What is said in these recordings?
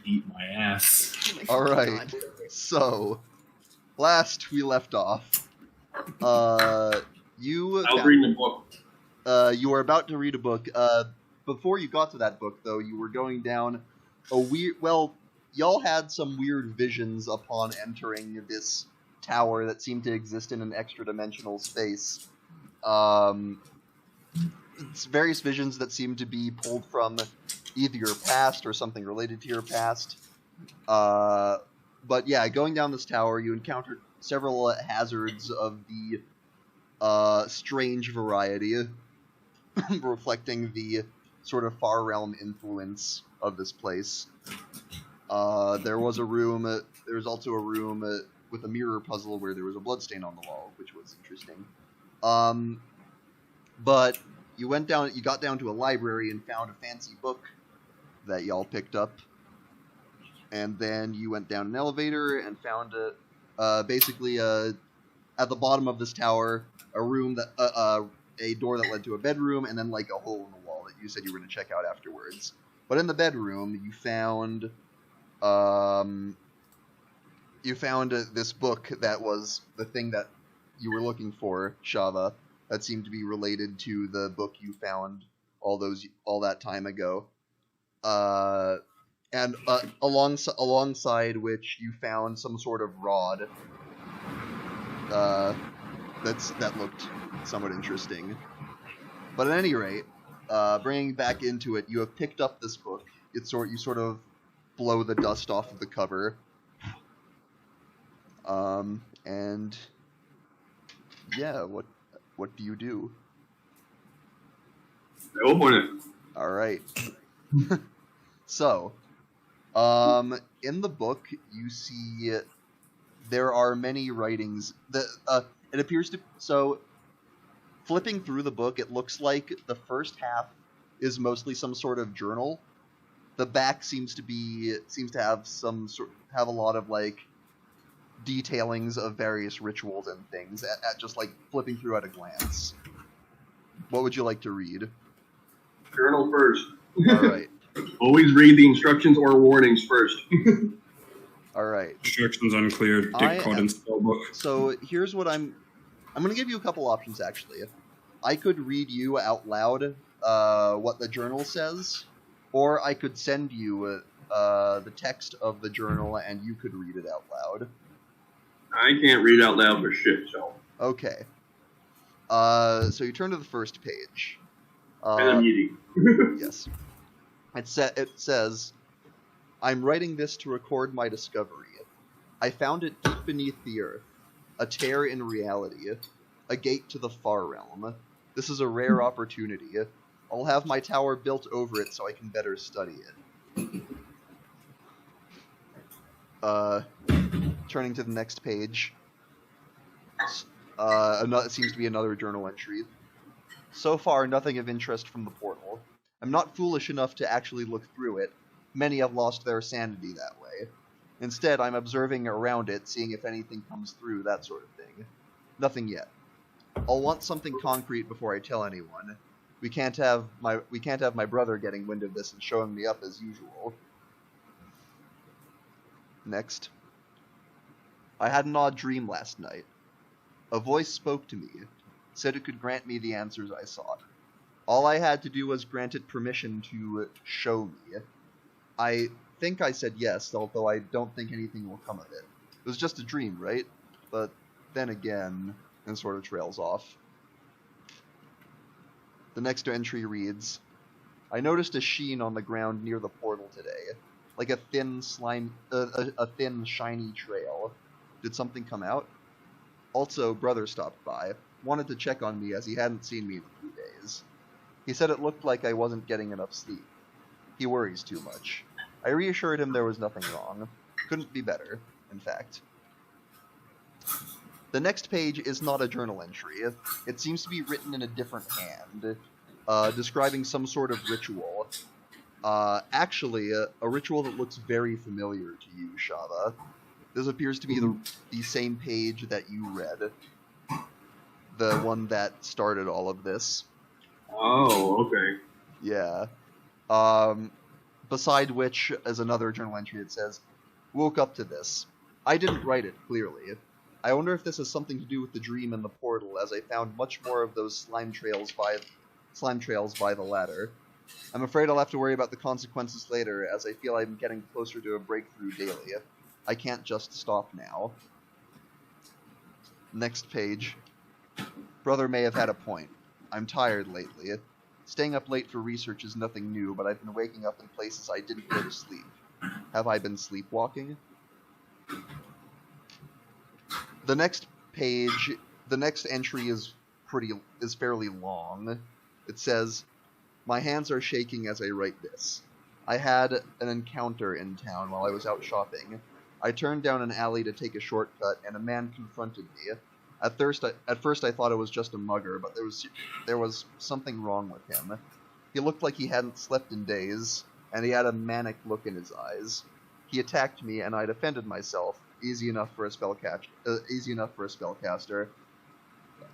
Eat my ass. Oh All right. God. So, last we left off, you I was reading a book. you were about to read a book. Before you got to that book, though, you were going down a weird. Well, y'all had some weird visions upon entering this tower that seemed to exist in an extra-dimensional space. It's various visions that seem to be pulled from either your past or something related to your past. But yeah, going down this tower, you encountered several hazards of the strange variety, reflecting the sort of far realm influence of this place. There was a room. There was also a room with a mirror puzzle where there was a bloodstain on the wall, which was interesting. But you went down. You got down to a library and found a fancy book that y'all picked up. And then you went down an elevator and found basically at the bottom of this tower a room that a door that led to a bedroom, and then like a hole in the wall that you said you were going to check out afterwards. But in the bedroom, you found this book that was the thing that you were looking for, Shava. That seemed to be related to the book you found all that time ago. And alongside which you found some sort of rod that looked somewhat interesting. But at any rate, bringing back into it, you have picked up this book. You sort of blow the dust off of the cover, and yeah, what do you do? Open it. All right. So, in the book, you see there are many writings that it appears to. So, flipping through the book, it looks like the first half is mostly some sort of journal. The back seems to have a lot of like detailings of various rituals and things at just like flipping through at a glance. What would you like to read? Journal first. All right. Always read the instructions or warnings first. All right. Instructions unclear. Dick caught in spellbook. So here's what I'm going to give you a couple options, actually. I could read you out loud what the journal says, or I could send you the text of the journal and you could read it out loud. I can't read out loud for shit, so. Okay. So you turn to the first page. And I'm eating. Yes. It says, I'm writing this to record my discovery. I found it deep beneath the earth, a tear in reality, a gate to the far realm. This is a rare opportunity. I'll have my tower built over it so I can better study it. Turning to the next page. It seems to be another journal entry. So far, nothing of interest from the portal. I'm not foolish enough to actually look through it. Many have lost their sanity that way. Instead, I'm observing around it, seeing if anything comes through, that sort of thing. Nothing yet. I'll want something concrete before I tell anyone. We can't have my brother getting wind of this and showing me up as usual. Next. I had an odd dream last night. A voice spoke to me, said it could grant me the answers I sought. All I had to do was grant it permission to show me. I think I said yes, although I don't think anything will come of it. It was just a dream, right? But then again, and sort of trails off. The next entry reads, I noticed a sheen on the ground near the portal today, like a thin thin shiny trail. Did something come out? Also, brother stopped by, wanted to check on me as he hadn't seen me in a few days. He said it looked like I wasn't getting enough sleep. He worries too much. I reassured him there was nothing wrong. Couldn't be better, in fact. The next page is not a journal entry. It seems to be written in a different hand, describing some sort of ritual. Actually, a ritual that looks very familiar to you, Shava. This appears to be the same page that you read. The one that started all of this. Oh, okay. Yeah. beside which is another journal entry that says, "Woke up to this. I didn't write it, clearly. I wonder if this has something to do with the dream in the portal, as I found much more of those slime trails by the ladder. I'm afraid I'll have to worry about the consequences later, as I feel I'm getting closer to a breakthrough daily. I can't just stop now." Next page. "Brother may have had a point. I'm tired lately. Staying up late for research is nothing new, but I've been waking up in places I didn't go to sleep. Have I been sleepwalking?" The next page, the next entry is fairly long. It says, "My hands are shaking as I write this. I had an encounter in town while I was out shopping. I turned down an alley to take a shortcut, and a man confronted me. At first I thought it was just a mugger, but there was something wrong with him. He looked like he hadn't slept in days, and he had a manic look in his eyes. He attacked me, and I defended myself. Easy enough for a spellcaster.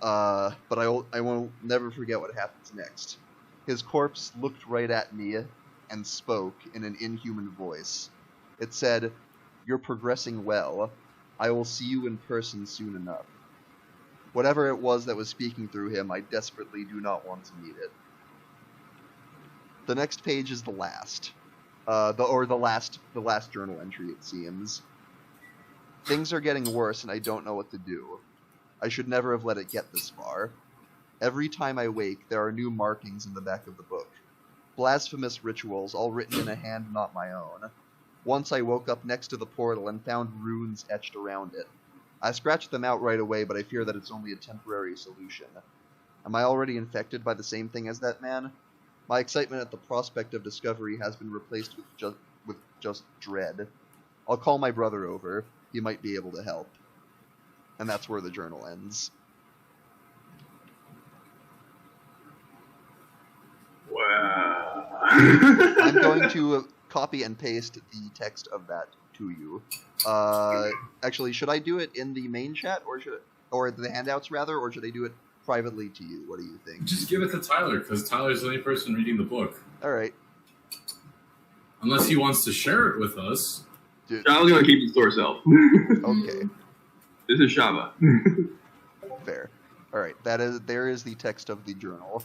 But I won't never forget what happens next. His corpse looked right at me and spoke in an inhuman voice. It said, 'You're progressing well. I will see you in person soon enough.' Whatever it was that was speaking through him, I desperately do not want to meet it." The next page is the last. The last journal entry, it seems. "Things are getting worse and I don't know what to do. I should never have let it get this far. Every time I wake, there are new markings in the back of the book. Blasphemous rituals, all written in a hand not my own. Once I woke up next to the portal and found runes etched around it. I scratched them out right away, but I fear that it's only a temporary solution. Am I already infected by the same thing as that man? My excitement at the prospect of discovery has been replaced with just dread. I'll call my brother over. He might be able to help." And that's where the journal ends. Wow. I'm going to copy and paste the text of that to you. Actually, should I do it in the main chat, or the handouts rather, or should I do it privately to you? What do you think? Just give it to Tyler, because Tyler's the only person reading the book. All right. Unless he wants to share it with us. Shava's gonna keep it to herself. Okay. This is Shava. Fair. All right. There is the text of the journal.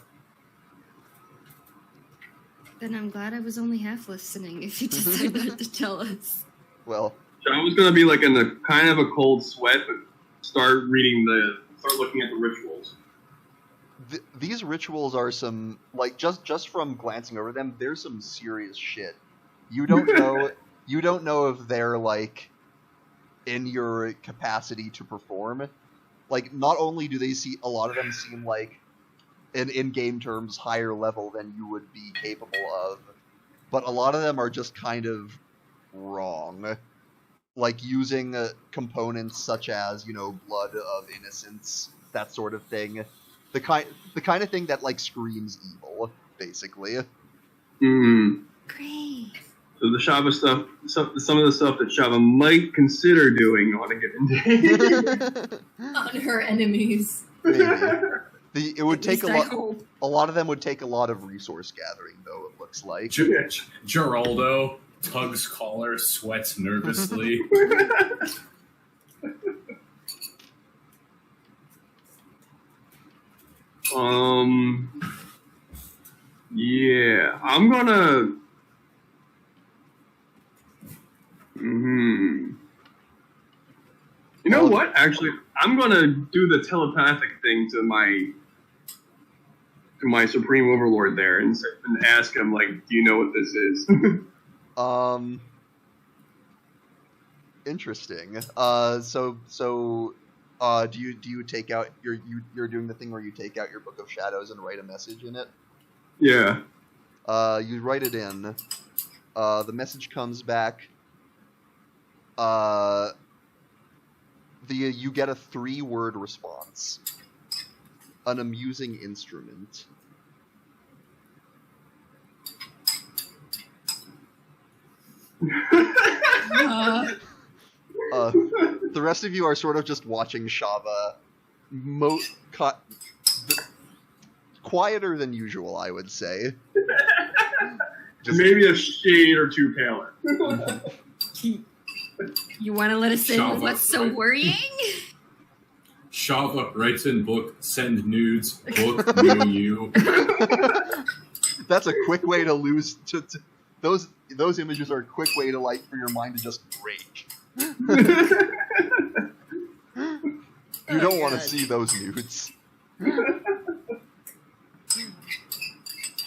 Then I'm glad I was only half listening if you decided to tell us. Well, Shava's gonna be like in a kind of a cold sweat, but start looking at the rituals. These rituals are some, like, just from glancing over them, there's some serious shit. You don't know if they're, like, in your capacity to perform. Like, not only do a lot of them seem like, in game terms, higher level than you would be capable of, but a lot of them are just kind of wrong. Like, using components such as, blood of innocence, that sort of thing. The kind of thing that, like, screams evil, basically. Great. So the Shava stuff, some of the stuff that Shava might consider doing on a given day. On her enemies. Maybe. It would take a lot. Hope. A lot of them would take a lot of resource gathering, though. It looks like. Geraldo tugs collar, sweats nervously. Yeah, I'm gonna. You know what? Actually, I'm gonna do the telepathic thing to my supreme overlord there and ask him, like, do you know what this is? Interesting. Do you take out you're doing the thing where you take out your book of shadows and write a message in it? Yeah. You write it in. The message comes back. You get a 3-word response. An amusing instrument. The rest of you are sort of just watching Shava quieter than usual, I would say. Just, Maybe a shade or two paler. You want to let us in? Shava, What's so right? worrying? Shava writes in book, send nudes, book, new you. that's a quick way to lose. Those images are a quick way to for your mind to just break. You don't want to see those nudes.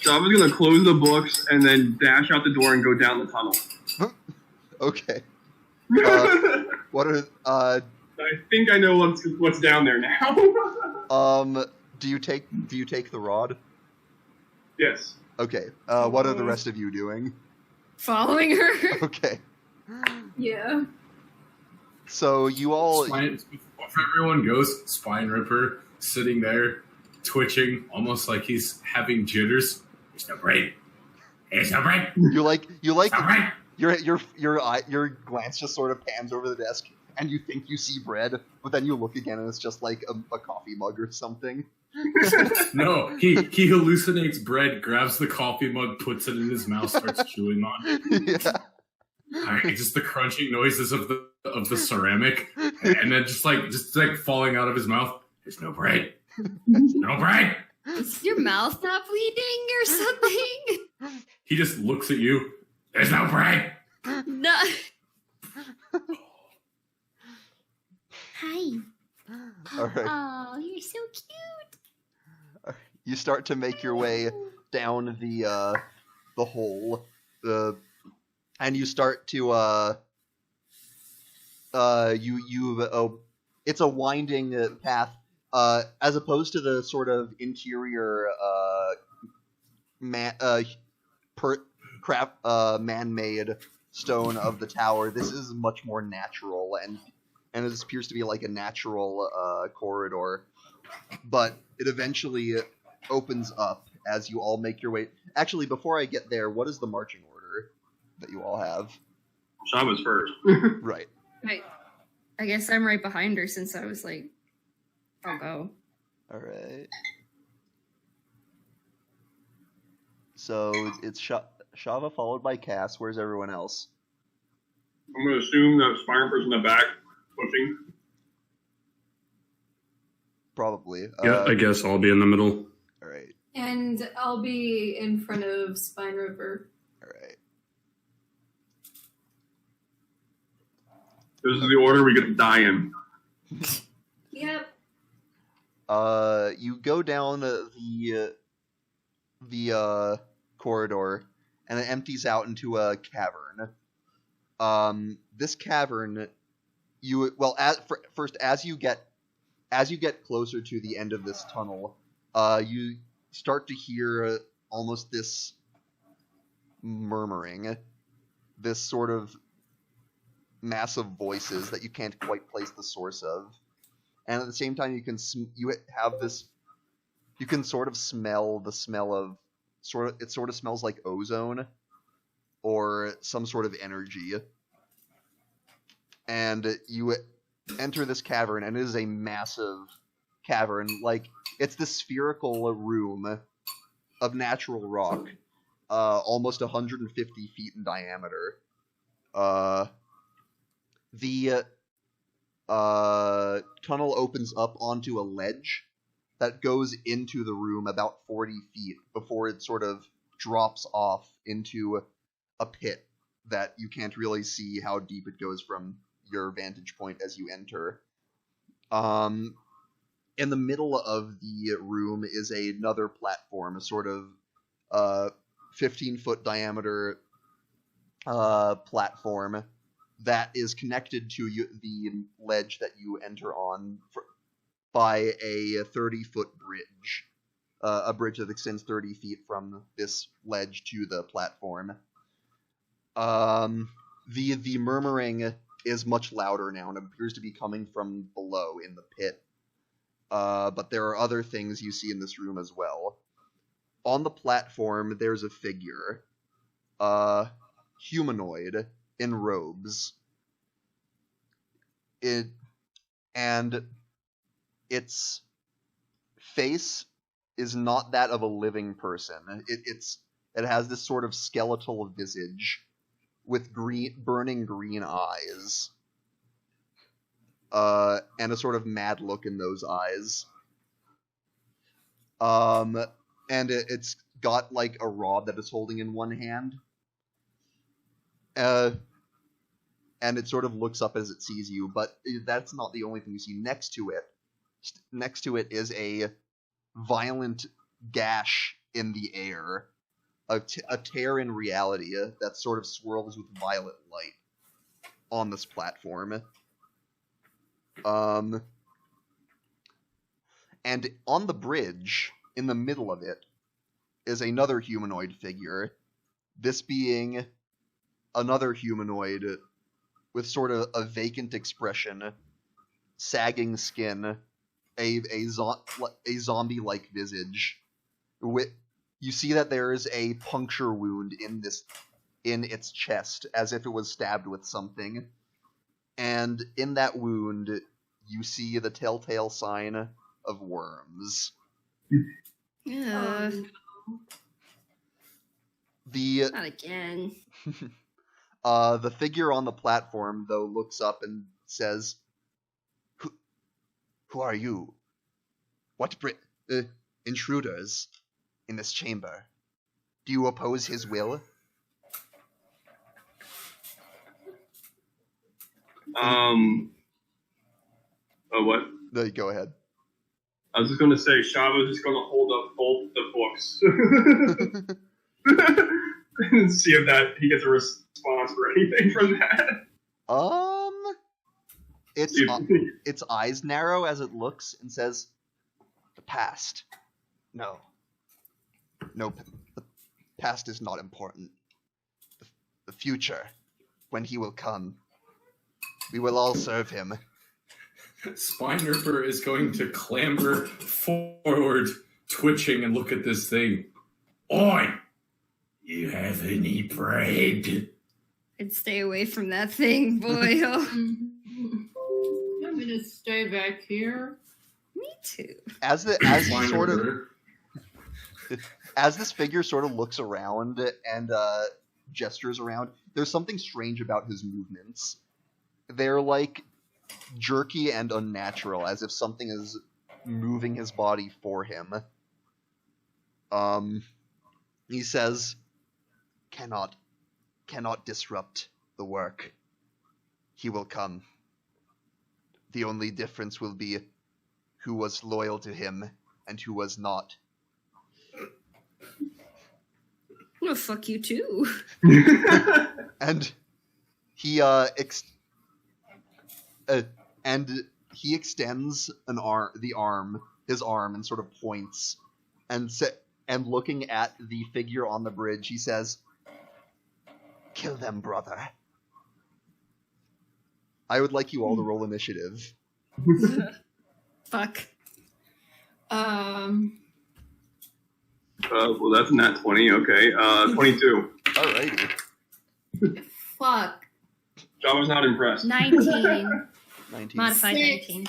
Shava's gonna close the books and then dash out the door and go down the tunnel. Okay. What are I think I know what's down there now. do you take the rod? Yes. Okay. What are the rest of you doing? Following her? Okay. Yeah. So you all Before everyone goes, Spine Ripper sitting there, twitching, almost like he's having jitters. There's no break. There's no break. you like No break. your glance just sort of pans over the desk, and you think you see bread, but then you look again, and it's just like a coffee mug or something. No, he hallucinates bread, grabs the coffee mug, puts it in his mouth, starts chewing on it. Yeah. Just the crunching noises of the ceramic, and then just like falling out of his mouth. There's no bread. No bread. Is your mouth not bleeding or something? He just looks at you. There's no bread. No. Hi. All right. Oh, you're so cute. You start to make your way down the hole, and you start to it's a winding path, as opposed to the sort of interior man-made stone of the tower. This is much more natural, and it appears to be like a natural corridor, but it eventually opens up as you all make your way. Actually, before I get there, what is the marching order that you all have? Shava's first. Right. I guess I'm right behind her since I was like, I'll go. All right. So it's Shava followed by Cass. Where's everyone else? I'm gonna assume that Spire in the back pushing. Probably. Yeah, I guess I'll be in the middle. All right. And I'll be in front of Spine River. All right. This is the order we get to die in. Yep. You go down the corridor, and it empties out into a cavern. This cavern, first as you get closer to the end of this tunnel, you start to hear almost this murmuring, this sort of massive voices that you can't quite place the source of, and at the same time you can sort of smell the smell of it sort of smells like ozone or some sort of energy, and you enter this cavern, and it is a massive cavern. Like, it's this spherical room of natural rock, almost 150 feet in diameter. The tunnel opens up onto a ledge that goes into the room about 40 feet before it sort of drops off into a pit that you can't really see how deep it goes from your vantage point as you enter. In the middle of the room is another platform, a sort of 15-foot diameter platform that is connected to the ledge that you enter on by a 30-foot bridge, a bridge that extends 30 feet from this ledge to the platform. The murmuring is much louder now, and it appears to be coming from below in the pit. But there are other things you see in this room as well. On the platform, there's a figure, humanoid, in robes. And its face is not that of a living person. It It has this sort of skeletal visage with burning green eyes. And a sort of mad look in those eyes. And it's got like a rod that it's holding in one hand. And it sort of looks up as it sees you, but that's not the only thing you see. Next to it is a violent gash in the air, a tear in reality that sort of swirls with violet light on this platform. And on the bridge, in the middle of it, is another humanoid figure. This being another humanoid with sort of a vacant expression, sagging skin, a zombie-like visage. You see that there is a puncture wound in its chest, as if it was stabbed with something. And in that wound, you see the telltale sign of worms. Yeah. Not again. The figure on the platform, though, looks up and says, Who are you? What intruders in this chamber? Do you oppose his will? Oh, what? No, go ahead. I was just going to say, Shava's just going to hold up both the books. And see if he gets a response or anything from that. Its eyes narrow as it looks and says, The past. No, the past is not important. The future, when he will come, we will all serve him. Spine Ripper is going to clamber forward, twitching, and look at this thing. Oi! You have any bread? I'd stay away from that thing, boy. Oh. I'm gonna stay back here. Me too. As this figure sort of looks around and gestures around, there's something strange about his movements. They're like jerky and unnatural, as if something is moving his body for him. He says, cannot disrupt the work. He will come. The only difference will be who was loyal to him and who was not. Well, fuck you too. And he extends his arm, and sort of points, and looking at the figure on the bridge, he says, "Kill them, brother." I would like you all to roll initiative. Fuck. Well, that's not 20. Okay, 22. Alrighty. Fuck. Java's not impressed. 19. 19. Modified 6. 19.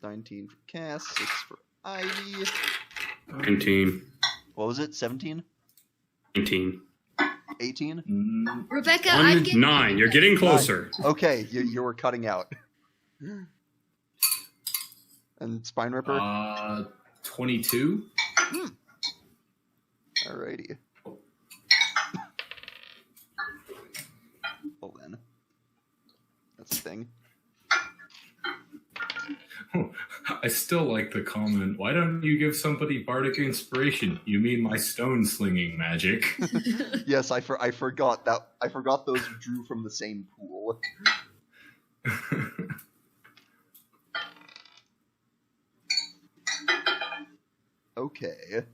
19 for Cass, 6 for Ivy. 19. What was it? 17? 19. 18? Rebecca, I'm getting 9. You're getting closer. Okay, you were cutting out. And Spine Ripper? 22. Alrighty. Well then. That's a thing. I still like the comment, why don't you give somebody bardic inspiration? You mean my stone slinging magic? Yes, I forgot that. I forgot those drew from the same pool. Okay.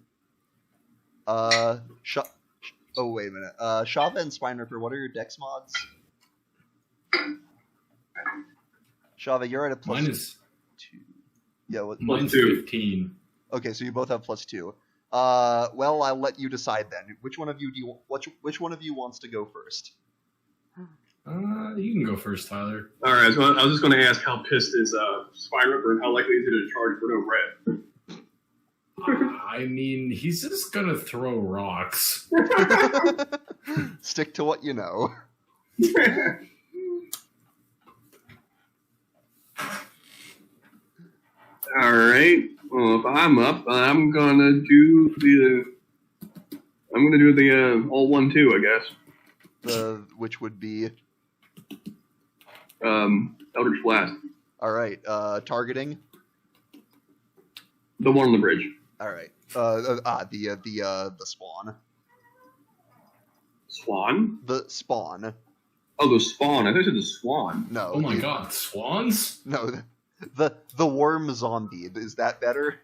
Oh, wait a minute. Shava and Spine Ripper, what are your dex mods? Shava, you're at a plus Mine is 2. Yeah, mine's +2. 15. Okay, so you both have +2. Well, I'll let you decide then. Which one of you which one of you wants to go first? You can go first, Tyler. All right, so I was just going to ask how pissed is Spine Ripper and how likely is he to charge for no bread? I mean, he's just gonna throw rocks. Stick to what you know. All right. Well, if I'm up, I'm gonna do the all 1-2, I guess. Which would be Eldritch Blast, all right. Targeting. the one on the bridge. All right. The spawn. Swan? The spawn. Oh, the spawn. I thought you said the swan. No. Oh my god, swans? No. The worm zombie. Is that better?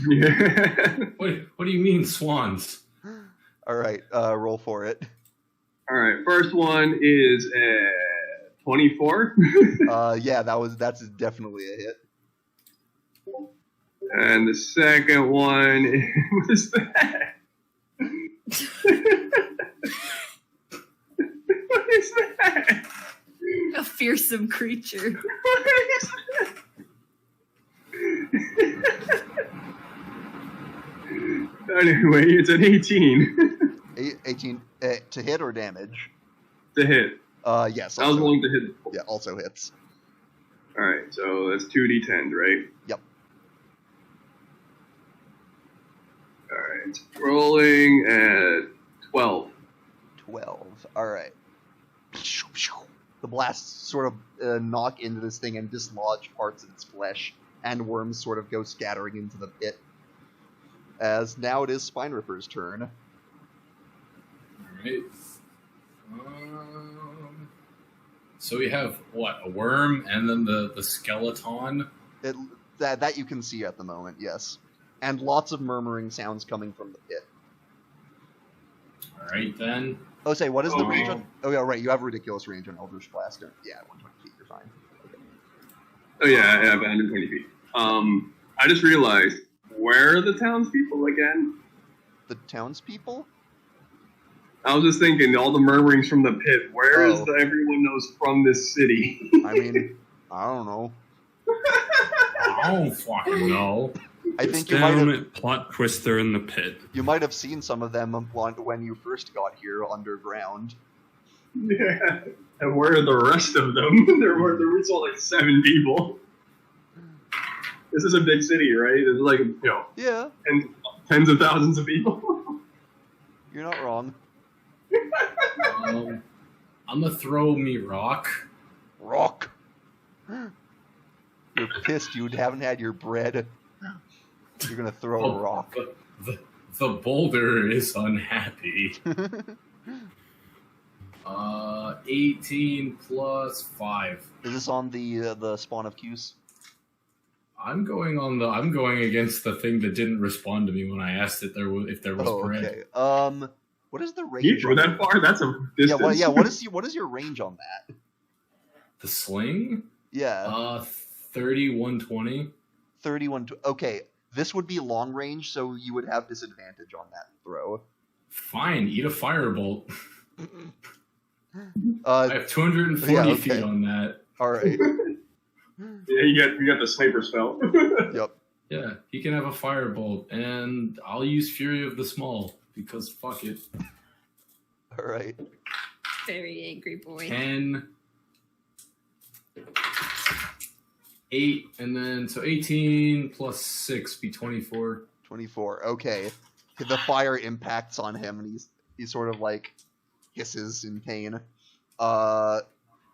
Yeah. What do you mean swans? All right. Roll for it. All right. First one is 24. Yeah, that's definitely a hit. And the second one, what is that? What is that? A fearsome creature. What is that? Anyway, it's an 18 18 to hit or damage? to hit. Yes. I was Also, willing to hit. yeah, also hits. All right, so that's 2d10, right? Yep. All right, rolling at 12. 12. All right. The blasts sort of knock into this thing and dislodge parts of its flesh, and worms sort of go scattering into the pit. As now it is Spine Ripper's turn. Alright. So we have, what, a worm and then the skeleton? That you can see at the moment, yes. And lots of murmuring sounds coming from the pit. Alright then. Oh, say, what is the range on... Oh, yeah, right, you have ridiculous range on Eldritch Blast. Yeah, 120 feet, you're fine. Okay. Oh yeah, I have 120 feet. I just realized, where are the townspeople again? The townspeople? I was just thinking, all the murmurings from the pit. Where is Oh. the everyone knows from this city? I mean, I don't know. I don't fucking know. I think you might Down have... at Plot Twister in the pit. You might have seen some of them when you first got here underground. Yeah. And where are the rest of them? there was only like 7 people. This is a big city, right? There's like, Yeah, tens of thousands of people. you're not wrong. I'm gonna throw me rock. Rock. You're pissed you haven't had your bread. You're gonna throw a rock. The boulder is unhappy. 18 plus 5. Is this on the spawn of Q's? I'm going against the thing that didn't respond to me when I asked if there was bread. Okay. What is the range? You threw that far? That's a distance. What is your range on that? The sling? Yeah. 3120. 31. Okay. This would be long range, so you would have disadvantage on that throw. Fine, eat a firebolt. Uh, I have 240 yeah, okay. feet on that. all right. Yeah, you got the sniper spell. Yep. Yeah, he can have a firebolt, and I'll use Fury of the Small, because fuck it. All right. Very angry boy. 10, 8, and then, so 18 plus 6 be 24. 24. Okay. The fire impacts on him, and he's sort of like hisses in pain.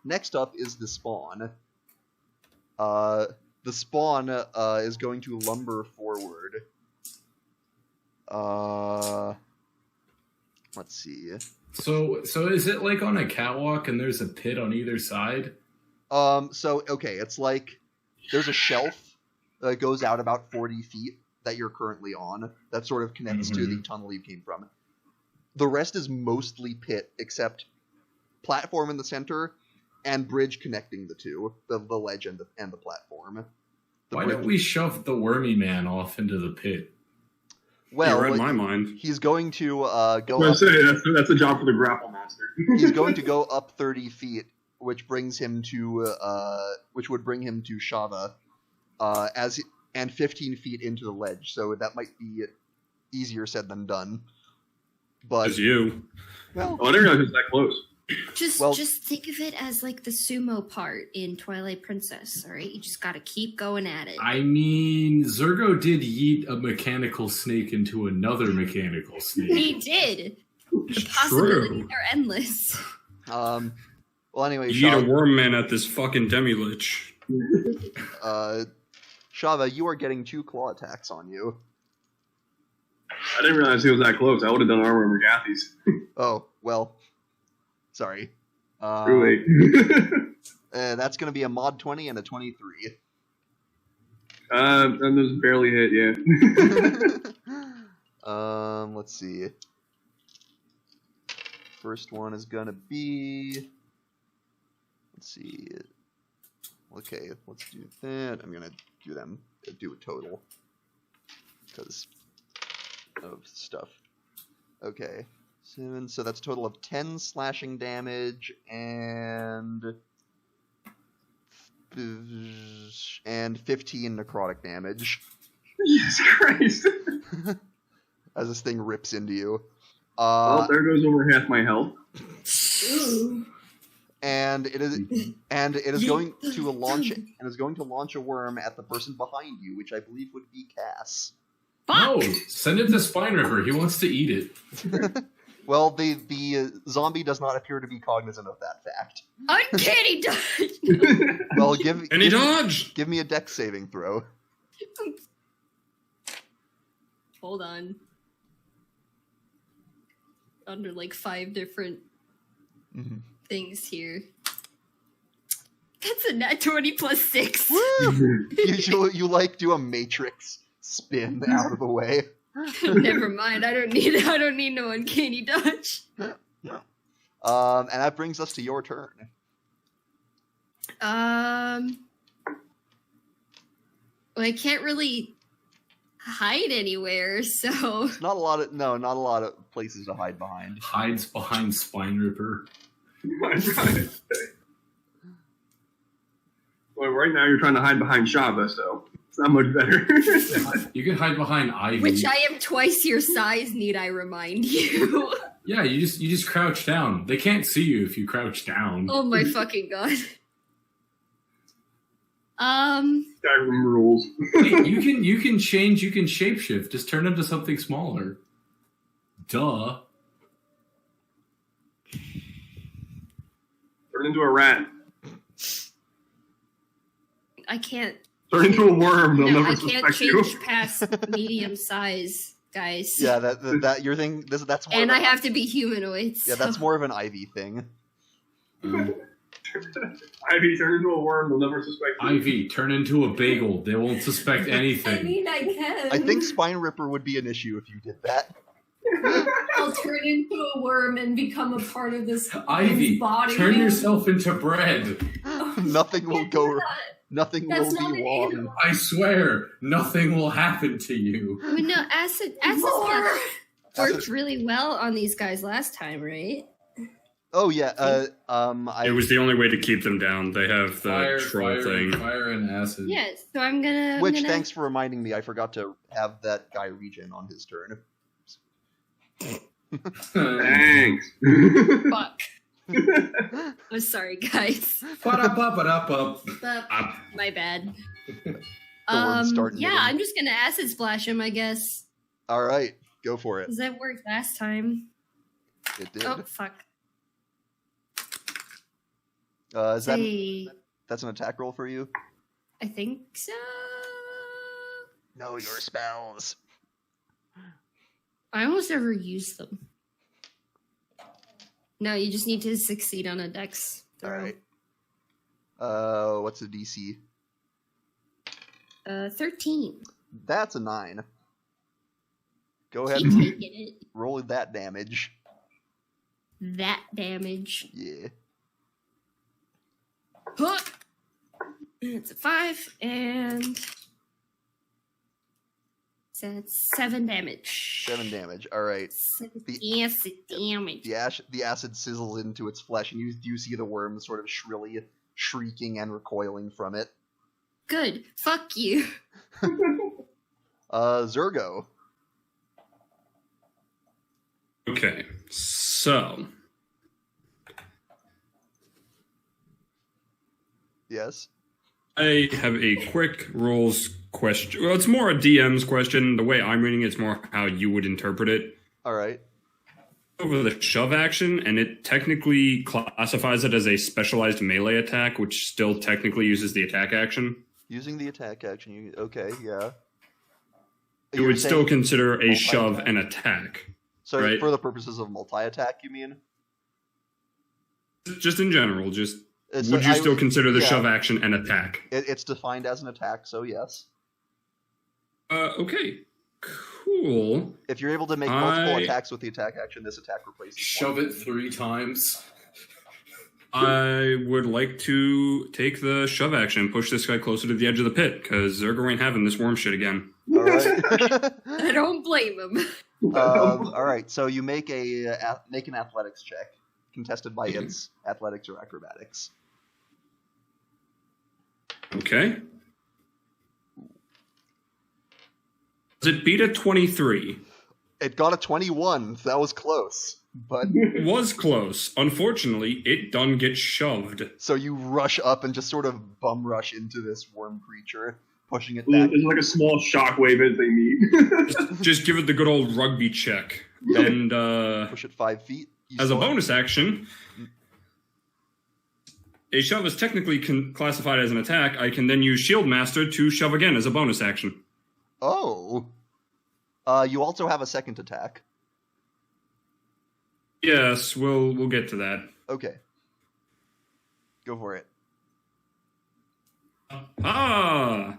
Next up is the spawn. The spawn is going to lumber forward. Let's see. So is it like on a catwalk and there's a pit on either side? So okay, it's like there's a shelf that goes out about 40 feet that you're currently on that sort of connects to the tunnel you came from. The rest is mostly pit, except platform in the center and bridge connecting the two, the ledge and the platform. Why don't we shove the wormy man off into the pit? Well, You read my mind. he's going to go I up. say that's a job for the grapple master. He's going to go up 30 feet, which brings him to which would bring him to Shava. As and 15 feet into the ledge, so that might be easier said than done. But As you. well, Oh, I didn't realize it was that close. Just think of it as like the sumo part in Twilight Princess, all right? You just gotta keep going at it. I mean, Zergo did yeet a mechanical snake into another mechanical snake. He did. The It's possibilities true. are endless. well, anyway, You eat a worm man at this fucking demi-lich. Shava, you are getting 2 claw attacks on you. I didn't realize he was that close. I would have done armor and Regathi's. Oh, well, sorry. Too late. That's going to be a mod 20 and a 23. And those barely hit, yeah. Let's see. First one is going to be... Let's see. Okay, let's do that. I'm going to do a total. Because of stuff. Okay. 7, so that's a total of 10 slashing damage and 15 necrotic damage Jesus Christ. as this thing rips into you. Well, there goes over half my health. Ooh. And it is going to launch a worm at the person behind you, which I believe would be Cass. No, send it to Spine River. He wants to eat it. Well, the zombie does not appear to be cognizant of that fact. Uncanny dodge! Well, And he dodged! give me a dex saving throw. Hold on. Under like 5 different things here. That's a nat 20 plus 6. Woo! you like do a matrix spin out of the way. Never mind. I don't need no uncanny dodge. And that brings us to your turn. Well, I can't really hide anywhere, so Not a lot of places to hide behind. Hides behind Spine Ripper. Well, right now you're trying to hide behind Shava, so it's not much better. You can hide behind Ivy. which I am twice your size, need I remind you? Yeah, you just crouch down. They can't see you if you crouch down. Oh my fucking god. Skyrim rules. Hey, you can shapeshift. Just turn into something smaller. Duh. Turn into a rat. I can't. Turn into a worm. They'll No, never I can't suspect you. change past medium size, guys. Yeah, that your thing. That's more. And of I an- have to be humanoid. Yeah, that's so- more of an Ivy thing. Ivy, turn into a worm. They'll never suspect you. Ivy, turn into a bagel. They won't suspect I anything. mean, I can. I think Spine Ripper would be an issue if you did that. I'll turn into a worm and become a part of this Ivy, body. turn yourself into bread. Nothing will go. That. Nothing That's will not be an wrong. animal. I swear, nothing will happen to you. I mean, no, acid More. worked really well on these guys last time, right? Oh yeah. It was the only way to keep them down. They have the troll thing. Fire and acid. Yes. So I'm gonna. Which, I'm gonna, thanks for reminding me. I forgot to have that guy regen on his turn. Thanks. Fuck. I'm sorry, guys. Ba-da-ba-ba-da-ba. My bad. worm's starting to Yeah, win. I'm just gonna acid splash him, I guess. All right, go for it. Because that worked last time. It did. Oh, fuck. Is that Say, that's an attack roll for you? I think so. Know your spells. I almost never use them. No, you just need to succeed on a dex All throw. right. What's the DC? 13. That's a 9. Go ahead Keep and taking it. roll that damage. That damage. Yeah. Huh. It's a 5, and that's 7 damage. 7 damage. All right. 7 The- acid damage. The acid sizzles into its flesh, and you see the worm sort of shrilly shrieking and recoiling from it. Good. Fuck you. Zergo. Okay, so Yes. I have a quick rules question. Well, it's more a DM's question. The way I'm reading it's more how you would interpret it. All right. Over the shove action, and it technically classifies it as a specialized melee attack, which still technically uses the attack action. Using the attack action. Okay, yeah. It You're would still saying consider a multi-attack? shove an attack. So right. for the purposes of multi-attack, you mean? Just in general, just It's would you I still consider the yeah. shove action an attack? It's defined as an attack, so yes. Okay. Cool. If you're able to make multiple attacks with the attack action, this attack replaces Shove one. it 3 times. I would like to take the shove action and push this guy closer to the edge of the pit, because Zergo ain't having this worm shit again. All right. I don't blame him. All right. So you make make an athletics check, contested by its athletics or acrobatics. Okay. Does it beat a 23? It got a 21. That was close, but It was close. Unfortunately, it done get shoved. so you rush up and just sort of bum rush into this worm creature, pushing it back. There's like a small shockwave as they meet. Just give it the good old rugby check. Yep. And Push it 5 feet. You as a still have- bonus action, a shove is technically classified as an attack. I can then use Shield Master to shove again as a bonus action. Oh. You also have a second attack. Yes, we'll get to that. Okay. Go for it. Ah!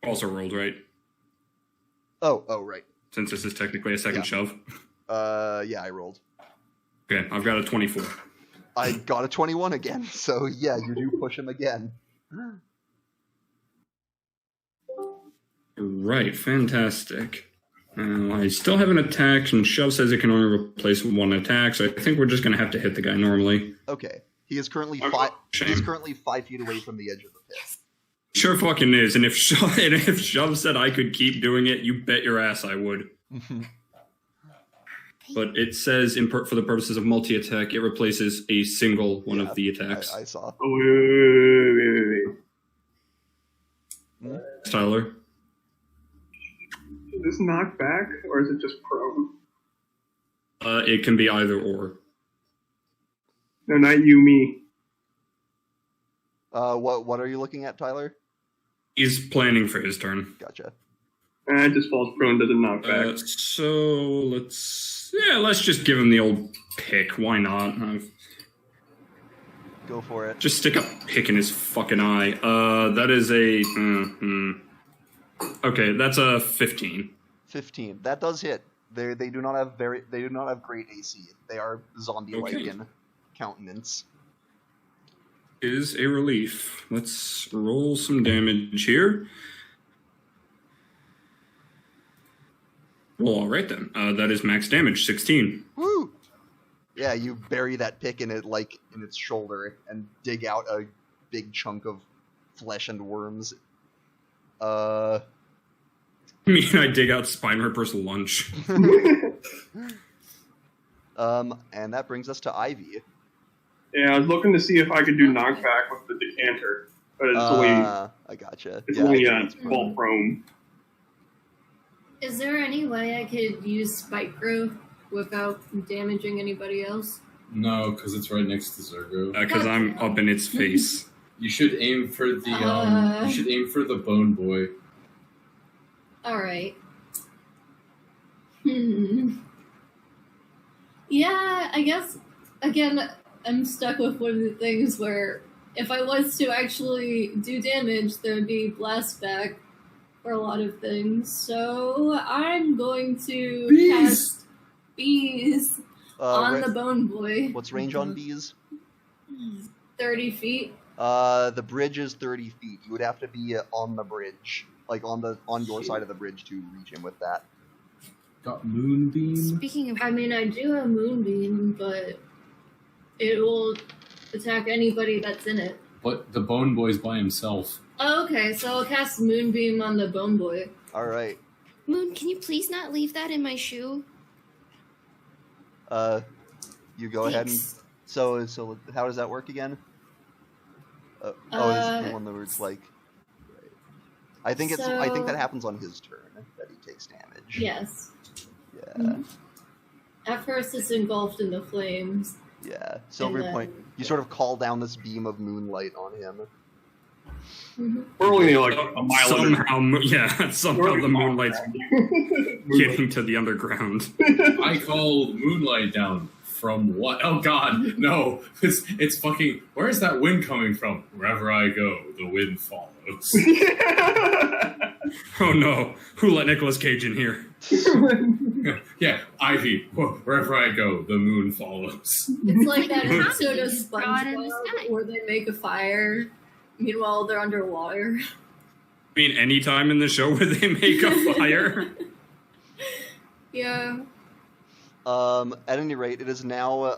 Also rolled, right? Oh, right. Since this is technically a second Yeah. shove. Yeah, I rolled. Okay, I've got a 24. I got a 21 again, so yeah, you do push him again. Right, fantastic. I still have an attack, and shove says it can only replace one attack, so I think we're just going to have to hit the guy normally. Okay. He is currently Shame. He's currently 5 feet away from the edge of the pit. Sure fucking is, and if Shove said I could keep doing it, you bet your ass I would. But it says, for the purposes of multi-attack, it replaces a single one of the attacks. I saw. Oh, wait. Tyler? Is this knocked back, or is it just prone? It can be either or. No, not you, me. What are you looking at, Tyler? He's planning for his turn. Gotcha. It just falls prone, doesn't knock back. So let's just give him the old pick. Why not? Go for it. Just stick a pick in his fucking eye. That is a. Okay, that's a 15. 15. That does hit. They do not have great AC. They are zombie-like Okay. in countenance. Is a relief. Let's roll some damage here. Well, all right then. That is max damage, 16. Woo! Yeah, you bury that pick in its shoulder and dig out a big chunk of flesh and worms. I mean, I dig out Spine Ripper's lunch. And that brings us to Ivy. Yeah, I was looking to see if I could do knockback with the decanter, but it's I gotcha. only I think it's fall prone. Is there any way I could use Spike Growth without damaging anybody else? No, because it's right next to Zergo. Because I'm up in its face. You should aim for the you should aim for the Bone Boy. Alright. Yeah, I guess, again, I'm stuck with one of the things where if I was to actually do damage, there would be blast back for a lot of things. So I'm going to cast Bees on the Bone Boy. What's range on bees? 30 feet. The bridge is 30 feet. You would have to be on the bridge, like on your side of the bridge to reach him with that. Got Moonbeam. Speaking of, I mean, I do have Moonbeam, but it will attack anybody that's in it. But the Bone Boy's by himself. Oh, okay, so I'll cast Moonbeam on the Bone Boy. All right. Moon, can you please not leave that in my shoe? You go ahead and Thanks. so how does that work again? Is the one where it's like. Right. I think that happens on his turn that he takes damage. Yes. Yeah. Mhm. At first, it's engulfed in the flames. Yeah. Silver And point. You sort of call down this beam of moonlight on him. Mhm. We're only like a mile Somehow the moonlight's getting to the underground. I call moonlight down from what? Oh God, no! It's fucking. Where is that wind coming from? Wherever I go, the wind follows. Oh no, who let Nicolas Cage in here? Yeah, Ivy. Wherever I go, the moon follows. It's like that episode of God in the SpongeBob sky. where they make a fire. Meanwhile, they're underwater. I mean, any time in the show where they make a fire. Yeah. At any rate, it is now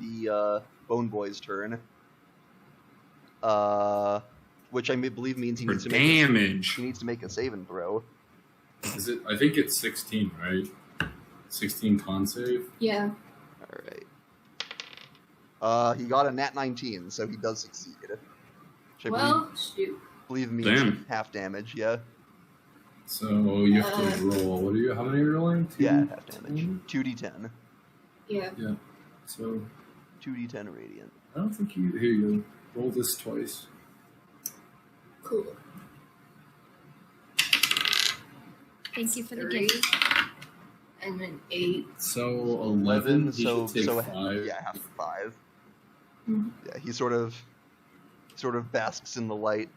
the Bone Boy's turn. Which I believe means he For needs to damage. make a save and throw. Is it? I think it's 16, right? 16 con save. Yeah. All right. He got a nat 19, so he does succeed. Which I Well, shoot. believe means Damn. half damage. Yeah. So you have to roll. What are you? How many are you rolling? Two? Yeah, half damage. Mhm. 2d10. Yeah. So 2d10 radiant. I don't think you. Here you go. Roll this twice. Cool. Thank you for the 3. gift. And then 8. So 11. He So should take so 5. yeah, half 5. Mhm. Yeah, he sort of basks in the light.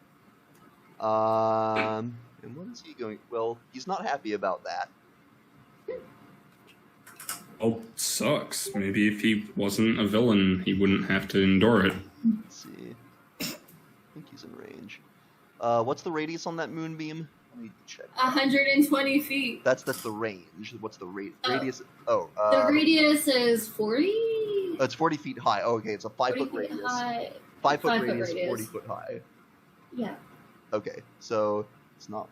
And what is he going? Well, he's not happy about that. Oh, sucks. Maybe if he wasn't a villain, he wouldn't have to endure it. Let's see. I think he's in range. What's the radius on that moonbeam? Let me check. 120 feet. That's the range. What's the Oh. radius? Oh, The radius is 40? it's 40 feet high. Oh, okay, it's a 5 foot 40 feet radius. high. 5 foot 5 foot radius, radius. 40 foot high. Yeah. Okay, so it's not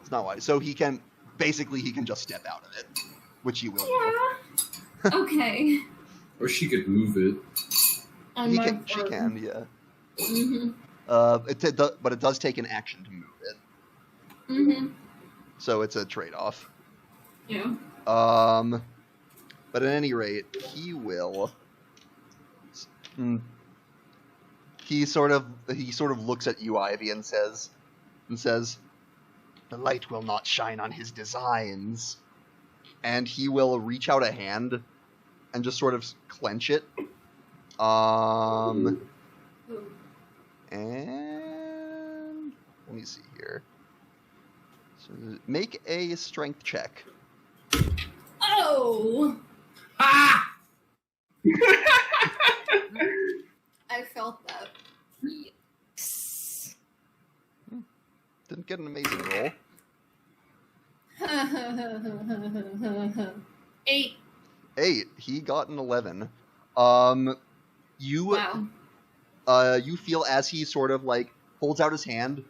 wide. So he can just step out of it, which he will. Yeah. Okay. Or she could move it. On She my can, yeah. Mm-hmm. But it does take an action to move it, Mm-hmm. so it's a trade-off. Yeah. But at any rate, he will. He sort of looks at you, Ivy, and says, "The light will not shine on his designs." And he will reach out a hand and just sort of clench it. And let me see here. So make a strength check. Oh! Ah! I felt that. Didn't get an amazing roll. 8. 8. He got an 11. You Wow. you feel as he sort of like holds out his hand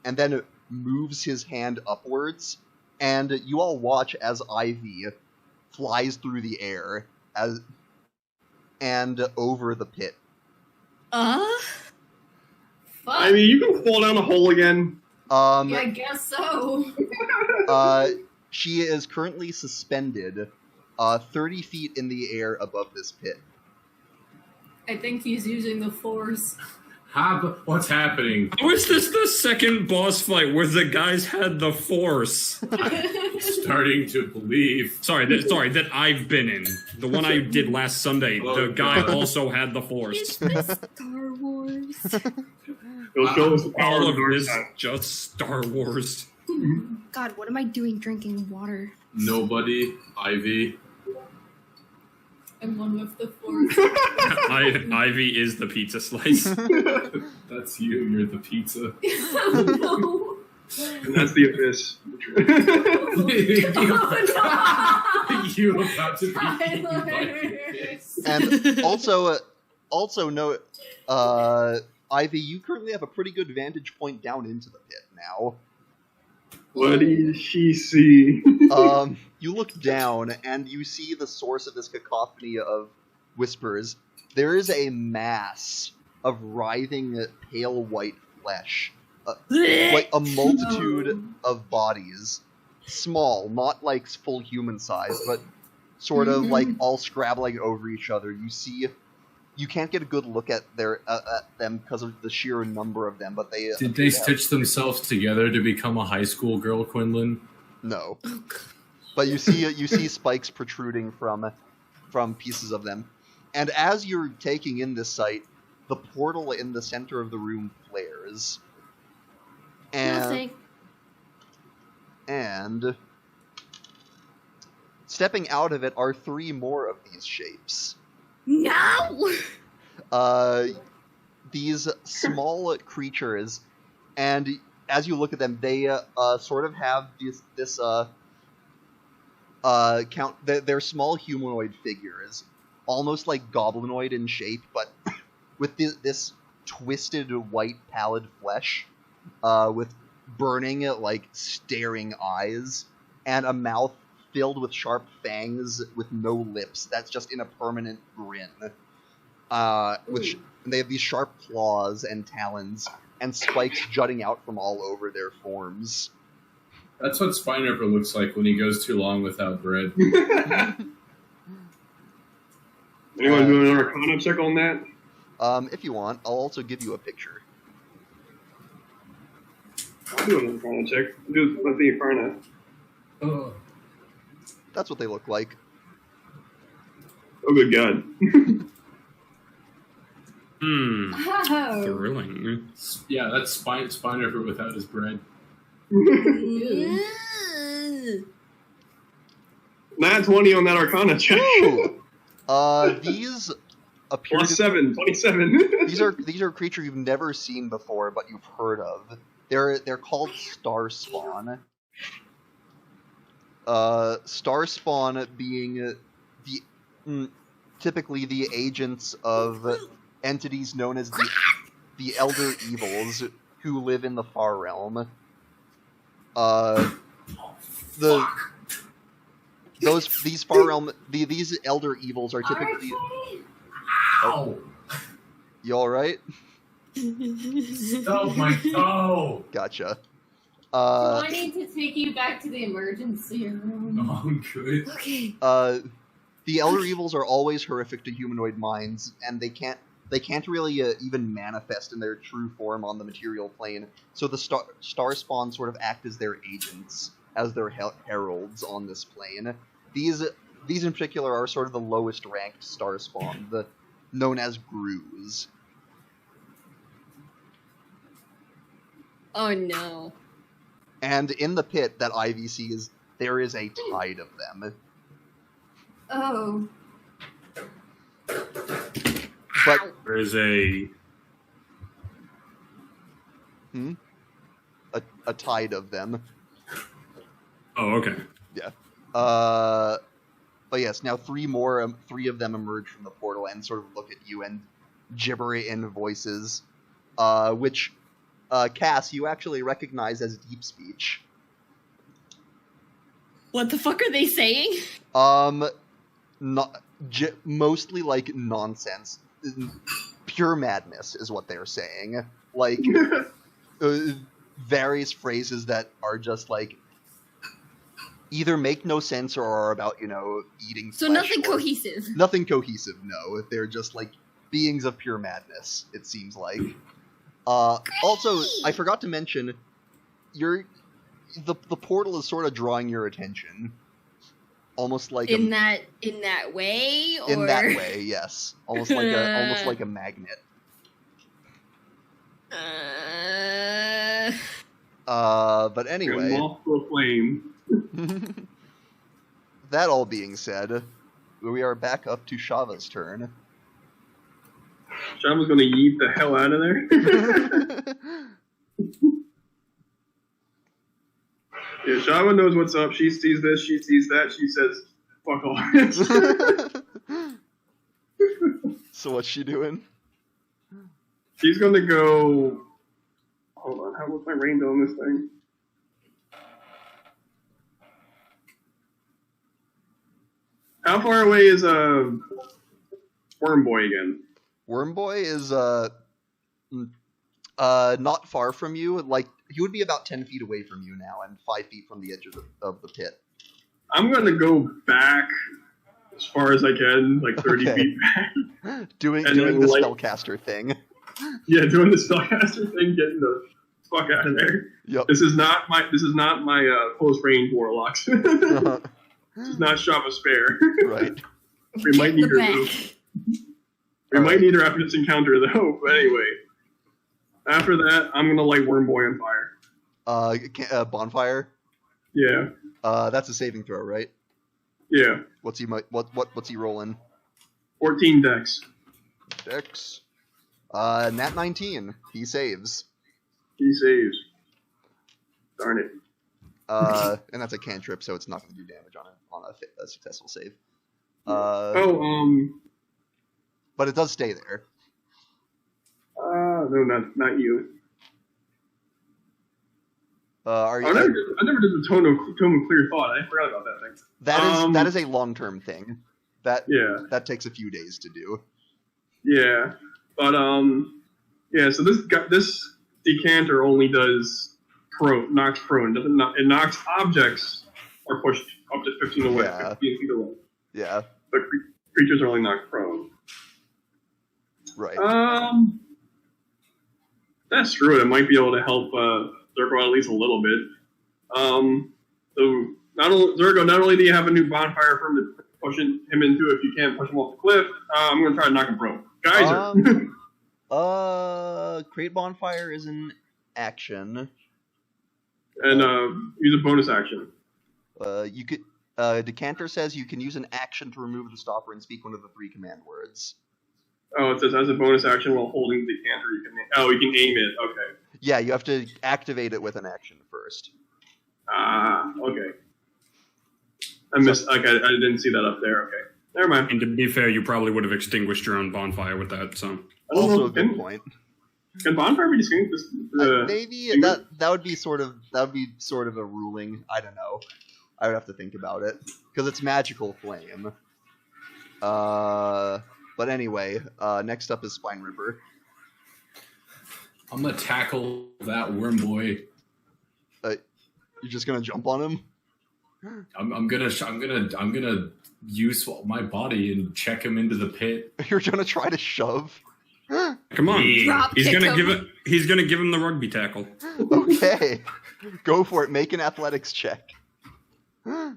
and then moves his hand upwards, and you all watch as Ivy flies through the air and over the pit. Fuck. I mean, you can fall down the hole again. Yeah, I guess so. She is currently suspended 30 feet in the air above this pit. I think he's using the force. What's happening? How is this the second boss fight where the guys had the force? Starting to believe. Sorry, that I've been in. The one I did last Sunday, Oh, the guy God. also had the Is force. this Star Wars? It'll show us the power All of of the this North just Star Wars. God, what am I doing drinking water? Nobody. Ivy. I'm one with the force. Ivy is the pizza slice. That's you. You're the pizza. No. And that's the abyss. Oh, you about to be eaten by Tyler. fish. And also note, Ivy, you currently have a pretty good vantage point down into the pit now. What did she see? You look down and you see the source of this cacophony of whispers. There is a mass of writhing, pale white flesh, like a multitude of bodies, small, not like full human size, but sort of like all scrabbling over each other. You can't get a good look at them because of the sheer number of them, but they Did they stitch themselves together to become a high school girl, Quinlan? No, but you see spikes protruding from pieces of them, and as you're taking in this sight, the portal in the center of the room flares, and stepping out of it are 3 more of these shapes. No! These small creatures, and as you look at them, they sort of have this they're small humanoid figures, almost like goblinoid in shape, but with this twisted white pallid flesh, with burning, like, staring eyes, and a mouth filled with sharp fangs with no lips. That's just in a permanent grin. Which they have these sharp claws and talons and spikes jutting out from all over their forms. That's what Spinripper looks like when he goes too long without bread. Anyone doing an Arcana check on that? If you want, I'll also give you a picture. I'll do an Arcana check. Do the Inferno. Oh. That's what they look like. Oh, good God. Wow. Thrilling. Yeah, that's Spinripper without his bread. Nat 20 on that Arcana check. Ooh! These appear Plus 7, 27. these are a creature you've never seen before, but you've heard of. They're called Starspawn. Starspawn being typically the agents of entities known as the Elder Evils, who live in the Far Realm. These Far Realm these Elder Evils are typically. Ow! You all right? Stop my toe! Gotcha. I need to take you back to the emergency room. Oh, good. Okay. The Elder Evils are always horrific to humanoid minds, and they can't really even manifest in their true form on the material plane. So the Starspawn sort of act as their agents, as their heralds on this plane. These in particular are sort of the lowest ranked Starspawn, known as Grooves. Oh no. And in the pit that Ivy sees, there is a tide of them. Oh. But There is a a tide of them. Oh, okay. Yeah. But yes, now 3 of them emerge from the portal and sort of look at you and gibber in voices, which, Cass, you actually recognize as deep speech. What the fuck are they saying? Mostly like nonsense. Pure madness is what they're saying. Like, various phrases that are just like, either make no sense or are about, eating So flesh nothing or- cohesive. Nothing cohesive, no. They're just like beings of pure madness, it seems like. Also, I forgot to mention, the portal is sort of drawing your attention. Almost like In that way, or in that way, yes. Almost like a magnet. But anyway, Multiple flame. that all being said, we are back up to Shava's turn. Shava's gonna yeet the hell out of there. Yeah, Shava knows what's up. She sees this, she sees that. She says, fuck off. So what's she doing? She's gonna go. Hold on, what's my range on this thing? How far away is Worm Boy again? Worm Boy is not far from you. Like he would be about 10 feet away from you now, and 5 feet from the edge of the pit. I'm gonna go back as far as I can, like 30 Okay. feet back. Doing And the then, like- spellcaster thing. Yeah, doing the spellcaster thing, getting the fuck out of there. Yep. This is not my close range warlocks. This is not Shava Spare. Right. We might need her though. We might need her after this encounter though. But anyway, after that, I'm gonna light Worm Boy on fire. Bonfire. Yeah, That's a saving throw, right? yeah. What's he rolling? 14 dex. Dex. Nat 19. He saves. He saves. Darn it. And that's a cantrip, so it's not going to do damage on a successful save. But it does stay there. no, not you. Are you? I never did the tone of clear thought. I forgot about that thing. That is a long-term thing. Yeah. That takes a few days to do. Yeah, but yeah. So this decanter only does knocks prone. It knocks objects are pushed up to 15 away, Yeah. 15 feet away. Yeah. But creatures are only knocked prone. Right. That's true. It might be able to help Zergo at least a little bit. So Zergo, not only do you have a new bonfire for him to push him into if you can't push him off the cliff, I'm going to try to knock him prone. Geyser. Create bonfire is an action. And use a bonus action. You could. Decanter says you can use an action to remove the stopper and speak one of the 3 command words. Oh, it says as a bonus action while holding the decanter, you can aim it. Okay. Yeah, you have to activate it with an action first. Okay. I missed. Okay, I didn't see that up there. Okay, never mind. And to be fair, you probably would have extinguished your own bonfire with that. So I don't Also know, a good point. Can bonfire be extinguished? Maybe that would be sort of a ruling. I don't know. I would have to think about it because it's magical flame. But anyway, next up is Spine Ripper. I'm gonna tackle that worm boy. You're just gonna jump on him? I'm gonna use my body and check him into the pit. You're gonna try to shove? come on, Drop he's kick gonna him. give it. He's gonna give him the rugby tackle. Okay, go for it. Make an athletics check.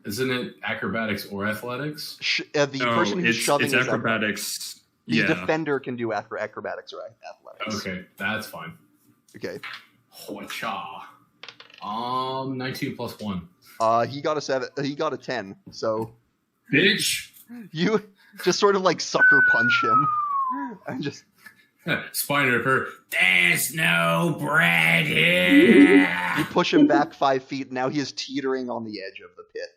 Isn't it acrobatics or athletics? The person who's shoving it's is acrobatics. The Yeah. defender can do acrobatics or athletics. Okay, that's fine. Okay. Hwacha. 19 plus 1. He got a 7. He got a 10. So Bitch! you just sort of like sucker punch him, and just Spine Ripper. There's no bread here! you push him back 5 feet. Now he is teetering on the edge of the pit.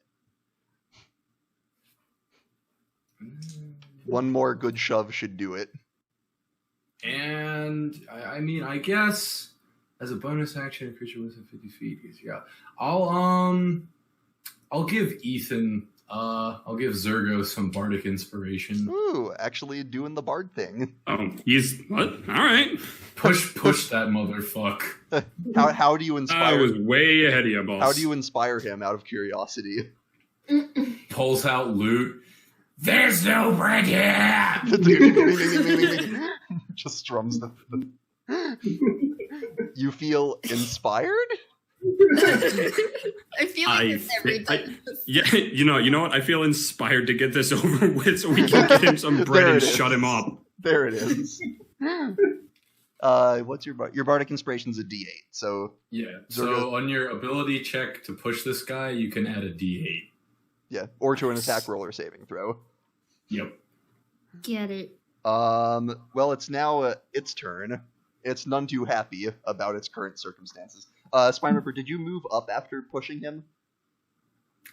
One more good shove should do it. And, I mean, I guess, as a bonus action, a creature within 50 feet. Yeah. I'll give Ethan, I'll give Zergo some bardic inspiration. Ooh, actually doing the bard thing. Oh, he's what? All right. Push that motherfuck. How do you I inspire? was way ahead of you, boss. How do you inspire him? Out of curiosity. Pulls out loot. There's no bread here! Just strums the. You feel inspired? I feel like this every time. Yeah, you know what? I feel inspired to get this over with so we can get him some bread There and it is. shut him up. There it is. What's your bardic inspiration's a D8? So Yeah. Zergo- So on your ability check to push this guy, you can add a D8. yeah, or to an attack roll or saving throw. Yep. Get it. Well, it's now its turn. It's none too happy about its current circumstances. Spine Ripper, did you move up after pushing him?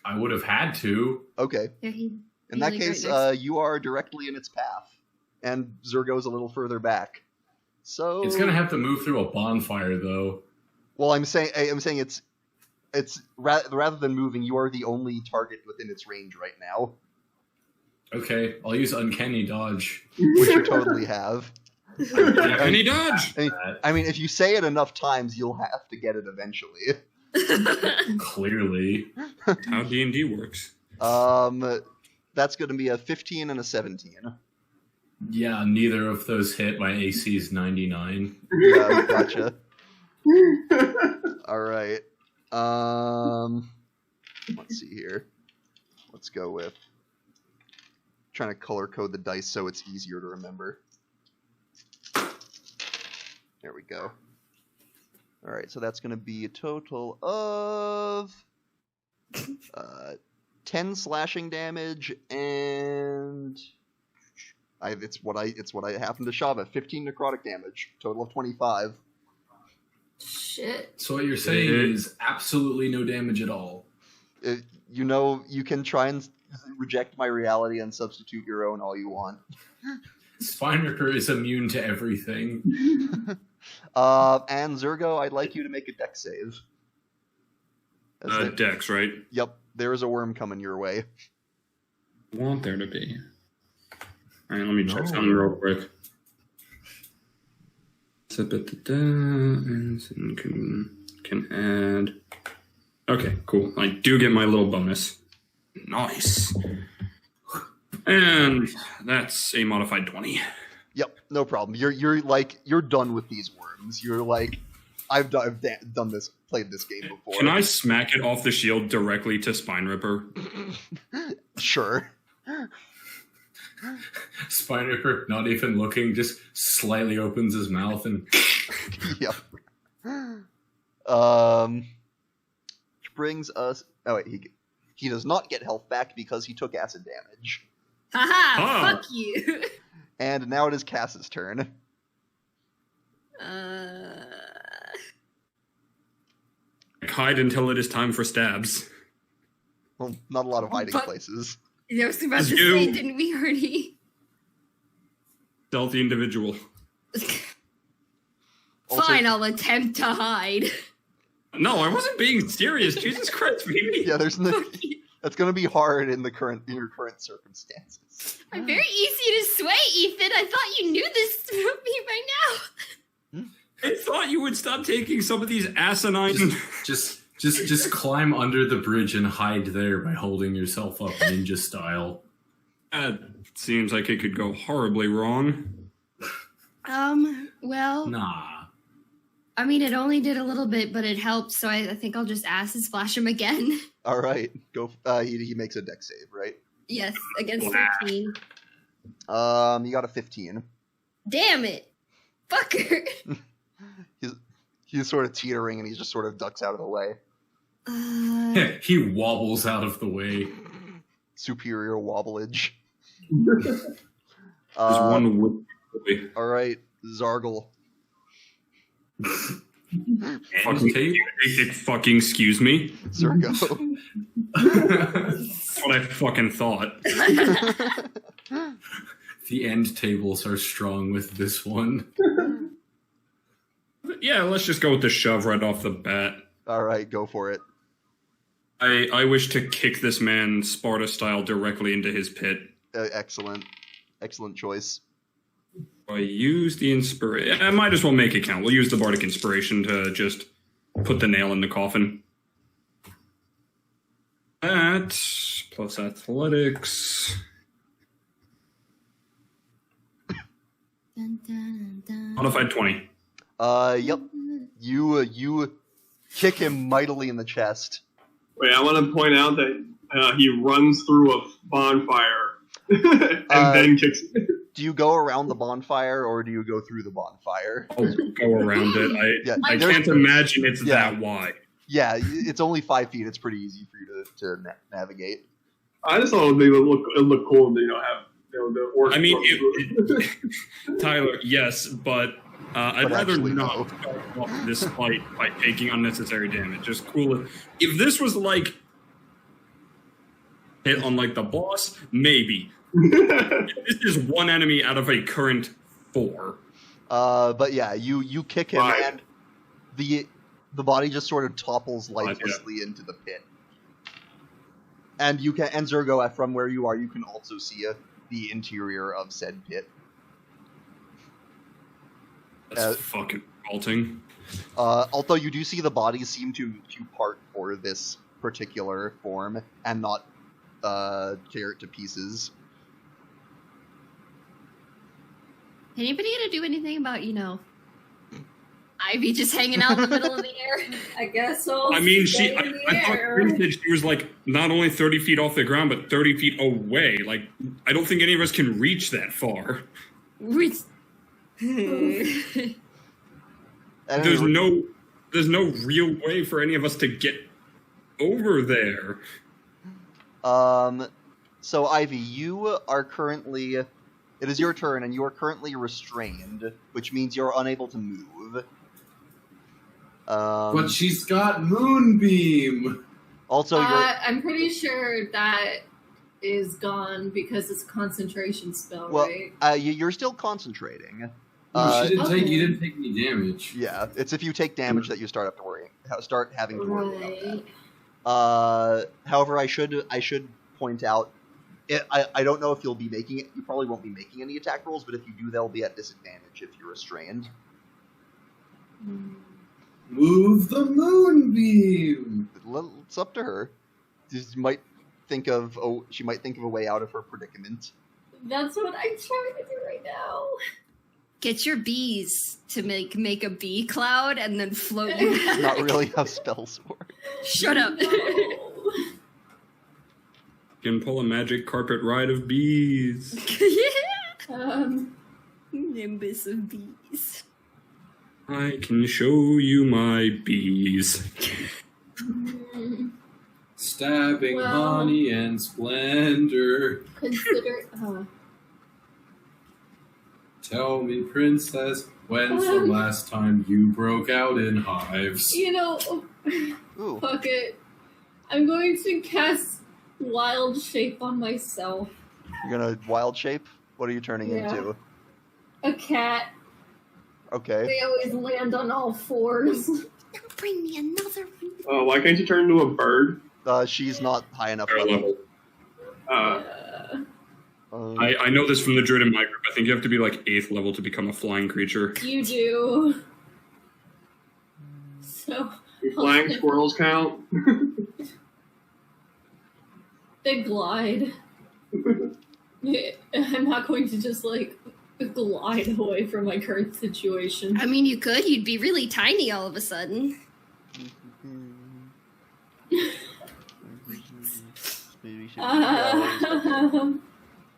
I would have had to. Okay. Yeah, In that case, you are directly in its path, and Zergo's a little further back. So It's gonna have to move through a bonfire, though. Well, I'm saying it's rather than moving, you are the only target within its range right now, Okay, I'll use uncanny dodge. which you totally have. Any dodge? I mean, if you say it enough times, you'll have to get it eventually. Clearly. How D&D works. That's going to be a 15 and a 17. Yeah, neither of those hit. My AC is 99. Yeah, gotcha. All right. Let's see here. Let's go with trying to color code the dice so it's easier to remember. There we go. All right, so that's going to be a total of 10 slashing damage, and it's what I happened to Shava. 15 necrotic damage, total of 25. Shit. So what you're saying is absolutely no damage at all. You can try and reject my reality and substitute your own all you want. Spinripper is immune to everything. And Zergo, I'd like you to make a dex save. Dex, right? Yep, there is a worm coming your way. Want there to be. All right, let me check something real quick. And can add. Okay, cool. I do get my little bonus. Nice. And that's a modified 20. Yep, no problem. You're done with these worms. You're like, I've done this, played this game before. Can I smack it off the shield directly to Spinripper? Sure. Spinripper, not even looking, just slightly opens his mouth and... Yep. Which brings us... Oh, wait, he does not get health back because he took acid damage. Haha, fuck you. And now it is Cass's turn. Hide until it is time for stabs. Well, not a lot of hiding But- places. I was about to You. say, didn't we already? Stealthy individual. Also- Fine, I'll attempt to hide. No, I wasn't being serious. Jesus Christ, baby. Yeah, there's no... Fuck you. That's going to be hard in your current circumstances. I'm very easy to sway, Ethan. I thought you knew this about me by now. I thought you would stop taking some of these asinine... Just climb under the bridge and hide there by holding yourself up ninja style. That seems like it could go horribly wrong. Well, Nah. I mean, it only did a little bit, but it helped, so I think I'll just acid splash him again. All right, go. He makes a dex save, right? Yes, against Blah. 13. You got a 15. Damn it. Fucker. He's sort of teetering, and he just sort of ducks out of the way. He wobbles out of the way. Superior wobblage. There's one wood. All right, Zargle. Fucking excuse me. Zergo. That's what I fucking thought. The end tables are strong with this one. Yeah, let's just go with the shove right off the bat. All right, go for it. I wish to kick this man Sparta style directly into his pit. Excellent choice. I use the inspiration. I might as well make it count. We'll use the bardic inspiration to just put the nail in the coffin. That plus athletics. Dun, dun, dun. Modified 20. Yep. You kick him mightily in the chest. Wait, I want to point out that he runs through a bonfire and then kicks it. Do you go around the bonfire or do you go through the bonfire? I'll go around it. Yeah, I can't imagine it's that wide. Yeah, it's only 5 feet. It's pretty easy for you to navigate. I just thought it would look cool to have the orc. I mean, Tyler, yes, but I'd rather actually, not start off this fight by taking unnecessary damage. Just cool it. If this was like hit on like the boss, maybe. This is one enemy out of a current 4. But yeah, you kick him, Right. and the body just sort of topples lifelessly into the pit. And Zergo, from where you are, you can also see the interior of said pit. That's fucking revolting. Although you do see the bodies seem to part for this particular form and not tear it to pieces. Anybody gonna do anything about, Ivy just hanging out in the middle of the air? I guess so. I mean, I thought Green she was like not only 30 feet off the ground, but 30 feet away. Like, I don't think any of us can reach that far. There's no real way for any of us to get over there. So Ivy, you are currently... It is your turn, and you are currently restrained, which means you're unable to move. But she's got Moonbeam! Also, I'm pretty sure that is gone because it's a concentration spell, right? You're still concentrating. No, you Okay. didn't take any damage. Yeah, it's if you take damage that you start having to worry about Right. that. However, I should point out, I don't know if you'll be making it. You probably won't be making any attack rolls, but if you do, they'll be at disadvantage if you're restrained. Move the Moonbeam! It's up to her. She might think of a way out of her predicament. That's what I'm trying to do right now. Get your bees to make a bee cloud and then float. Not really have spells for it. Shut up. You can pull a magic carpet ride of bees. Nimbus of bees. I can show you my bees. Stabbing Well- honey and splendor. Consider. Tell me, princess, when's the last time you broke out in hives? Ooh. Fuck it. I'm going to cast Wild Shape on myself. You're gonna wild shape? What are you turning Yeah. into? A cat. Okay. They always land on all fours. Bring me another one. Why can't you turn into a bird? She's not high enough Fair level. level. I know this from the Druid in my group. I think you have to be like 8th level to become a flying creature. You do. So Do flying squirrels count? they glide. I'm not going to just glide away from my current situation. I mean, you could. You'd be really tiny all of a sudden.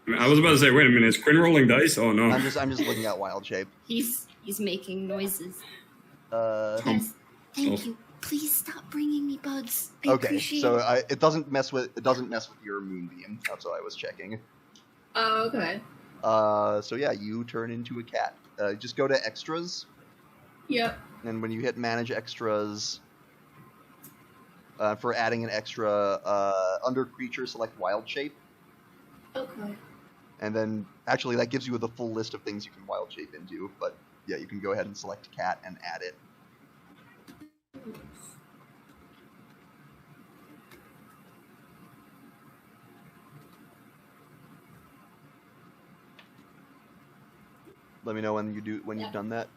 I was about to say, wait a minute, is Quinn rolling dice? Oh no. I'm just looking at wild shape. He's making noises. Okay, Thank you. Please stop bringing me bugs. I appreciate so it. it doesn't mess with your moonbeam. That's what I was checking. Oh, okay. So yeah, you turn into a cat. Just go to extras, Yep. and when you hit manage extras, for adding an extra under creature, select wild shape, Okay. and then actually that gives you the full list of things you can wild shape into. But yeah, you can go ahead and select cat and add it. Let me know when you've done that.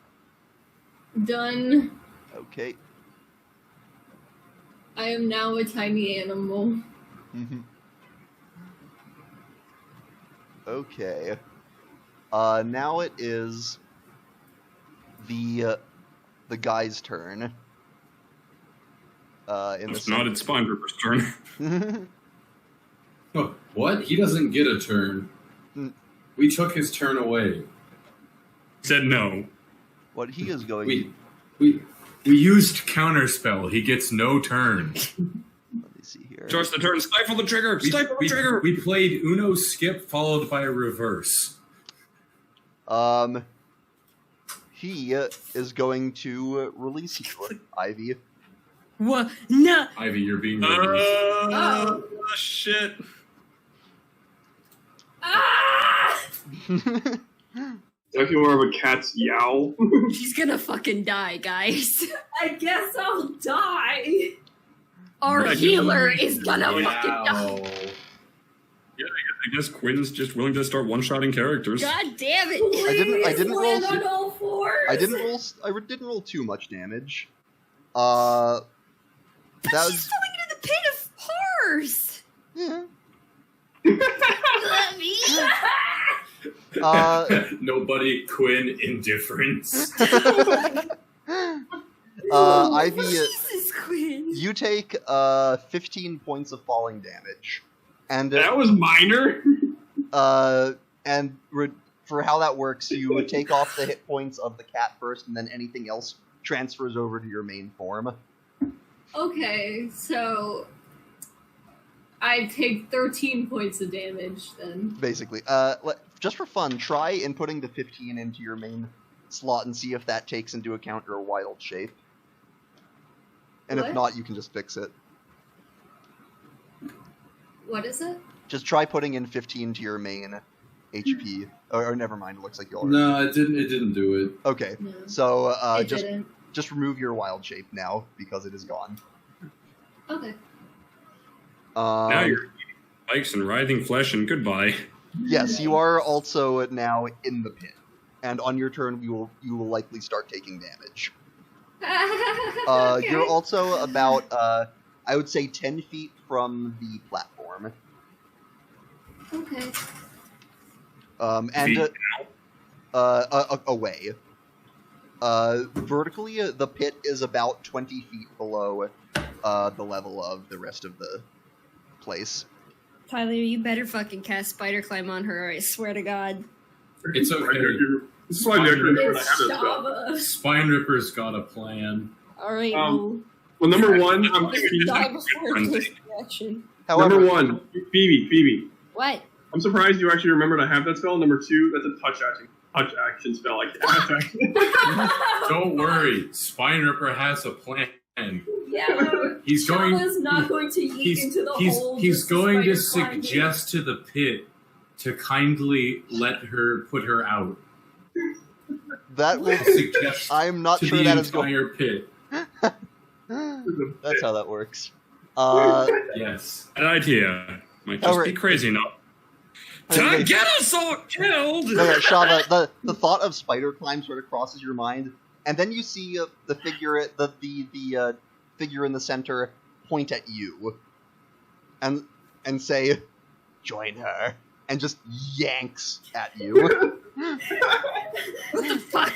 Done. Okay. I am now a tiny animal. Okay. Now it is the guy's turn. It's not its spine gripper's turn. Oh, what? He doesn't get a turn. We took his turn away. Said no. What he is going. We used counterspell. He gets no turn. Let me see here. Starts the turn. Stifle the trigger. Stifle the trigger. We played Uno skip followed by a reverse. He is going to release you, Ivy. What? No. Ivy, you're being released. Shit. It's actually more of a cat's yowl. She's gonna fucking die, guys. I guess I'll die. Our Yeah, healer is gonna fucking die. Wow. Yeah, I guess Quinn's just willing to start one-shotting characters. God damn it! I didn't roll Land on all fours. I didn't roll too much damage. That She's was falling into the pit of horrors. yeah. Let me. Nobody, Quinn, indifference. Ivy, Jesus, Quinn. you take 15 points of falling damage, and That was minor. for how that works, you would take off the hit points of the cat first, and then anything else transfers over to your main form. Okay, so I take 13 points of damage then. Basically, just for fun, try inputting the 15 into your main slot and see if that takes into account your wild shape. And if What? not, you can just fix it. What is it? Just try putting in 15 to your main HP. Or never mind, it looks like you already. No, it didn't do it. Okay, No, so it just didn't. remove your wild shape now because it is gone. Okay. Now you're eating spikes and writhing flesh, and goodbye. Yes, you are also now in the pit, and on your turn, you will likely start taking damage. Okay. You're also about I would say 10 feet from the platform. Okay. And away. Vertically, the pit is about 20 feet below the level of the rest of the place. Tyler, you better fucking cast Spider Climb on her, I swear to God. It's okay. This is why you actually remember to It's have this spell. Shava. Spine Ripper's got a plan. Alright, Well, number one, I'm well, thinking. die before it takes reaction. However, Number one, Phoebe. What? I'm surprised you actually remember to have that spell. Number two, that's a touch action spell. Like Don't worry, Spine Ripper has a plan. Yeah. He's going. Shava's not going to yeet into the hole. He's just to going to spider climb it. suggest to the pit to kindly let her put her out. that will. Suggest I'm not to sure the that is going. entire pit. That's how that works. Yes. That idea might just However- be crazy enough. Anyway- To get us all killed! No, Shava, the thought of spider climb sort of crosses your mind, and then you see the figure, the figure in the center point at you, and say, "Join her," and just yanks at you. What the fuck?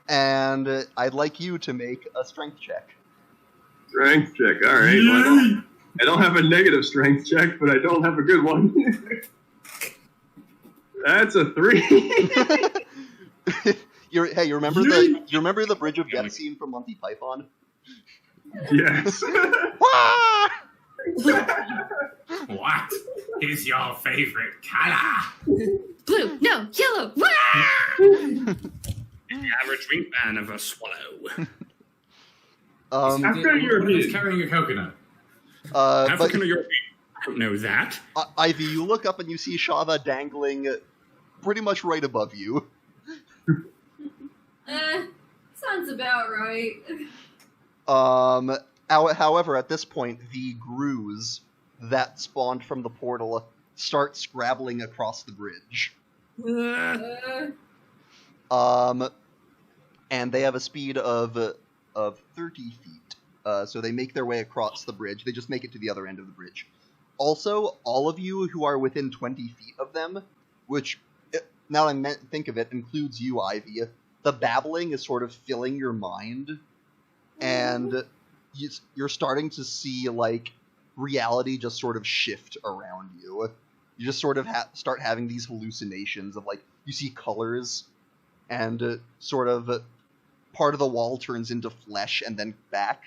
And I'd like you to make a strength check. Strength check. All right. Well, I don't have a negative strength check, but I don't have a good one. That's a 3. You remember the Bridge of Death scene from Monty Python? Yes. Wah! What is your favorite color? Blue, no, yellow. Wah! The average wingspan of a swallow. After you're He's hit. carrying a coconut. But African or European? I don't know that. Ivy, you look up and you see Shava dangling pretty much right above you. Sounds about right. However, at this point, the grues that spawned from the portal start scrabbling across the bridge. And they have a speed of 30 feet. So they make their way across the bridge. They just make it to the other end of the bridge. Also, all of you who are within 20 feet of them, which, now that I think of it, includes you, Ivy, the babbling is sort of filling your mind, and you're starting to see, like, reality just sort of shift around you. You just sort of start having these hallucinations of, like, you see colors, and sort of part of the wall turns into flesh and then back.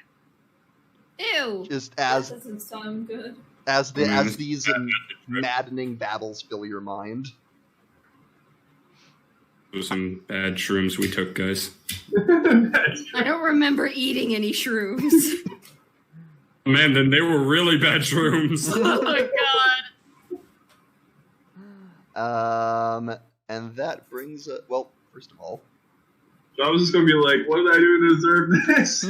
Ew. Just That as doesn't sound good. these maddening babbles fill your mind. Those are some bad shrooms we took, guys. I don't remember eating any shrooms. Man, then they were really bad shrooms. Oh my god. And that brings well, first of all, So I was just gonna be like, what did I do to deserve this?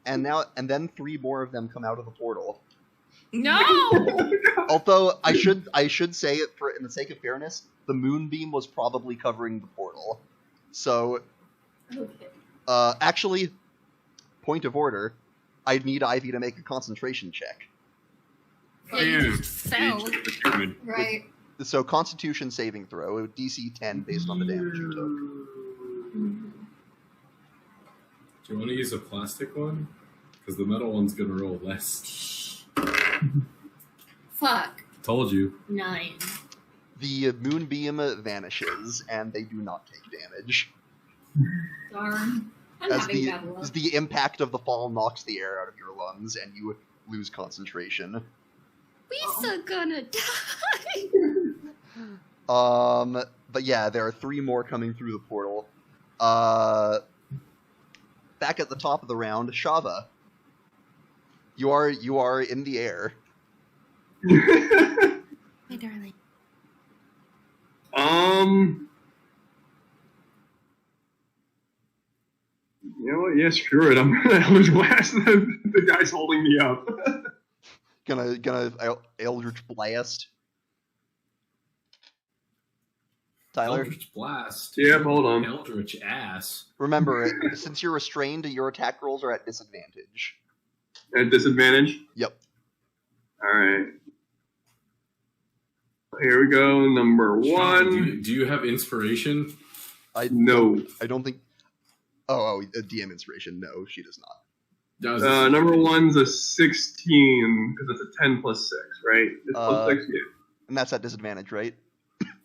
and then 3 more of them come out of the portal. No! Although I should say it for in the sake of fairness, the moonbeam was probably covering the portal. So, Okay. actually, point of order, I'd need Ivy to make a concentration check. Yeah, you just fell. Right. So Constitution saving throw, DC 10 based on the damage you took. Mhm. Do you want to use a plastic one? Because the metal one's gonna roll less. Fuck. Told you. 9. The moonbeam vanishes, and they do not take damage. Darn. I'm As having bad luck. the impact of the fall knocks the air out of your lungs, and you lose concentration. We still gonna die. But yeah, there are 3 more coming through the portal. Back at the top of the round, Shava. You are in the air. My darling. You know what? Yeah, screw it. I'm gonna Eldritch Blast the guy's holding me up. Gonna Eldritch Blast. Tyler, Eldritch Blast. Yeah, hold on. Eldritch Ass. remember, since you're restrained, your attack rolls are at disadvantage. At disadvantage? Yep. Alright. Here we go, number Sean, 1. do you have inspiration? No. I don't think. Oh, a DM inspiration. No, she does not. Number 1's a 16, because it's a 10 plus 6, right? It's plus 6, yeah. And that's at disadvantage, right?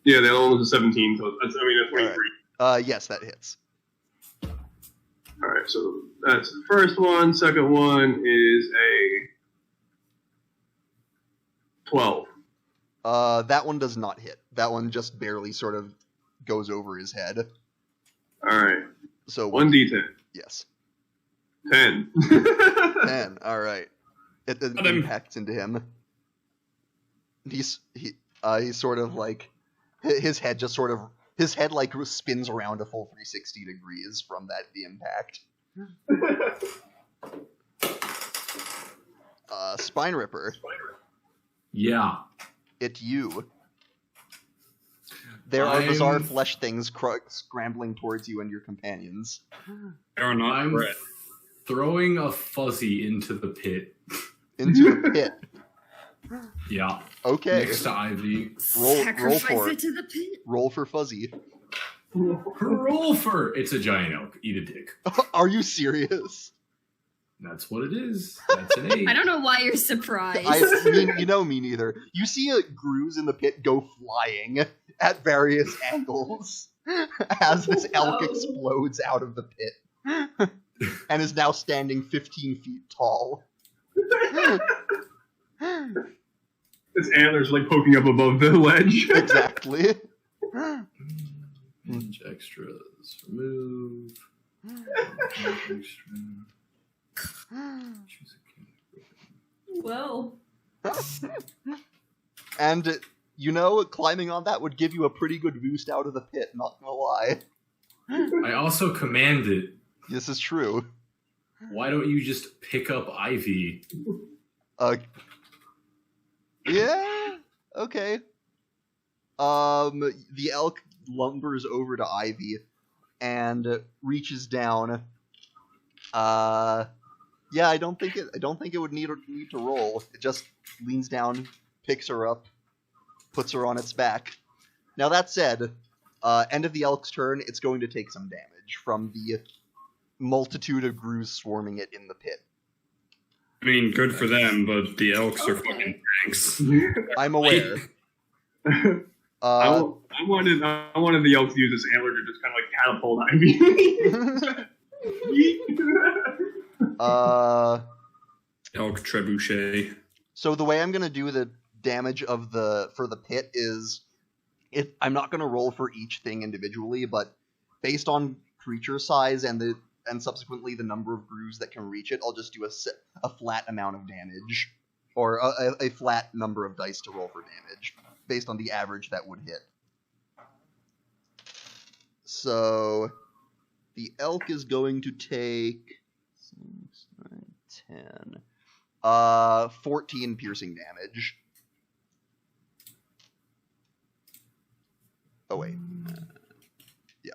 Yeah, the other one was a 17, so that's, a 23. Yes, that hits. Alright, so that's the first one. Second one is a 12. That one does not hit. That one just barely sort of goes over his head. Alright, So 1d10. Yes. 10. 10. All right. It Got him. impacts into him. He's sort of like his head like spins around a full 360 degrees from the impact. Spine Ripper, Yeah. it's you. There are bizarre flesh things scrambling towards you and your companions. They are not I'm threat. throwing a fuzzy into the pit. Into a pit. Yeah. Okay. Next to Ivy. Roll Sacrifice for it it. to the pit. Roll for Fuzzy. Roll for it's a giant elk. Eat a dick. Are you serious? That's what it is. That's an 8. I don't know why you're surprised. Me neither. You see a Grooze in the pit go flying at various angles as this elk explodes out of the pit and is now standing 15 feet tall. His antlers like poking up above the ledge. Exactly. Damage extras. Remove. Extra. Choose a Well, And, climbing on that would give you a pretty good boost out of the pit, not gonna lie. I also command it. This is true. Why don't you just pick up Ivy? Yeah, okay. The elk lumbers over to Ivy and reaches down. Yeah, I don't think it would need to roll. It just leans down, picks her up, puts her on its back. Now that said, end of the elk's turn, it's going to take some damage from the multitude of Grooves swarming it in the pit. I mean, good for them, but the elks are Okay. fucking tanks. I'm aware. I wanted the elk to use his antler to just kind of like catapult Ivy. Elk trebuchet. So the way I'm gonna do the damage for the pit is, I'm not gonna roll for each thing individually, but based on creature size and subsequently the number of grooves that can reach it, I'll just do a flat amount of damage, or a flat number of dice to roll for damage. based on the average that would hit. So the elk is going to take 6, 9, 10, 14 piercing damage. Oh wait, yeah.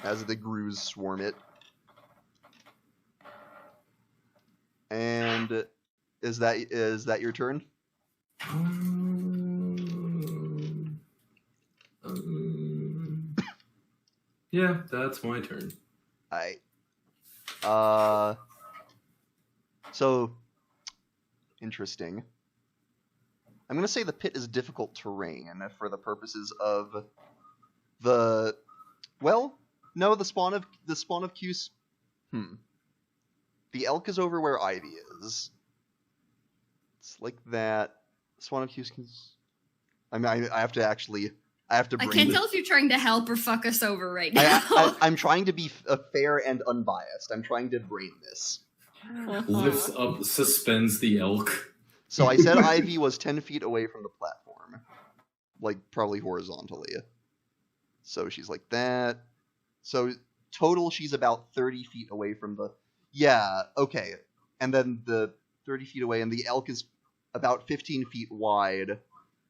As the Grues swarm it. And is that your turn? Yeah, that's my turn. Alright. So interesting. I'm gonna say the pit is difficult terrain for the purposes of the no, the spawn of Cuse. The elk is over where Ivy is. It's like that. Spawn of Cuse can. I mean, I have to I bring can't this. tell if you're trying to help or fuck us over right now. I'm trying to be fair and unbiased. I'm trying to brain this. Lifts up, suspends the elk. So I said Ivy was 10 feet away from the platform. Like, probably horizontally. So she's like that. So total, she's about 30 feet away from the... Yeah, okay. And then the 30 feet away, and the elk is about 15 feet wide.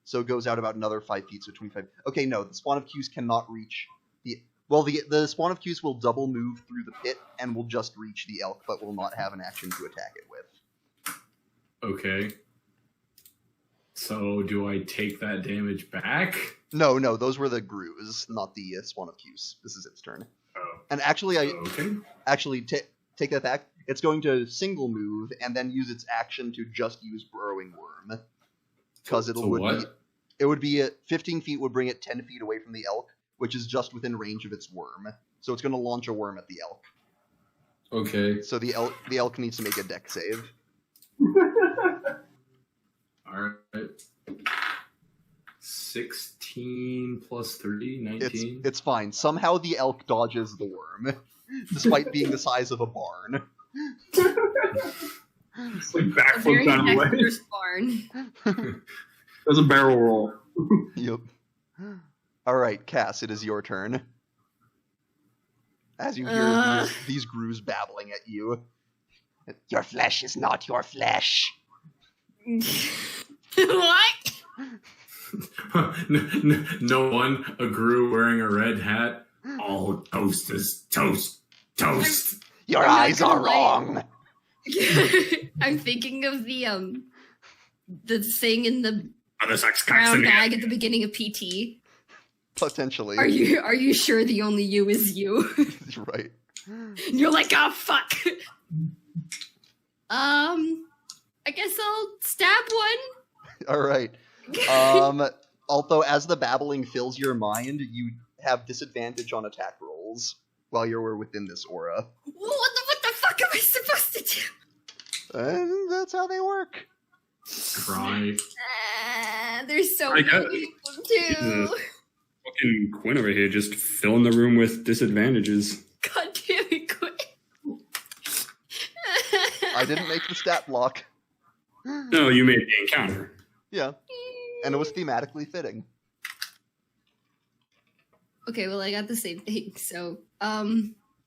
So it goes out about another 5 feet, so 25... Okay, no, the Spawn of Cuse cannot reach the... Well, the Spawn of Cuse will double move through the pit and will just reach the elk, but will not have an action to attack it with. Okay. So do I take that damage back? No, those were the Grues, not the Spawn of Cuse. This is its turn. Oh. And actually, Okay. Take that back. It's going to single move and then use its action to just use Burrowing Worm. Because it would be 15 feet would bring it 10 feet away from the elk, which is just within range of its worm. So it's going to launch a worm at the elk. Okay. So the elk needs to make a deck save. Alright. 16 plus 3, 19. It's fine. Somehow the elk dodges the worm, despite being the size of a barn. It's like A backflips very out of the way. dexterous barn. That's a barrel roll. Yep. Alright, Cass, it is your turn. As you hear these Grues babbling at you. Your flesh is not your flesh. What? No one, a Gru wearing a red hat. All toast is toast. Toast. Your I'm not eyes are gonna lie. wrong. I'm thinking of the thing in the Other sex brown bag at the beginning of PT. Potentially. Are you sure the only you is you? You're right. And you're like, oh fuck. I guess I'll stab one. Alright. Although as the babbling fills your mind, you have disadvantage on attack rolls while you're within this aura. What the fuck am I supposed to do? And that's how they work. Cry. There's so I many got- of them too. Fucking Quinn over here just filling the room with disadvantages. God damn it, Quinn. I didn't make the stat block. No, you made the encounter. Yeah. And it was thematically fitting. Okay, well I got the same thing, so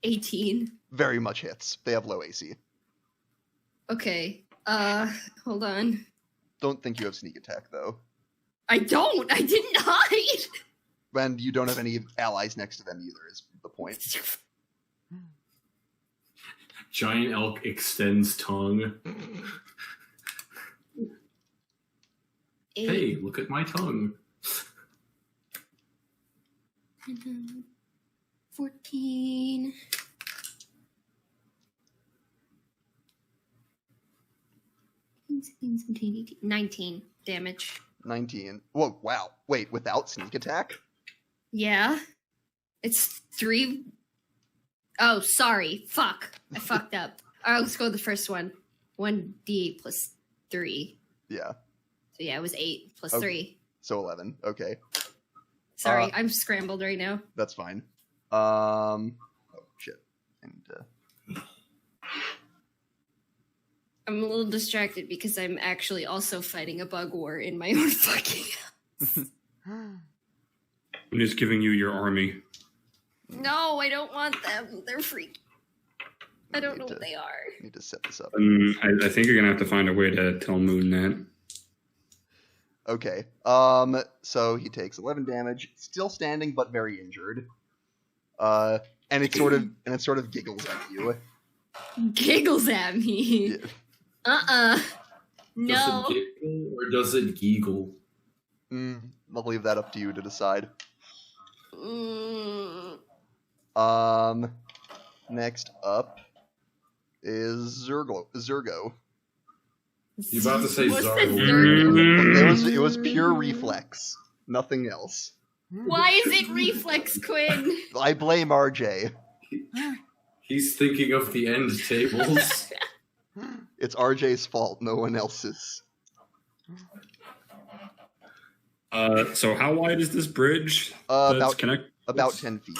18. Very much hits. They have low AC. Okay. Hold on. Don't think you have sneak attack though. I don't! I didn't hide! And you don't have any allies next to them either, is the point. Giant elk extends tongue. Hey, look at my tongue. 14. 16, 17, 18, 19 damage. 19. Whoa, wow. Wait, without sneak attack? Yeah. It's 3. Oh, sorry. Fuck. I fucked up. Alright, let's go with the first one. 1d8 plus 3. Yeah. So yeah, it was 8 plus Okay. 3. So 11. Okay. Sorry, I'm scrambled right now. That's fine. Oh, shit. And, I'm a little distracted because I'm actually also fighting a bug war in my own fucking house. I'm just giving you your army. No, I don't want them. They're freaky. I don't know what they are. Need to set this up. I think you're gonna have to find a way to tell Moon that. Okay. So he takes 11 damage, still standing but very injured. And it sort of giggles at you. Giggles at me. Yeah. No. Does it giggle or does it giggle? I'll leave that up to you to decide. Mm. Next up is Zergo. You about to say What's the Zargo? It was pure reflex, nothing else. Why is it reflex, Quinn? I blame RJ. He's thinking of the end tables. It's RJ's fault, no one else's. So how wide is this bridge? About connect. about 10 feet.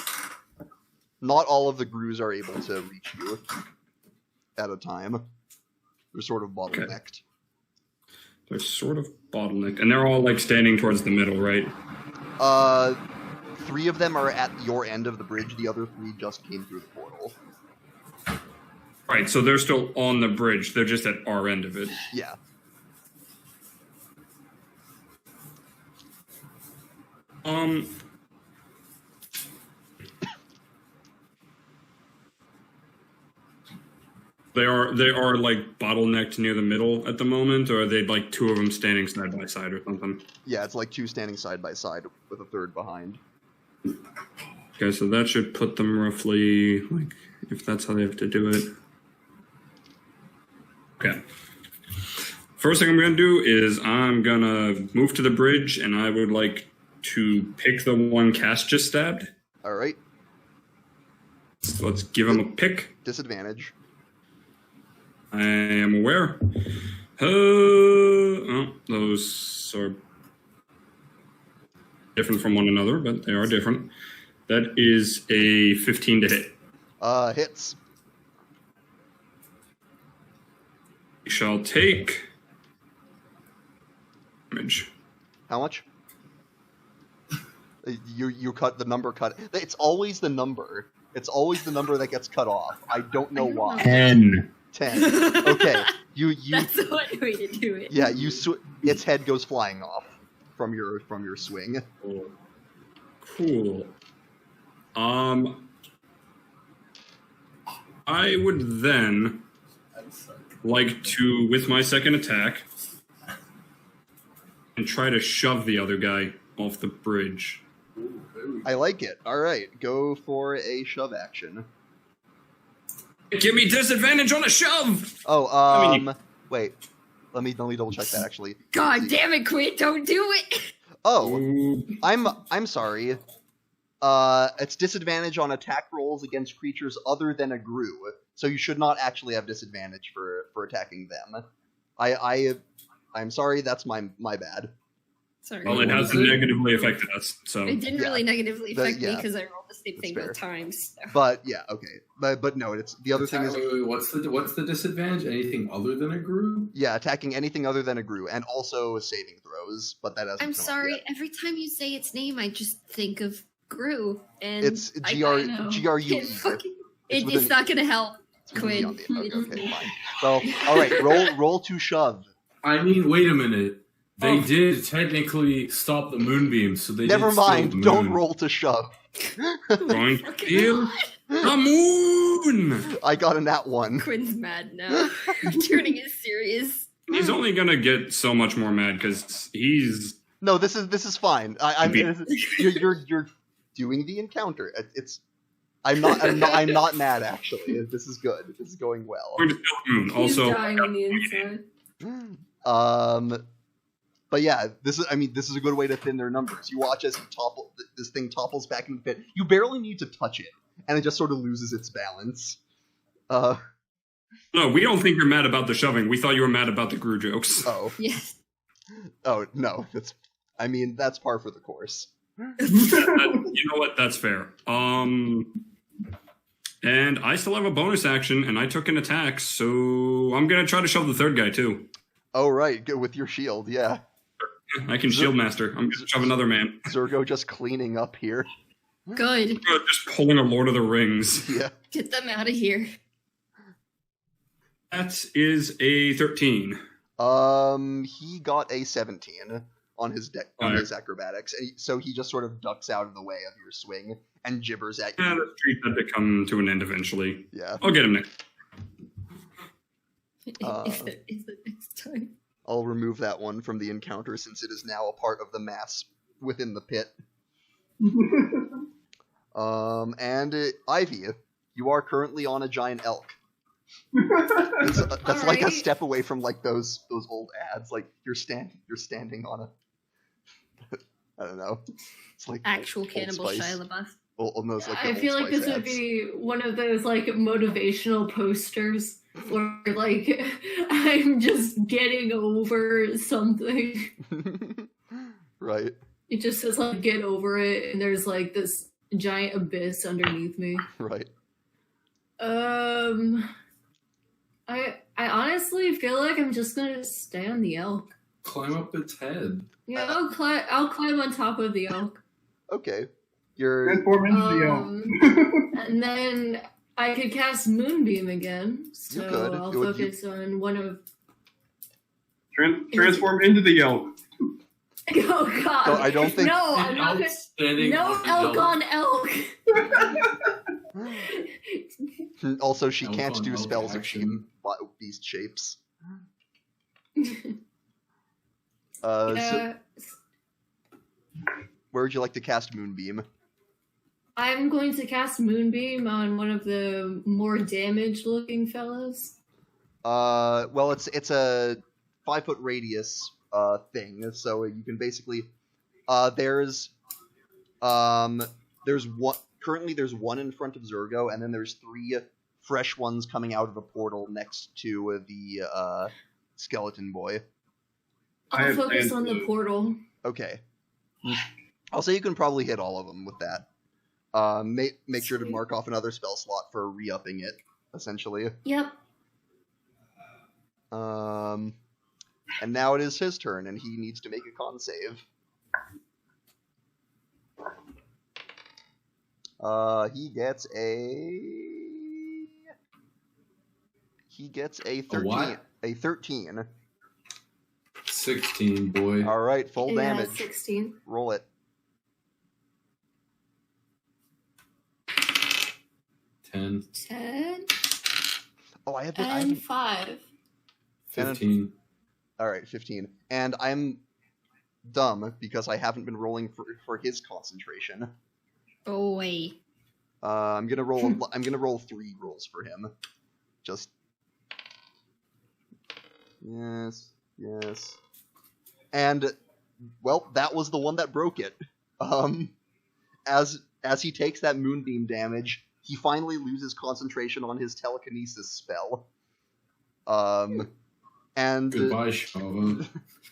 Not all of the grooves are able to reach you at a time. They're sort of bottlenecked. They're sort of bottlenecked, and they're all like standing towards the middle, right? 3 of them are at your end of the bridge. The other 3 just came through the portal. Right, so they're still on the bridge. They're just at our end of it. Yeah. They are like bottlenecked near the middle at the moment, or are they like 2 of them standing side by side or something? Yeah, it's like 2 standing side by side with a 3rd behind. Okay, so that should put them roughly like if that's how they have to do it. Okay. First thing I'm gonna do is I'm gonna move to the bridge, and I would like to pick the one Cass just stabbed. All right. So let's give him a pick. Disadvantage. I am aware. Oh, those are different from one another, but they are different. That is a 15 to hit. Hits. We shall take damage. How much? You cut the number cut. It's always the number. It's always the number that gets cut off. I don't know why. 10. 10. Okay. You That's the one way to do it. yeah, its head goes flying off from your swing. Cool. I would then like to, with my second attack, and try to shove the other guy off the bridge. I like it. All right, go for a shove action. Give me disadvantage on a shove! Oh, wait. Let me double check that actually. God damn it, Quinn! Don't do it. Oh, Ooh. I'm sorry. It's disadvantage on attack rolls against creatures other than a Gru, so you should not actually have disadvantage for attacking them. I'm sorry. That's my bad. Sorry. Well, it hasn't negatively affected us, so. It didn't really negatively affect me yeah. because I rolled the same thing fair. both times. So. But yeah, okay. But no, it's the other thing is Wait, what's the disadvantage? Anything other than a Gru? yeah, attacking anything other than a Gru, and also saving throws. But that hasn't. I'm come up sorry. yet. Every time you say its name, I just think of Gru, and It's I know. GRUE. It's not gonna help, It's really Quinn. on the- okay, fine. So all right, roll to shove. I mean, wait a minute. They did technically stop the moonbeams, so they Never did steal mind. the Don't moon. roll to shove. Going to Okay. steal the moon! I got a nat 1. Quinn's mad now. Turning it serious. He's only gonna get so much more mad because he's. No, this is fine. You're doing the encounter. I'm not mad actually. This is good. This is going well. Going to steal the moon. He's Also, dying on the inside. But yeah, this is a good way to thin their numbers. You watch as this thing topples back in the pit. You barely need to touch it, and it just sort of loses its balance. no, we don't think you're mad about the shoving. We thought you were mad about the Gru jokes. Oh, Yes. oh no, that's par for the course. You know what? That's fair. And I still have a bonus action, and I took an attack, so I'm going to try to shove the third guy, too. Oh, right. Good with your shield, yeah. I can shield master. I'm going to shove another man. Zergo just cleaning up here. Good. Just pulling a Lord of the Rings. Yeah. Get them out of here. That is a 13. He got a 17 on his his acrobatics, and so he just sort of ducks out of the way of your swing and gibbers at you. Yeah, the street had to come to an end eventually. Yeah. I'll get him next. If the next time. I'll remove that one from the encounter since it is now a part of the mass within the pit. And Ivy, you are currently on a giant elk. That's like a Alright. step away from like those old ads. Like you're standing on a. I don't know. It's like Actual Old cannibal Spice. Shia LaBeouf. Almost like the I Old feel like Spice this would ads. be one of those like motivational posters where like I'm just getting over something. Right. It just says like get over it, and there's like this giant abyss underneath me. Right. I honestly feel like I'm just gonna stay on the elk. Climb up its head. Yeah, I'll climb on top of the elk. Okay. You're Transform into the elk. And then I could cast Moonbeam again. So You could. I'll Would you- focus on one of. Transform into the elk. Oh God! So I don't think- No, I'm An not elk gonna. standing No on an elk on elk. also she Elk can't on do elk spells if she action. beast shapes. So Yeah, where would you like to cast Moonbeam? I'm going to cast Moonbeam on one of the more damaged-looking fellows. Well, it's a 5-foot radius thing, so you can basically there's one currently there's one in front of Zergo, and then there's 3 fresh ones coming out of a portal next to the skeleton boy. I I'll have focus plans on the to- portal. Okay, I'll say you can probably hit all of them with that. Make sure to Sweet. mark off another spell slot for re-upping it, essentially. Yep. And now it is his turn, and he needs to make a con save. He gets a 13. what? A 13. 16, boy. All right, full Yeah, damage. 16. Roll it. 10, 10 Oh, I and haven't. 5. 15. All right, 15. And I'm dumb because I haven't been rolling for his concentration. Boy. I'm gonna roll. I'm gonna roll 3 rolls for him. Just yes. And well, that was the one that broke it. As he takes that moonbeam damage, he finally loses concentration on his telekinesis spell. And Goodbye, Shava.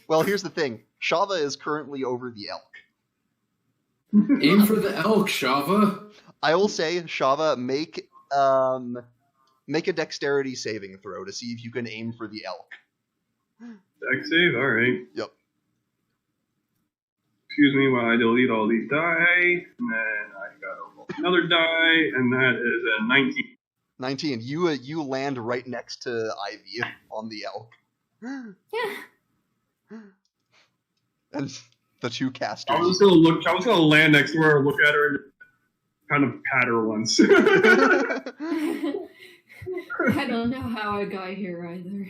well, here's the thing: Shava is currently over the elk. Aim for the elk, Shava. I will say, Shava, make a dexterity saving throw to see if you can aim for the elk. Dex save, alright. Yep. Excuse me while I delete all these die, and then I gotta roll another die, and that is a 19. 19. You land right next to Ivy on the elk, Yeah. and the 2 I casters. was gonna land next to her, look at her, and kind of pat her once. I don't know how I got here either.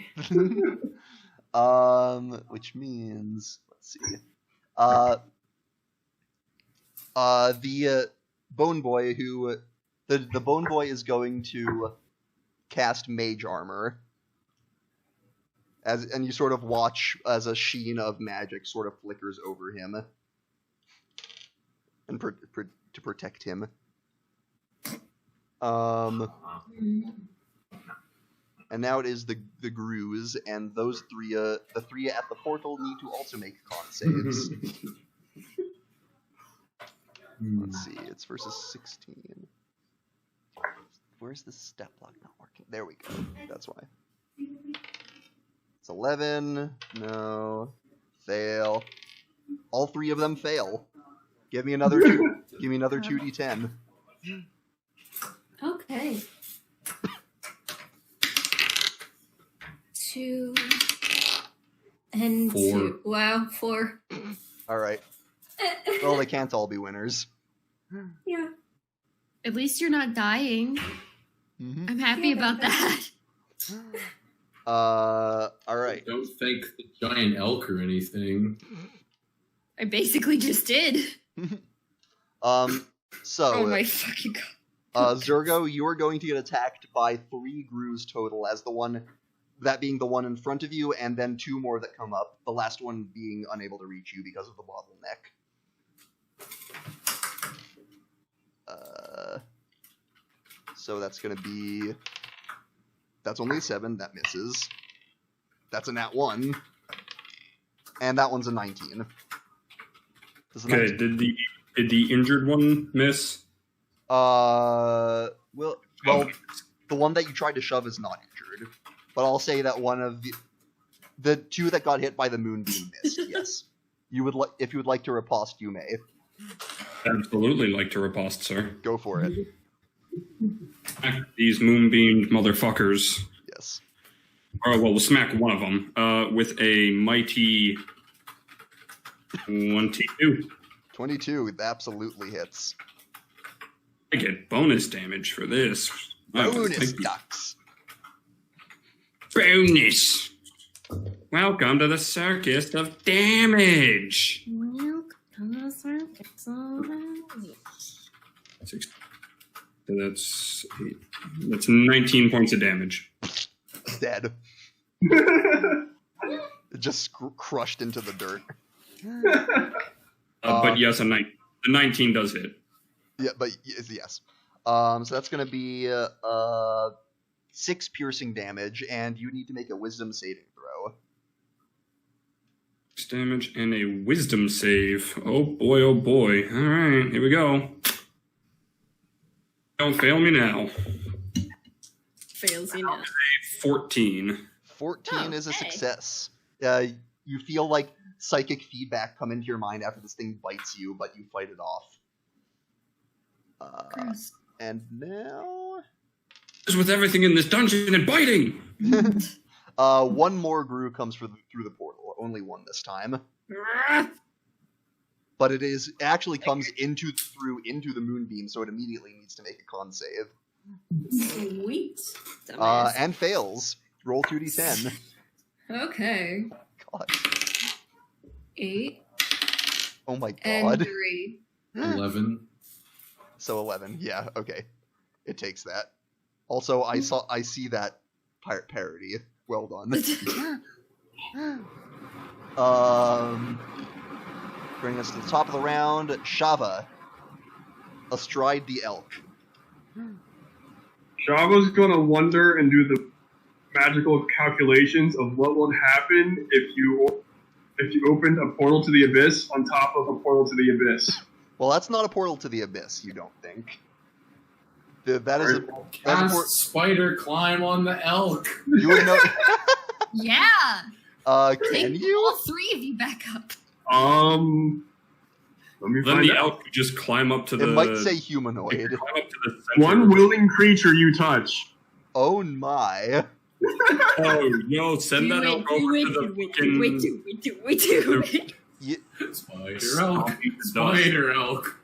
Which means let's see. The bone boy who the bone boy is going to cast mage armor. And you sort of watch as a sheen of magic sort of flickers over him, and to protect him. And now it is the Grooves, and those 3, the 3 at the portal need to also make con saves. Let's see, it's versus 16. where's the step block not working? There we go. That's why. It's 11. No. Fail. All 3 of them fail. Give me another 2. Give me another 2d10. Okay. 2 and 4. 2. Wow, 4. All right. Well, they can't all be winners. Yeah. At least you're not dying. Mm-hmm. I'm happy Yeah, about that. All right. Don't thank the giant elk or anything. I basically just did. So, Oh my fucking god. Zergo, you are going to get attacked by 3 Grus total, as that being the one in front of you, and then 2 more that come up, the last one being unable to reach you because of the bottleneck. So that's going to be... That's only a 7, that misses. That's a nat 1. And that one's a 19. Does a Okay, 19 did the injured one miss? well, the one that you tried to shove is not injured, but I'll say that one of the 2 that got hit by the moonbeam missed. Yes, if you would like to riposte, you may Absolutely like to riposte, sir. go for it. Smack these moonbeamed motherfuckers. Yes, Oh, well, we'll smack one of them with a mighty 22. 22 it absolutely hits. I get bonus damage for this. I will Bonus take the ducks. bonus. Welcome to the circus of damage. Six. So that's 8. That's 19 points of damage. Dead. It just crushed into the dirt. But yes, the 19 does hit. Yeah, but yes. So that's going to be 6 piercing damage, and you need to make a wisdom saving throw. 6 damage and a wisdom save. Oh boy, oh boy. All right, here we go. Don't fail me now. Fails you now. 14. 14 is a Okay. success. You feel like psychic feedback come into your mind after this thing bites you, but you fight it off. Gross. And now... As with everything in this dungeon and biting. one more Gru comes through the portal. Only one this time. But it actually comes into the moonbeam, so it immediately needs to make a con save. Sweet. Dumbass. And fails. Roll 2d10. Okay. God. 8 Oh my and god. 3. 11. So 11. Yeah, okay. It takes that. Also, I see that pirate parody. Well done. Bring us to the top of the round. Shava. Astride the elk. Shava's gonna wonder and do the magical calculations of what would happen if you opened a portal to the abyss on top of a portal to the abyss. Well, that's not a portal to the abyss, you don't think? That is a Cast spider climb on the elk. you would know. Yeah. Can Take you? all 3 of you back up. Let me Then find the out. elk could just climb up to It the. might say it humanoid. could climb up to the center. One willing creature you touch. Oh my. Oh no! Send that elk over to the fucking. Do it. Spider elk. Spider elk.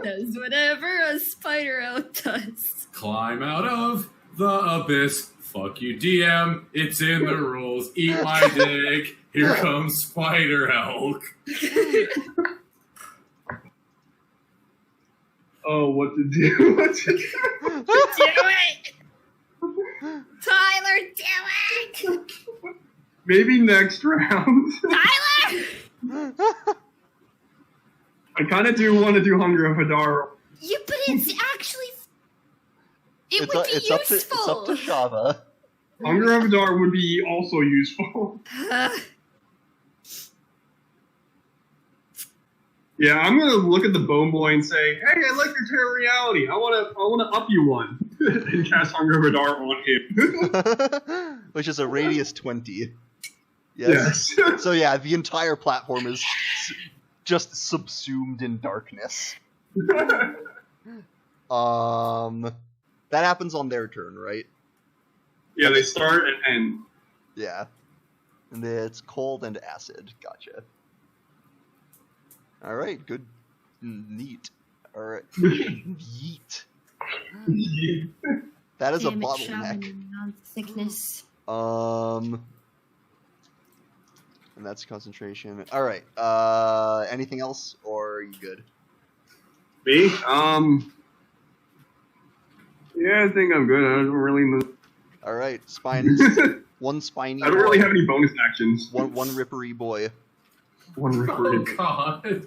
Does whatever a spider elk does. Climb out of the abyss. Fuck you, DM. It's in the rules. Eat my dick. Here comes Spider Elk. Oh, what to do? What to do? Do it! Tyler, do it! Maybe next round. Tyler! I kind of do want to do Hunger of Hadar. Yeah, but it's actually... It would be It's up useful. to Shava. Hunger of Hadar would be also useful. Yeah, I'm gonna look at the Bone Boy and say, "Hey, I like your territoriality. I wanna up you one," and cast Hunger of a Dart on him. Which is a radius 20. Yes. Yes. So yeah, the entire platform is just subsumed in darkness. That happens on their turn, right? Yeah, they start and end. Yeah. And it's cold and acid. Gotcha. Alright, good. Neat. Alright. Yeet. That is a Damn it, Shava, bottleneck. non-thickness. And that's concentration. Alright. Anything else, or are you good? Me? Yeah, I think I'm good. I don't really know. Alright, spine. One spiny I don't boy. really have any bonus actions. One rippery boy. One Oh recruit. God!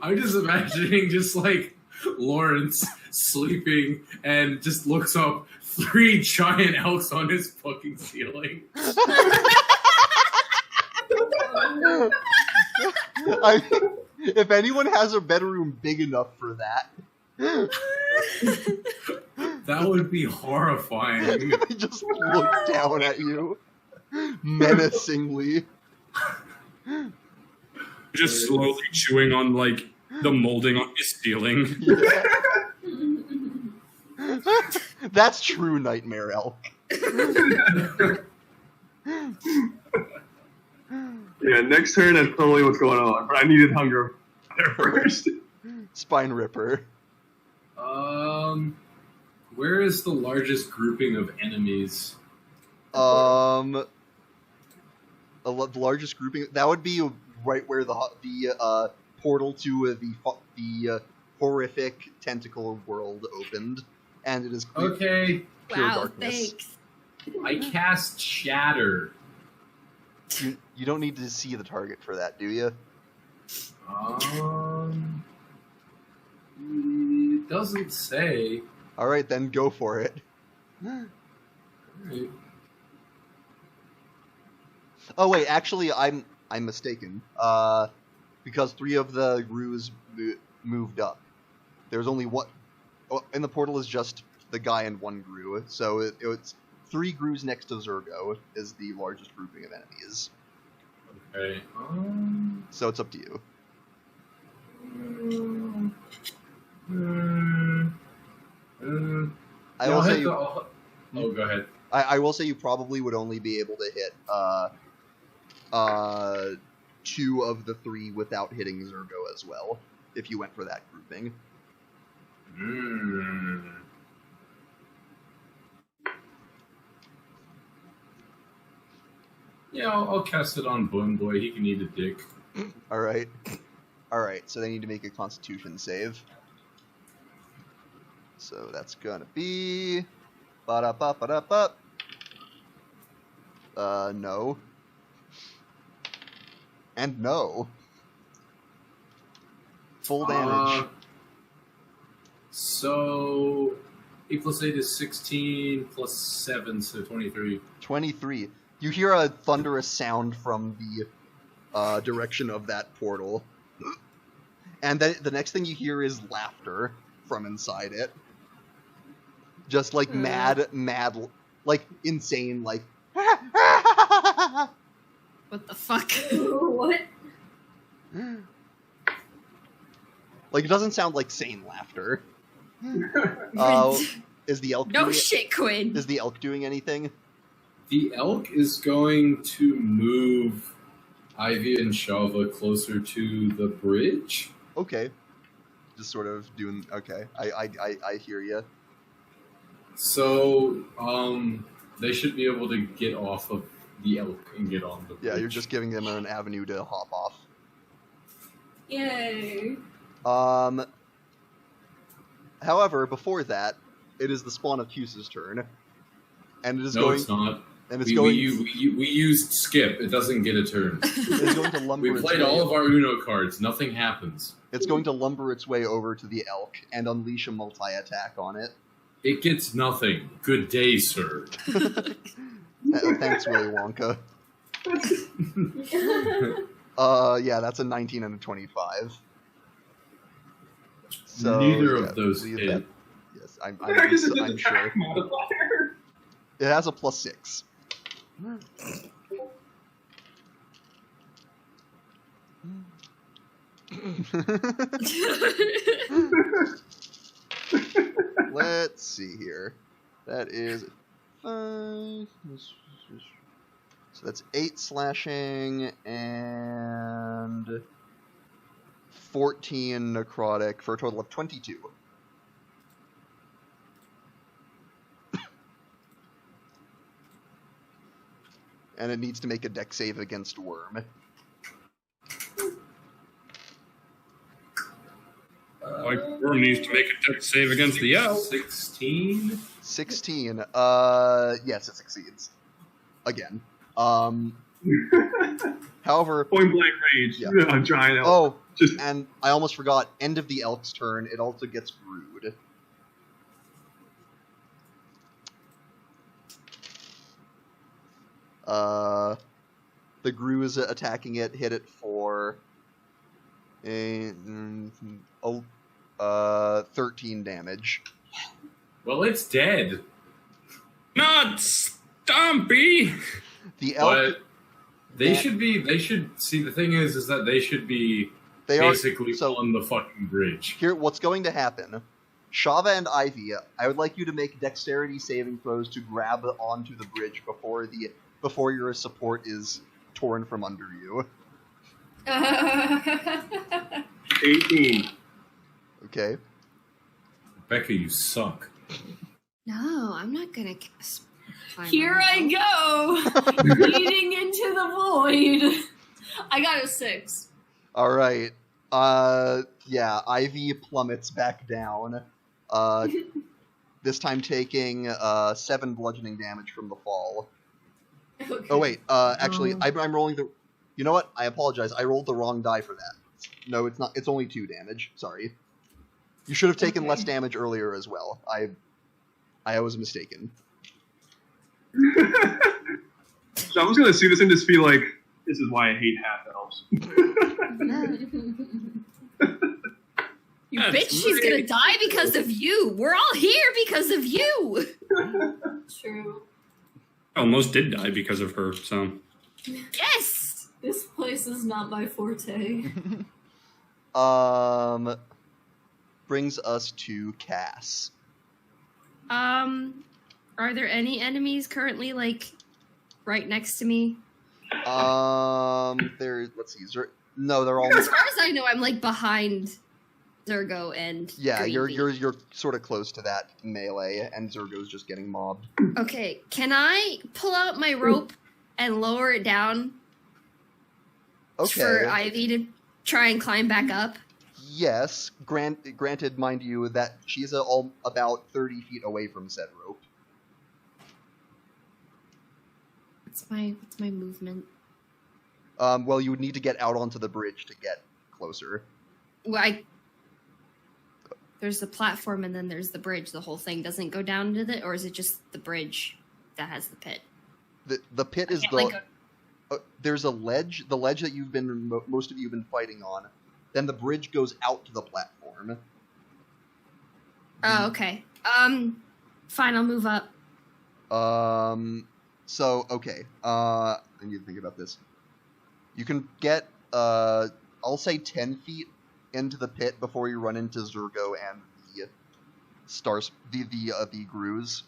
I'm just imagining just like Lawrence sleeping and just looks up 3 giant elks on his fucking ceiling. If anyone has a bedroom big enough for that, That would be horrifying. they just look down at you menacingly. Just slowly chewing on like the molding on his ceiling. Yeah. That's true nightmare elk. Yeah, next turn, that's totally what's going on. But I needed hunger there first. Spine ripper. Where is the largest grouping of enemies? The largest grouping that would be right where the portal to the horrific tentacle world opened, and it is Okay, pure Wow, darkness. thanks. I cast Shatter. You don't need to see the target for that, do you? It doesn't say. All right, then go for it. Alright. Oh wait, actually, I'm mistaken. Because 3 of the grues moved up. There's only one. Oh, and the portal is just the guy and 1 gru, so it's 3 grues next to Zergo is the largest grouping of enemies. Okay. So it's up to you. I will say oh, go ahead. I will say you probably would only be able to hit 2 of the 3 without hitting Zergo as well, if you went for that grouping. Yeah, I'll cast it on Bone Boy. He can eat a dick. Alright. Alright, so they need to make a constitution save. So that's gonna be... Ba-da-ba-ba-da-ba. No. And no. Full damage. So 8 plus 8 is 16 plus 7, so 23. 23. You hear a thunderous sound from the direction of that portal. And then the next thing you hear is laughter from inside it. Just like mad, like insane, like... What the fuck? What? Like, it doesn't sound like sane laughter. Is the elk No doing shit, Quinn. Is the elk doing anything? The elk is going to move Ivy and Shava closer to the bridge. Okay. Just sort of doing... Okay. I hear you. So, they should be able to get off of the elk and get on the bridge. Yeah, you're just giving them an avenue to hop off. Yay. However, before that, it is the spawn of Cuse's turn. And it is No, going... it's not. And it's We going... used skip. It doesn't get a turn. It is going to lumber We its played way... all of our Uno cards. Nothing happens. It's going to lumber its way over to the elk and unleash a multi-attack on it. It gets nothing. Good day, sir. Thanks, Willy Wonka. Yeah, that's a 19 and a 25. So, Neither yeah, of those leave hit. that- Yes, I'm There is an sure. attack modifier. It has a +6. Let's see here. That is 5. So that's 8 slashing and 14 necrotic for a total of 22. And it needs to make a dex save against Worm. Like, Worm needs to make a dex save against the owl. 16. 16. Yes, it succeeds. Again. However, Point blank range. Yeah. A giant elf. oh, Just and I almost forgot, end of the elk's turn, it also gets Brood. The Groo's attacking it, hit it for 13 damage. Well, it's dead. Not Stompy! The elk, But they that- should be. They should see. The thing is that they should be they are basically so on the fucking bridge. here. What's going to happen? Shava and Ivy, I would like you to make dexterity saving throws to grab onto the bridge before your support is torn from under you. 18. Okay. Becca, you suck. No, I'm not gonna cast. Here I go, leading into the void. I got a 6. All right. Yeah. Ivy plummets back down. This time taking 7 bludgeoning damage from the fall. Okay. Oh wait. Actually, I'm rolling the. You know what? I apologize. I rolled the wrong die for that. No, it's not. It's only 2 damage. Sorry. You should have taken Okay. less damage earlier as well. I was mistaken. So I was gonna see this and just feel like, this is why I hate half elves. You That's bitch, she's great. gonna die because of you. We're all here because of you. True. Almost did die because of her, so. Yes. This place is not my forte. Brings us to Cass. Are there any enemies currently like right next to me? Let's see. No, they're all. As far as I know, I'm like behind Zergo and Yeah, you're Greedy. you're sort of close to that melee, and Zergo's just getting mobbed. Okay, can I pull out my rope and lower it down Okay. for Ivy to try and climb back up? Yes. Granted, mind you, that she's all about 30 feet away from said rope. What's my movement? Well, you would need to get out onto the bridge to get closer. Well, there's the platform and then there's the bridge. The whole thing doesn't go down to it, or is it just the bridge that has the pit? The pit is Can't, the. like, There's a ledge. The ledge that most of you have been fighting on. Then the bridge goes out to the platform. Oh, okay. Fine, I'll move up. So okay. I need to think about this. You can get I'll say 10 feet into the pit before you run into Zergo and the stars, the Groo's.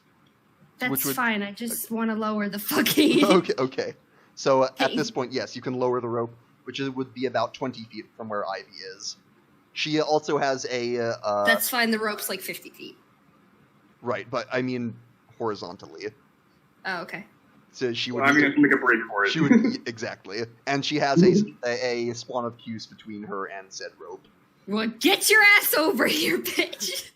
That's Which would- fine. I just want to lower the fucking. Okay. So at Okay. this point, yes, you can lower the rope, which would be about 20 feet from where Ivy is. She also has a That's fine. The rope's like 50 feet. right, but I mean horizontally. Oh, okay. So she would. I'm gonna have to make a break for it. She would exactly, and she has a spawn of Qs between her and said rope. Well, get your ass over here, bitch.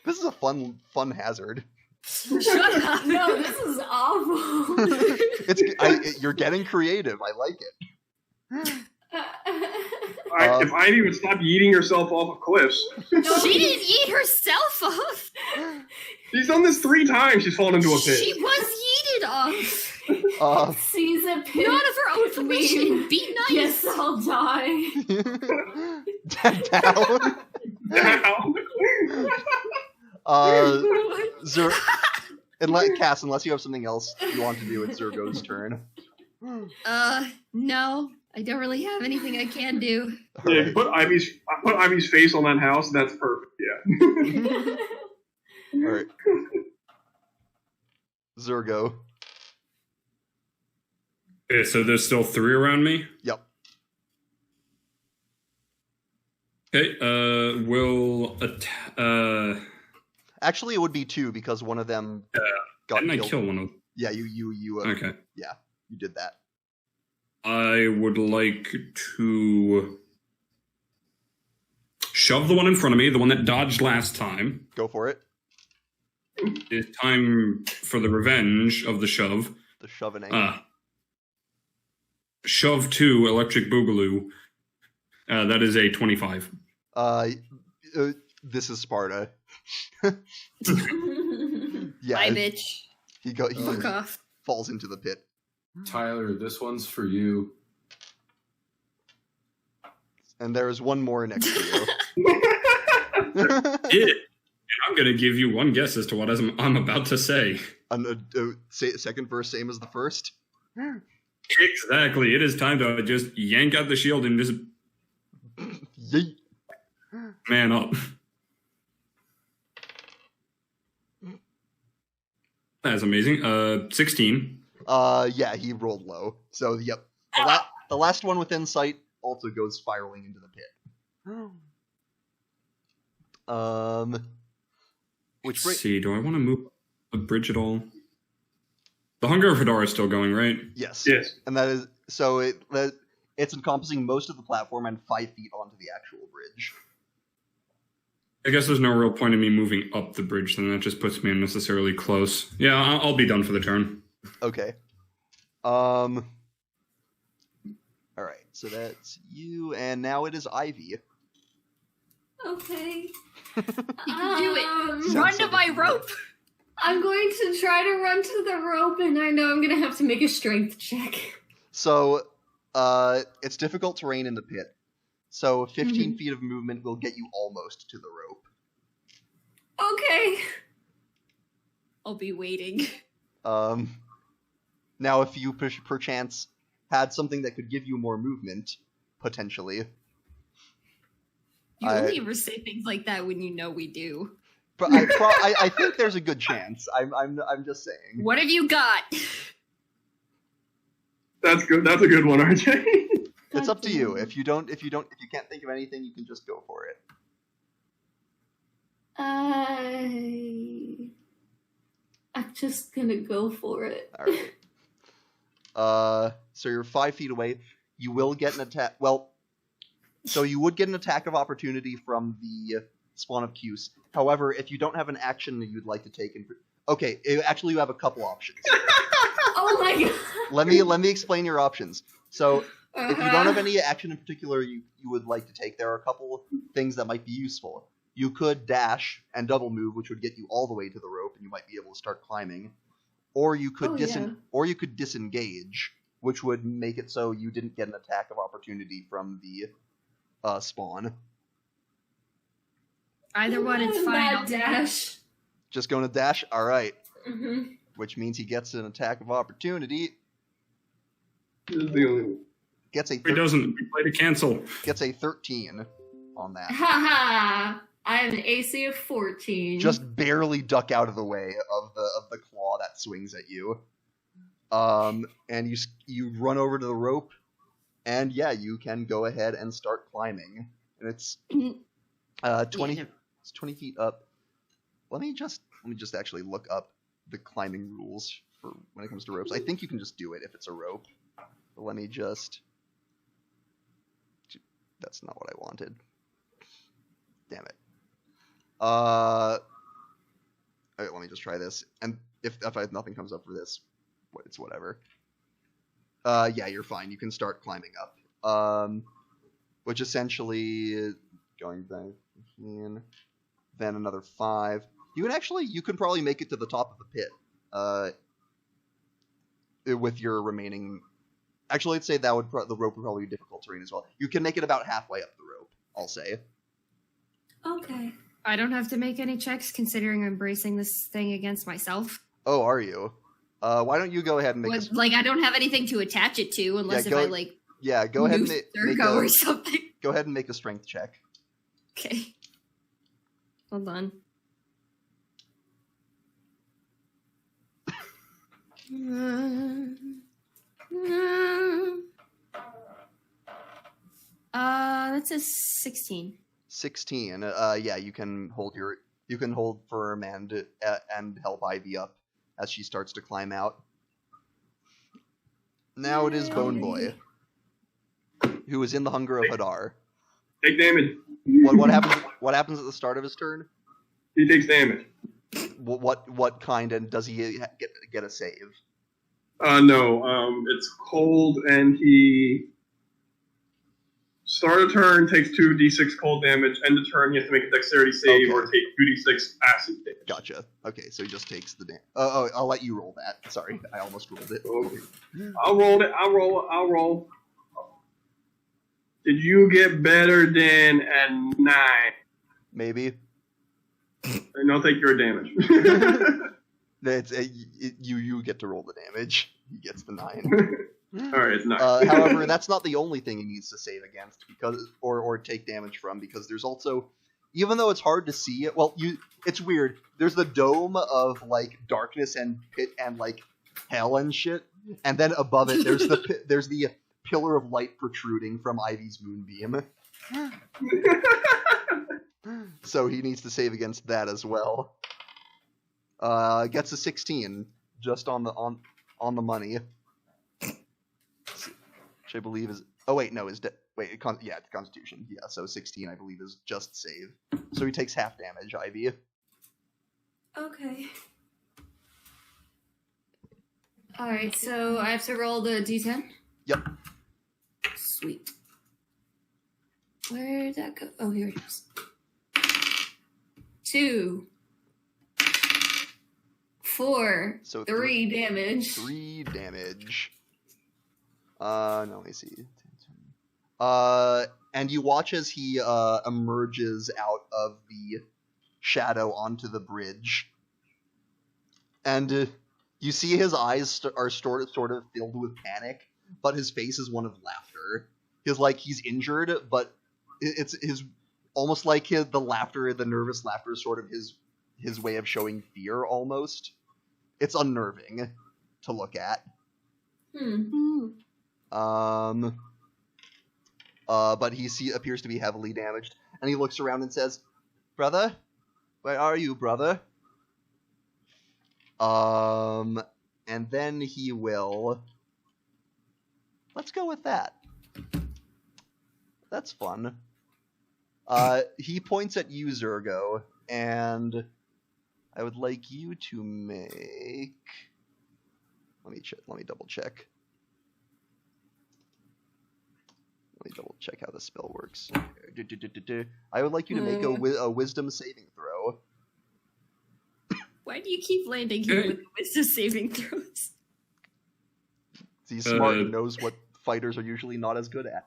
This is a fun hazard. Shut up. No, this is awful. You're getting creative. I like it. If Ivy would stop yeeting herself off of cliffs. She didn't eat herself off. She's done this 3 times. She's fallen into a pit. She was yeeted off. Sees a pit. Not of her own permission. Be nice. Yes, I'll die. Down. Now. Cass, unless you have something else you want to do, it's Zergo's turn. No. I don't really have anything I can do. Yeah, put Ivy's face on that house. That's perfect. Yeah. All right. Zergo. Okay, so there's still 3 around me. Yep. Okay, Actually, it would be 2 because one of them got didn't I killed. kill one of them? Yeah, you. Okay. Yeah, you did that. I would like to shove the one in front of me, the one that dodged last time. Go for it. It's time for the revenge of the shove. The shoving. Shove 2, Electric Boogaloo. That is a 25. This is Sparta. Bye, Yeah, bitch. he Fuck off. falls into the pit. Tyler, this one's for you. And there is one more next to you. And I'm going to give you one guess as to what I'm about to say. Second verse, same as the first. Exactly. It is time to just yank out the shield and just Yeet. man up. That's amazing. 16. Yeah, he rolled low. So, yep. The last one within sight also goes spiraling into the pit. Which Let's see. Do I want to move the bridge at all? The Hunger of Hadar is still going, right? yes. Yes. And that is so it's encompassing most of the platform and 5 feet onto the actual bridge. I guess there's no real point in me moving up the bridge, then that just puts me unnecessarily close. Yeah, I'll be done for the turn. Okay. All right. So that's you, and now it is Ivy. Okay. You can do it. Sounds Run to like my a- rope. I'm going to try to run to the rope, and I know I'm going to have to make a strength check. So, it's difficult terrain in the pit. So 15 feet of movement will get you almost to the rope. Okay. I'll be waiting. Now if you perchance had something that could give you more movement, potentially. You only ever say things like that when you know we do. But I think there's a good chance. I'm just saying. What have you got? That's good. That's a good one, RJ. It's up to you. If you can't think of anything, you can just go for it. I'm just gonna go for it. All right. So you're 5 feet away. You will get an attack. Well, so you would get an attack of opportunity from the spawn of Cuse. However, if you don't have an action that you'd like to take, actually you have a couple options. Oh my god. Let me explain your options. So if you don't have any action in particular you would like to take, there are a couple things that might be useful. You could dash and double move, which would get you all the way to the rope, and you might be able to start climbing. Or you could disengage, which would make it so you didn't get an attack of opportunity from the spawn. Either one, it's fine. Not dash. Just going to dash? All right. Mm-hmm. Which means he gets an attack of opportunity. This is the only one. He doesn't. We play to cancel. Gets a 13 on that. Haha. I have an AC of 14. Just barely duck out of the way of the claw that swings at you. And you run over to the rope, and yeah, you can go ahead and start climbing. And it's 20 feet up. Let me just actually look up the climbing rules for when it comes to ropes. I think you can just do it if it's a rope. But let me just. That's not what I wanted. Damn it. Alright, let me just try this. And if nothing comes up for this, it's whatever. Yeah, you're fine. You can start climbing up. Which essentially going back 15, then another 5. You can probably make it to the top of the pit. with your remaining. Actually, let's say that the rope would probably be difficult terrain as well. You can make it about halfway up the rope, I'll say. Okay. I don't have to make any checks considering I'm bracing this thing against myself. Oh, are you? Why don't you go ahead and make What, like, I don't have anything to attach it to unless go- if I, like, Yeah, go ahead and noose make Zergo a, or something. go ahead and make a strength check. Okay. Hold on. That's a 16. 16. Yeah, you can hold firm and help Ivy up as she starts to climb out. Now it is Bone Boy, who is in the Hunger of Hadar. Take damage. What happens? What happens at the start of his turn? He takes damage. What kind, and does he get a save? No. It's cold, and he start a turn, takes 2d6 cold damage. End of turn, you have to make a dexterity save Okay. or take 2d6 acid damage. Gotcha. Okay, so he just takes the damage. Oh, I'll let you roll that. Sorry, I almost rolled it. Okay. I'll roll. Did you get better than a 9? Maybe. And I'll take your damage. You get to roll the damage. He gets the 9. Alright, it's 9. However, that's not the only thing he needs to save against or take damage from, because there's also, even though it's hard to see it, it's weird. There's the dome of like darkness and pit and like hell and shit, and then above it there's the pillar of light protruding from Ivy's moonbeam. So he needs to save against that as well. Gets a 16, just on the money. Which I believe is. Oh wait, no, it's Constitution. Yeah, so 16 I believe is just save. So he takes half damage, Ivy. Okay. Alright, so I have to roll the d10? Yep. Sweet. Where'd that go? Oh, here it is. 2. 4. So 3 damage. 3 damage. No, let me see. And you watch as he emerges out of the shadow onto the bridge, and you see his eyes are sort of filled with panic, but his face is one of laughter. He's injured, but it's almost like the laughter, the nervous laughter, is sort of his way of showing fear. Almost, it's unnerving to look at. But he appears to be heavily damaged, and he looks around and says, "Brother, where are you, brother?" And then he will. Let's go with that. That's fun. He points at you, Zergo, and I would like you to make. Let me double check. Let me double check how the spell works. I would like you to make a wisdom saving throw. Why do you keep landing here with wisdom saving throws? He's smart and knows what fighters are usually not as good at.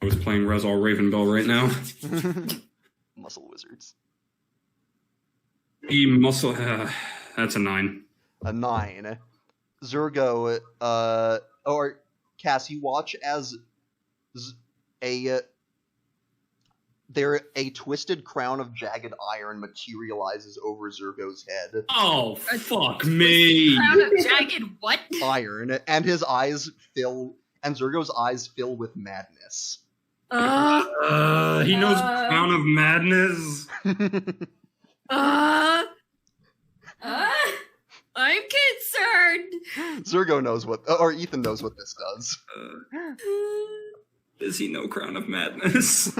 I was playing Rezal Ravenbell right now. Muscle wizards. That's a 9. A 9. Zergo, or Cass, you watch as a twisted crown of jagged iron materializes over Zergo's head. Oh, fuck me! Crown of jagged what? Iron, and Zergo's eyes fill with madness. He knows Crown of Madness. I'm concerned. Zergo knows or Ethan knows what this does. Does he know Crown of Madness?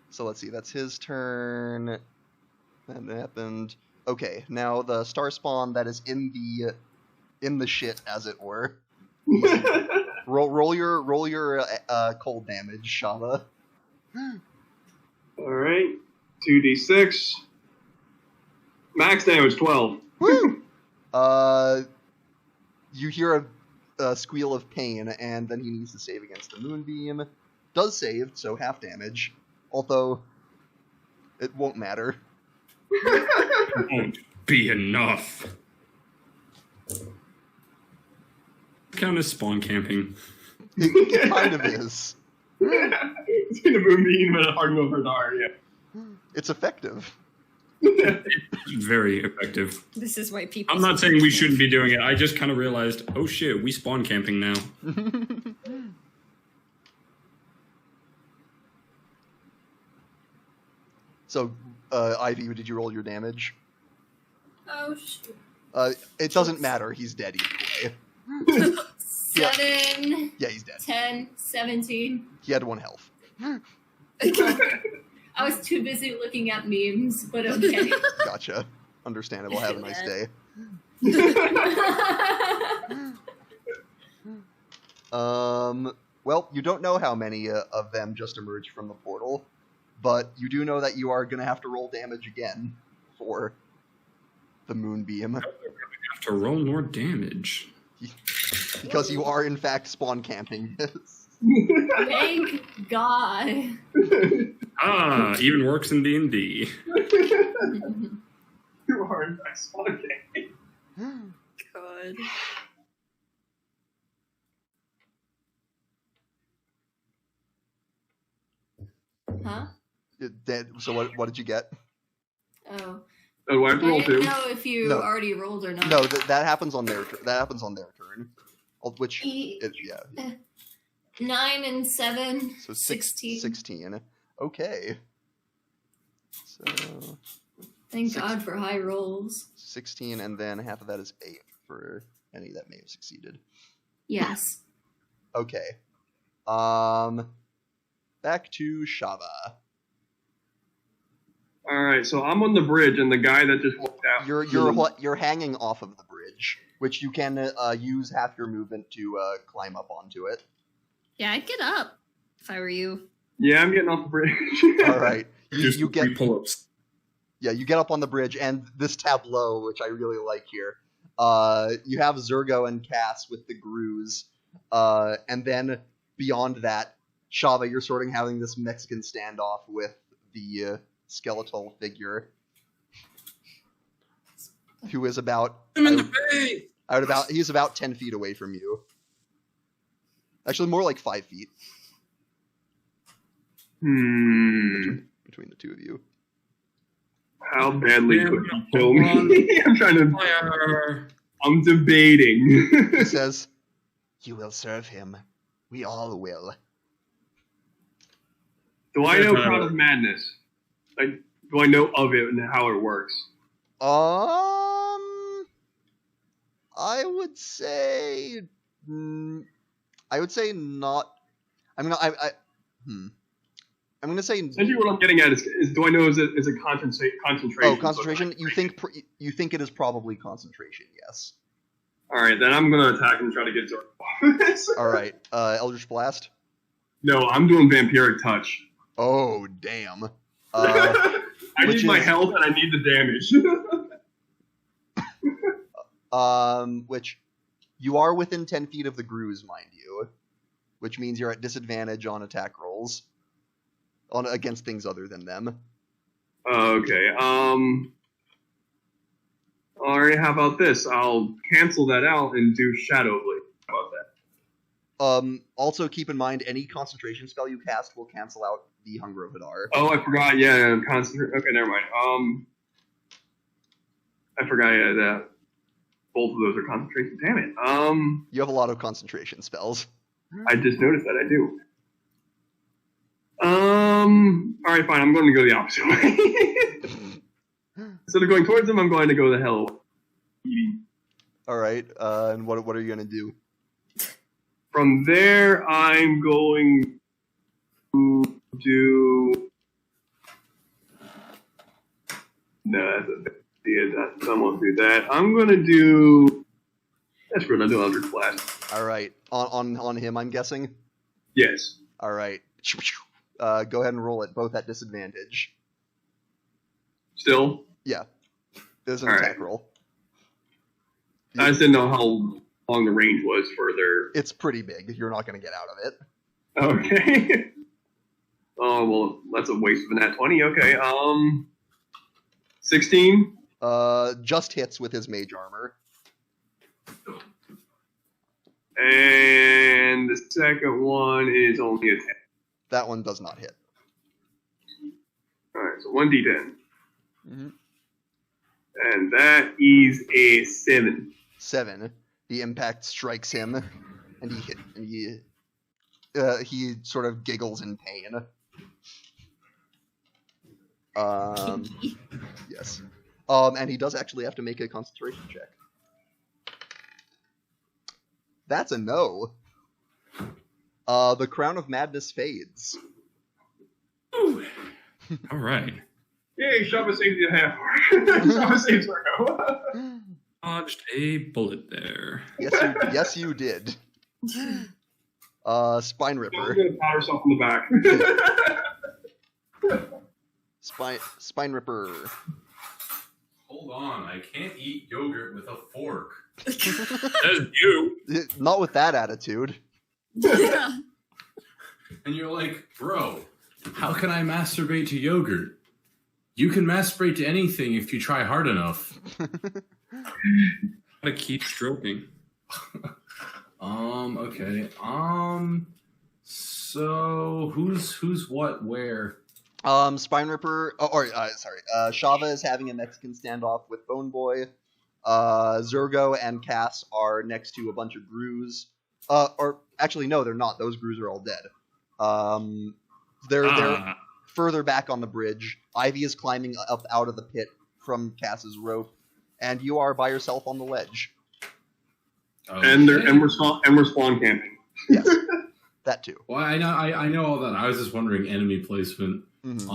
So let's see, that's his turn. That happened. Okay, now the star spawn that is in the shit, as it were. roll your cold damage, Shava. Alright. 2d6. Max damage 12. Woo! You hear a squeal of pain, and then he needs to save against the moonbeam. Does save, so half damage. Although, it won't matter. Won't be enough. Count as spawn camping. It kind of is. It's gonna moonbeam and a hard move for Dar, yeah. It's effective. Very effective. This is why people. I'm not saying we shouldn't be doing it. I just kind of realized, oh shit, we spawn camping now. So, Ivy, did you roll your damage? Oh, shoot. It doesn't matter. He's dead either way. 7, Yeah, he's dead. 10, 17. He had 1 health. I was too busy looking at memes, but okay. Gotcha. Understandable. Have a nice day. Well, you don't know how many of them just emerged from the portal, but you do know that you are going to have to roll damage again for the moonbeam. Have to roll more damage. Because you are, in fact, spawn camping this. Thank God. Even works in D&D. You are in fact spawn camping. God. Huh? So what did you get? Oh. Oh, I have to I roll didn't 2. know if you No. already rolled or not. No, that happens on their turn. That happens on their turn. Which, yeah. 9 and 7. So 16. 16. Okay. So Thank 6. God for high rolls. 16, and then half of that is 8 for any that may have succeeded. Yes. Okay. Back to Shava. Alright, so I'm on the bridge, and the guy that just walked out. You're hanging off of the bridge, which you can use half your movement to climb up onto it. Yeah, I'd get up if I were you. Yeah, I'm getting off the bridge. All right. Just You get 3 pull-ups. Yeah, you get up on the bridge, and this tableau, which I really like here, you have Zergo and Cass with the Grooves, and then beyond that, Shava, you're sort of having this Mexican standoff with the skeletal figure, who is about he's about 10 feet away from you. Actually, more like 5 feet between the two of you. How badly Yeah, could you kill me? I'm debating. He says, "You will serve him. We all will." Do I know Crown of Madness? Like, do I know of it and how it works? I would say not. I'm gonna say. Essentially, what I'm getting at is do I know is it concentration? Oh, concentration. You think it is probably concentration? Yes. All right, then I'm gonna attack and try to get Zerg. All right. Eldritch Blast. No, I'm doing Vampiric Touch. Oh damn. I which need my is- health and I need the damage. Which you are within 10 feet of the Grooves, mind you, which means you're at disadvantage on attack rolls against things other than them. Okay. Alright, how about this? I'll cancel that out and do Shadow Blade. How about that? Also keep in mind any concentration spell you cast will cancel out the Hunger of Hadar. Oh, I forgot. Yeah, concentrate. Okay, never mind. I forgot that both of those are concentration. Damn it. You have a lot of concentration spells. I just noticed that I do. Alright, fine. I'm going to go the opposite way. Instead of going towards them, I'm going to go the hell away. All right. And what are you gonna do? From there, I'm going to do. No, that's a bad idea. I won't do that. I'm going to do. That's good. I'll do Eldritch Blast. All right. On him, I'm guessing. Yes. All right. Go ahead and roll it, both at disadvantage. Still? Yeah. There's an All attack right. roll. I just didn't know how long the range was for their... It's pretty big. You're not going to get out of it. Okay. Oh, well, that's a waste of a nat 20. Okay, 16? Just hits with his mage armor. And the second one is only a 10. That one does not hit. Alright, so 1d10. Mm-hmm. And that is a 7. 7. The impact strikes him, and he sort of giggles in pain. Yes. And he does actually have to make a concentration check. That's a no. The Crown of Madness fades. Ooh. All right. Yay, Shava saves the half. Shava saves Zergo. Dodged a bullet there. Yes, you did. Spine I'm Ripper. going to pat herself in the back. Spine Ripper. Hold on, I can't eat yogurt with a fork. That's you. Not with that attitude. Yeah. And you're like, bro, how can I masturbate to yogurt? You can masturbate to anything if you try hard enough. Gotta keep stroking. Okay. So who's what where? Spine Ripper. Shava is having a Mexican standoff with Bone Boy. Zergo and Cass are next to a bunch of Grues. Or actually, no, they're not. Those Grues are all dead. They're further back on the bridge. Ivy is climbing up out of the pit from Cass's rope, and you are by yourself on the ledge. Okay. And we're spawn camping. Yes, that too. Well, I know all that. I was just wondering enemy placement. Mm-hmm.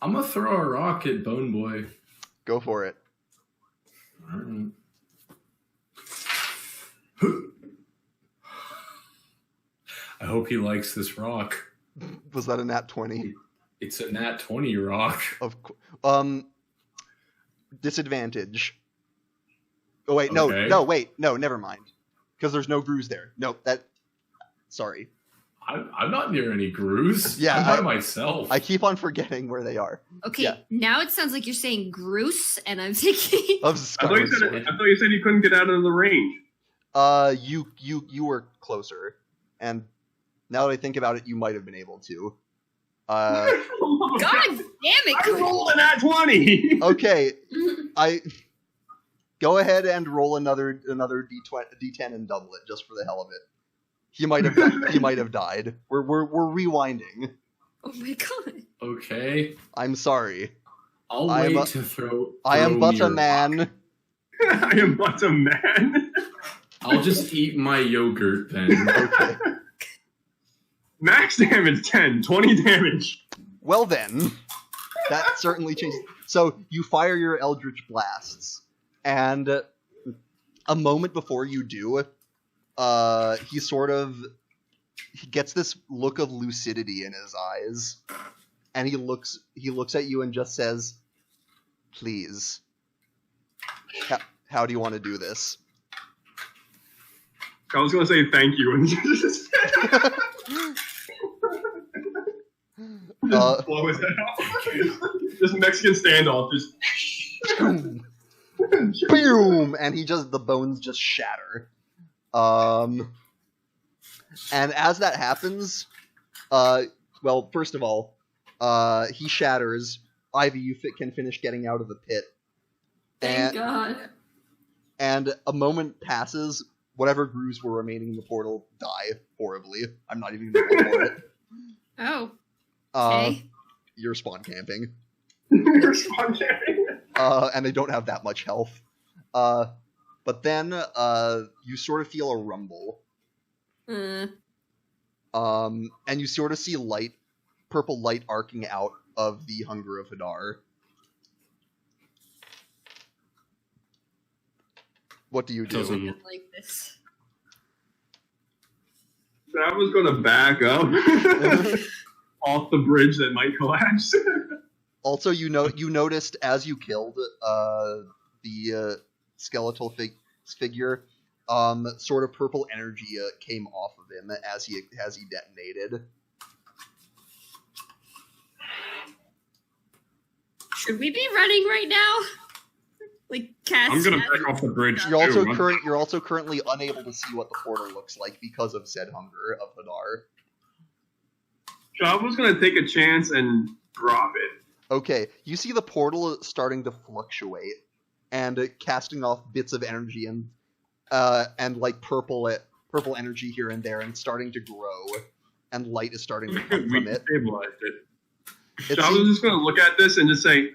I'm gonna throw a rock at Bone Boy. Go for it. All right. I hope he likes this rock. Was that a nat 20? It's a nat 20 rock. Disadvantage. Oh wait, Okay. no, never mind. Because there's no Grues there. Nope, sorry. I'm not near any Grues. Yeah, I'm by myself. I keep on forgetting where they are. Okay, Yeah. now it sounds like you're saying Groose, and I'm thinking. Of I thought Skyward Sword. you said you couldn't get out of the range. You were closer, and now that I think about it, you might have been able to. God damn it! I rolled a nat 20. Okay, go ahead and roll another D10 and double it just for the hell of it. He might have died. We're rewinding. Oh my god. Okay. I'm sorry. I'll I am wait a- to throw. I am throw but a your man. rock. I am but a man. I'll just eat my yogurt then. Okay. Max damage 10, 20 damage. Well then, that certainly changes. So you fire your Eldritch Blasts, and a moment before you do, he gets this look of lucidity in his eyes, and he looks at you and just says, "Please, how do you want to do this?" I was gonna say thank you and just blow his head off. Just Mexican standoff, just Boom, boom, and the bones just shatter. And as that happens, well, first of all, he shatters. Ivy, you can finish getting out of the pit. Thank God. And a moment passes. Whatever Grues were remaining in the portal die horribly. I'm not even going to look for it. Oh. Okay. You're spawn camping. you're spawn camping. And they don't have that much health. But then you sort of feel a rumble. And you sort of see purple light arcing out of the Hunger of Hadar. What do you do? I don't like this. I was gonna back up off the bridge that might collapse. Also, you noticed as you killed the skeletal figure, sort of purple energy came off of him as he detonated. Should we be running right now? Like cast. I'm gonna back off the bridge. You're also currently unable to see what the portal looks like because of said hunger of Hadar. Shava's gonna take a chance and drop it. Okay, you see the portal starting to fluctuate and casting off bits of energy and like purple energy here and there and starting to grow, and light is starting to come from We it. stabilized it. Shava's just gonna look at this and just say,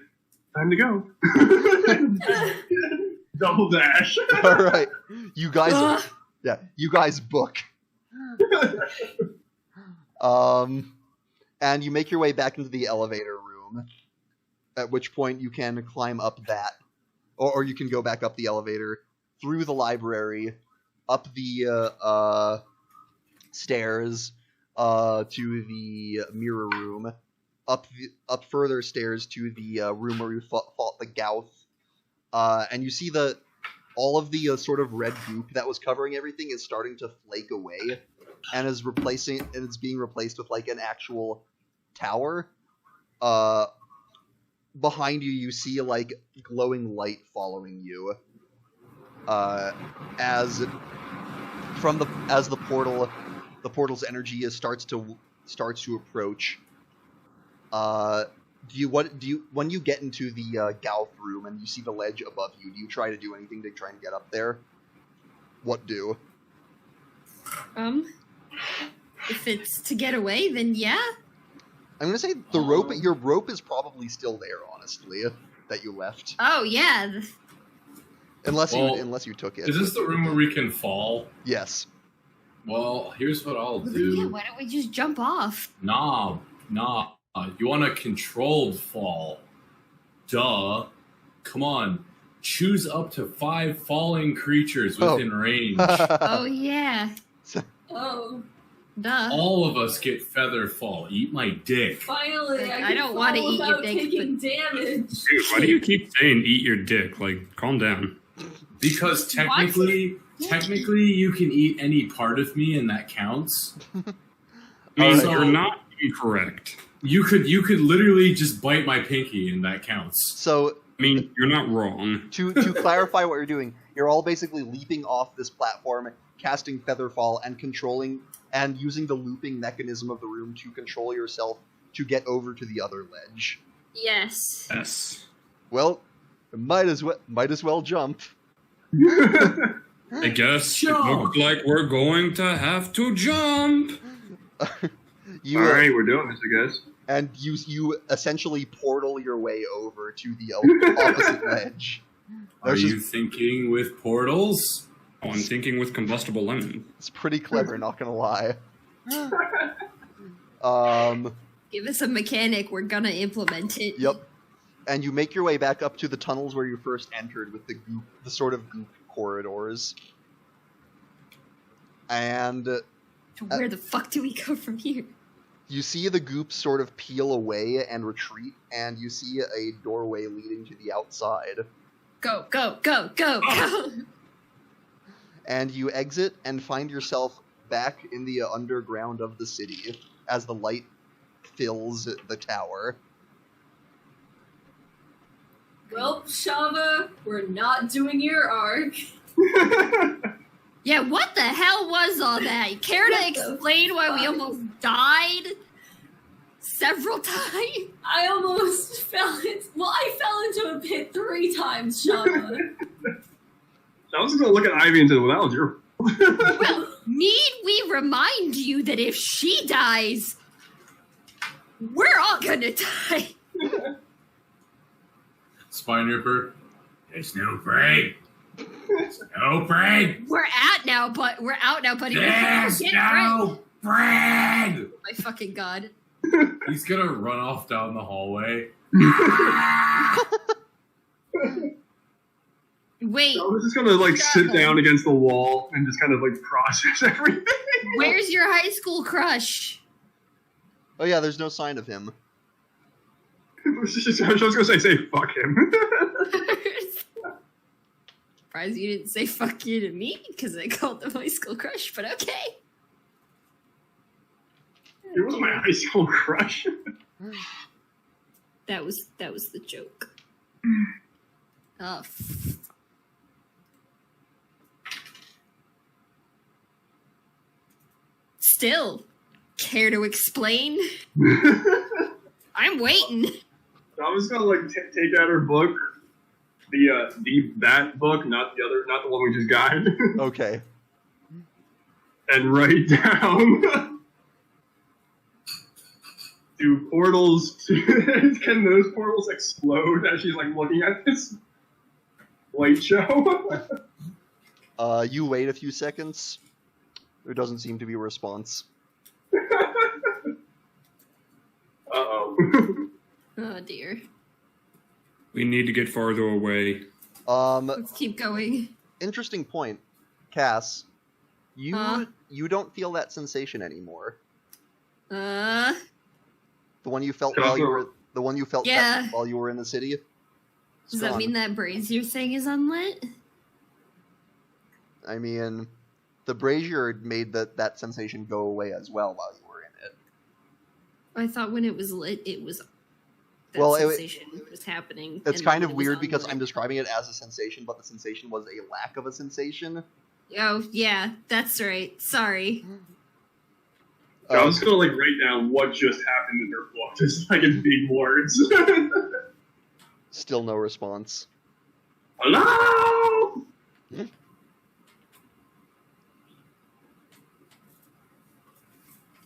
"Time to go." Double dash. All right, you guys book. And you make your way back into the elevator room, at which point you can climb up that, or you can go back up the elevator, through the library, up the stairs to the mirror room, up further stairs to the room where you fought the Gouth, and you see all of the sort of red goop that was covering everything is starting to flake away, and it's being replaced with like an actual tower. Behind you, you see like glowing light following you. As the portal's energy starts to approach. When you get into the Gouth room and you see the ledge above you, do you try to do anything to try and get up there? What do? If it's to get away, then yeah. I'm gonna say your rope is probably still there, honestly, that you left. Oh yeah. Unless you took it. Is this the room where we can fall? Yes. Well, here's what I'll Yeah, do. why don't we just jump off? Nah. You want a controlled fall? Duh. Come on. Choose up to 5 falling creatures within range. Oh yeah. Oh, Duh. All of us get feather fall. Eat my dick. finally! I don't want to eat your dick, taking damage. Dude, why do you keep saying eat your dick? Like, calm down. Because technically, you can eat any part of me, and that counts. I mean, So- you're not incorrect. You could literally just bite my pinky, and that counts. So I mean, you're not wrong. to clarify what you're doing, you're all basically leaping off this platform, casting Featherfall, and controlling and using the looping mechanism of the room to control yourself to get over to the other ledge. Yes. Yes. Well, might as well jump. I guess Jump. it looks like we're going to have to jump. You All right, we're doing this, I guess. and you essentially portal your way over to the opposite ledge. Are There's you thinking with portals? Oh, I'm thinking with combustible lemon. It's pretty clever, not gonna lie. Give us a mechanic. We're gonna implement it. Yep. And you make your way back up to the tunnels where you first entered with the sort of goop corridors. And Where the fuck do we go from here? you see the goop sort of peel away and retreat, and you see a doorway leading to the outside. Go, go, go, go, go! And you exit and find yourself back in the underground of the city as the light fills the tower. Well, Shava, we're not doing your arc. Yeah, what the hell was all that? You care to explain why we almost died several times? I almost fell into... Well, I fell into a pit 3 times, Shava. I was just gonna look at Ivy and say, "Well, that was your." Well, need we remind you that if she dies, we're all gonna die? Spine Ripper. There's no break. There's no break. We're out now, buddy. There's Get no break. right. My fucking god. He's gonna run off down the hallway. Wait, I was just gonna like sit down against the wall and just kind of like process everything. where's your high school crush? Oh yeah, there's no sign of him. was gonna say fuck him. Surprised you didn't say fuck you to me because I called them high school crush, but okay. It was my high school crush. That was the joke. Oh. Still, care to explain? I'm waiting. I was gonna like take out her book, that book, not the one we just got. Okay. And write down. Do portals? Can those portals explode as she's like looking at this light show? You wait a few seconds. There doesn't seem to be a response. Uh-oh. Oh dear. We need to get farther away. Let's keep going. Interesting point, Cass. You Huh? you don't feel that sensation anymore. Uh, The one you felt Can I while you throw- were the one you felt Yeah. while you were in the city. does that mean that brazier thing is unlit? I mean, the brazier made that sensation go away as well while you were in it. I thought when it was lit, it was. That Well, sensation was happening. It's and kind when of it was weird because unlit. I'm describing it as a sensation, but the sensation was a lack of a sensation. Oh yeah, that's right. Sorry. I was gonna like write down what just happened in her book, just like in big words. Still no response. Hello.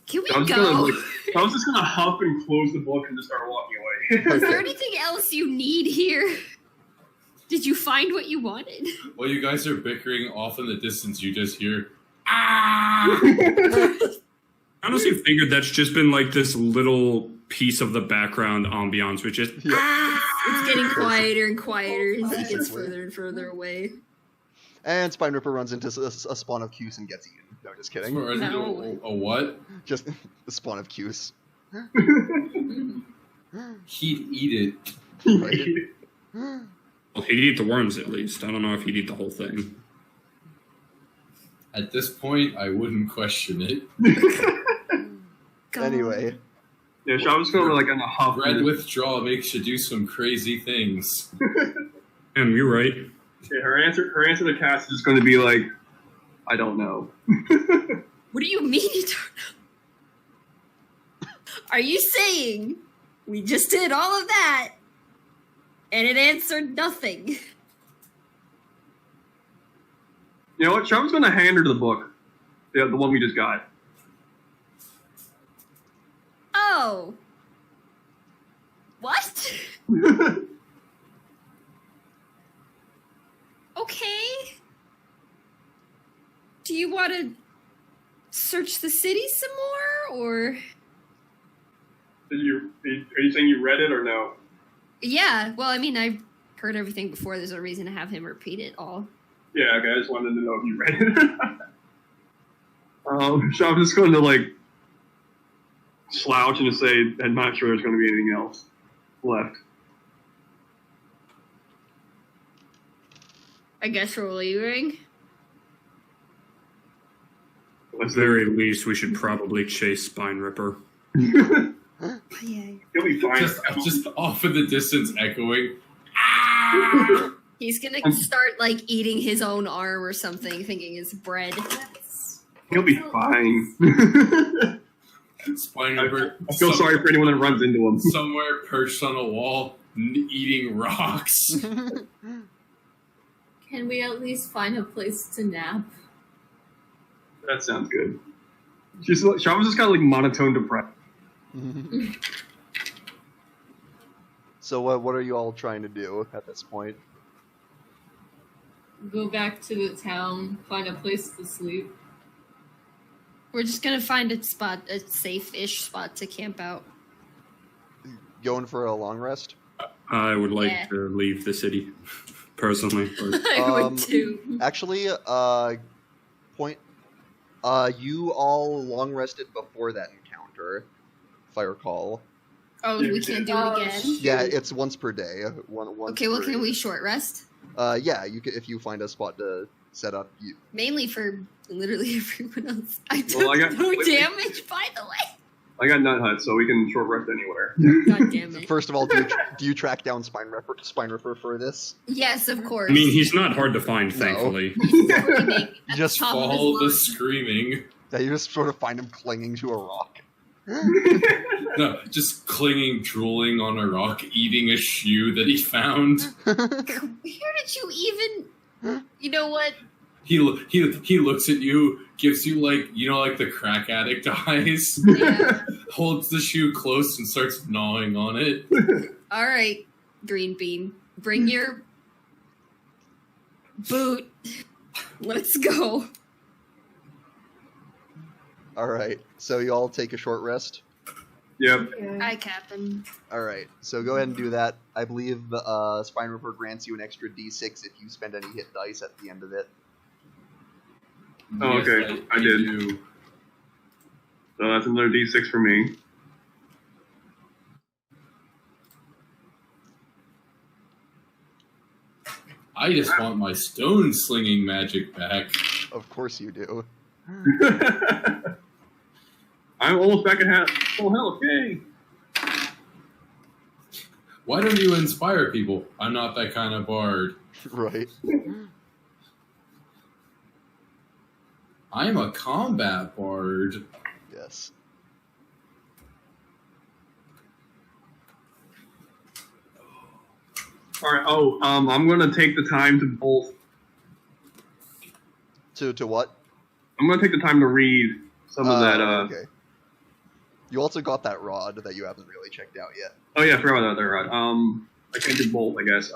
Can we I was go? I was just gonna huff and close the book and just start walking away. Is there anything else you need here? Did you find what you wanted? While you guys are bickering off in the distance, you just hear, I honestly figured that's just been like this little piece of the background ambiance, which is It's getting quieter and quieter as he gets Basically. further and further away. And Spine Ripper runs into a spawn of Cuse and gets eaten. No, just kidding. No. a what? Just the spawn of Cuse. He'd eat it. well, he'd eat the worms at least. I don't know if he'd eat the whole thing. At this point, I wouldn't question it. God. Anyway, Yeah, so I was gonna like in a huff. Red withdrawal makes you do some crazy things. And you're right. Yeah, her answer to Cass is just going to be like, I don't know. What do you mean you don't know? Are you saying we just did all of that and it answered nothing? You know what? Shava's going to hand her the book, the one we just got. Oh. What? Okay. Do you want to search the city some more, or? Are you saying you read it or no? Yeah, well, I mean, I've heard everything before. There's no reason to have him repeat it all. Yeah, okay. I just wanted to know if you read it. So I'm just going to like slouch and just say, I'm not sure there's going to be anything else left. I guess we're leaving. At the very least, we should probably chase Spine Ripper. Yeah. He'll be fine. Just off in the distance, echoing. He's gonna start, like, eating his own arm or something, thinking it's bread. He'll be fine. Spiner I feel sorry for anyone that runs into him. somewhere perched on a wall, eating rocks. Can we at least find a place to nap? That sounds good. Shava's just kind of like monotone depressed. So what are you all trying to do at this point? Go back to the town, find a place to sleep. We're just gonna find a spot, a safe-ish spot to camp out. Going for a long rest? I would like Yeah. to leave the city, personally. But I would too. Actually, you all long rested before that encounter, if I recall. Oh, we can't do it again. Yeah, it's once per day. Once Okay, well, per- can we short rest? Yeah, you can, if you find a spot to set up. You Mainly for literally everyone else. I took Well, I got- no damage, by the way. I got Nut Hut, so we can short rest anywhere. God damn it. First of all, do you track down Spine Ripper for this? Yes, of course. I mean, he's not hard to find, thankfully. He's screaming at Just the top of his Follow the lungs. screaming. Yeah, you just sort of find him clinging to a rock. No, just clinging, drooling on a rock, eating a shoe that he found. Where did you even... You know what? He looks at you, gives you like the crack addict eyes, Yeah. holds the shoe close and starts gnawing on it. All right, Green Bean. Bring your boot. Let's go. All right, so you all take a short rest. Yep. Hi, Captain. All right, so go ahead and do that. I believe Spine Ripper grants you an extra D6 if you spend any hit dice at the end of it. Oh, okay. Yes, I did. do. So that's another D6 for me. I just want my stone slinging magic back. Of course you do. I'm almost back at full health. Yay! Why don't you inspire people? I'm not that kind of bard. Right. I'm a combat bard. Yes. All right. Oh, I'm gonna take the time to both. To what? I'm gonna take the time to read some of that. Okay. You also got that rod that you haven't really checked out yet. Oh yeah, I forgot about that rod. I can't do both, I guess.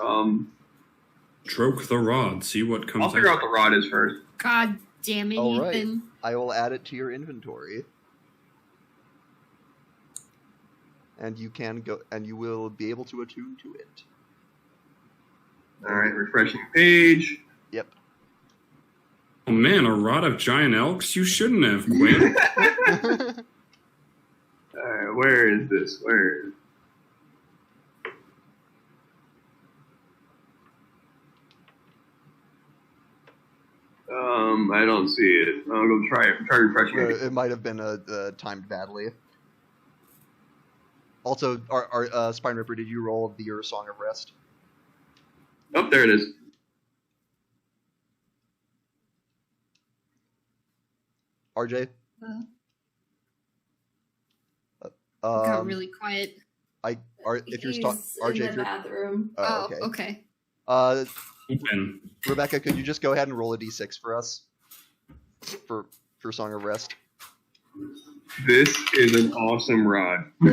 Stroke the rod, see what comes I'll figure out the rod is first. God damn it, All right. Ethan. I will add it to your inventory. And you can go, and you will be able to attune to it. All right, refreshing page. Yep. Oh man, a rod of giant elks? You shouldn't have, Quinn. Where is this? Where is? I don't see it. I'll go try refreshing it. It might have been timed badly. Also, our Spine Ripper, did you roll your Song of Rest? Oh, there it is. RJ? Got really quiet. If you're He's RJ, in if the you're, bathroom. oh, Oh, okay. okay. Open. Rebecca, could you just go ahead and roll a d6 for us? For Song of Rest. This is an awesome rod. 4.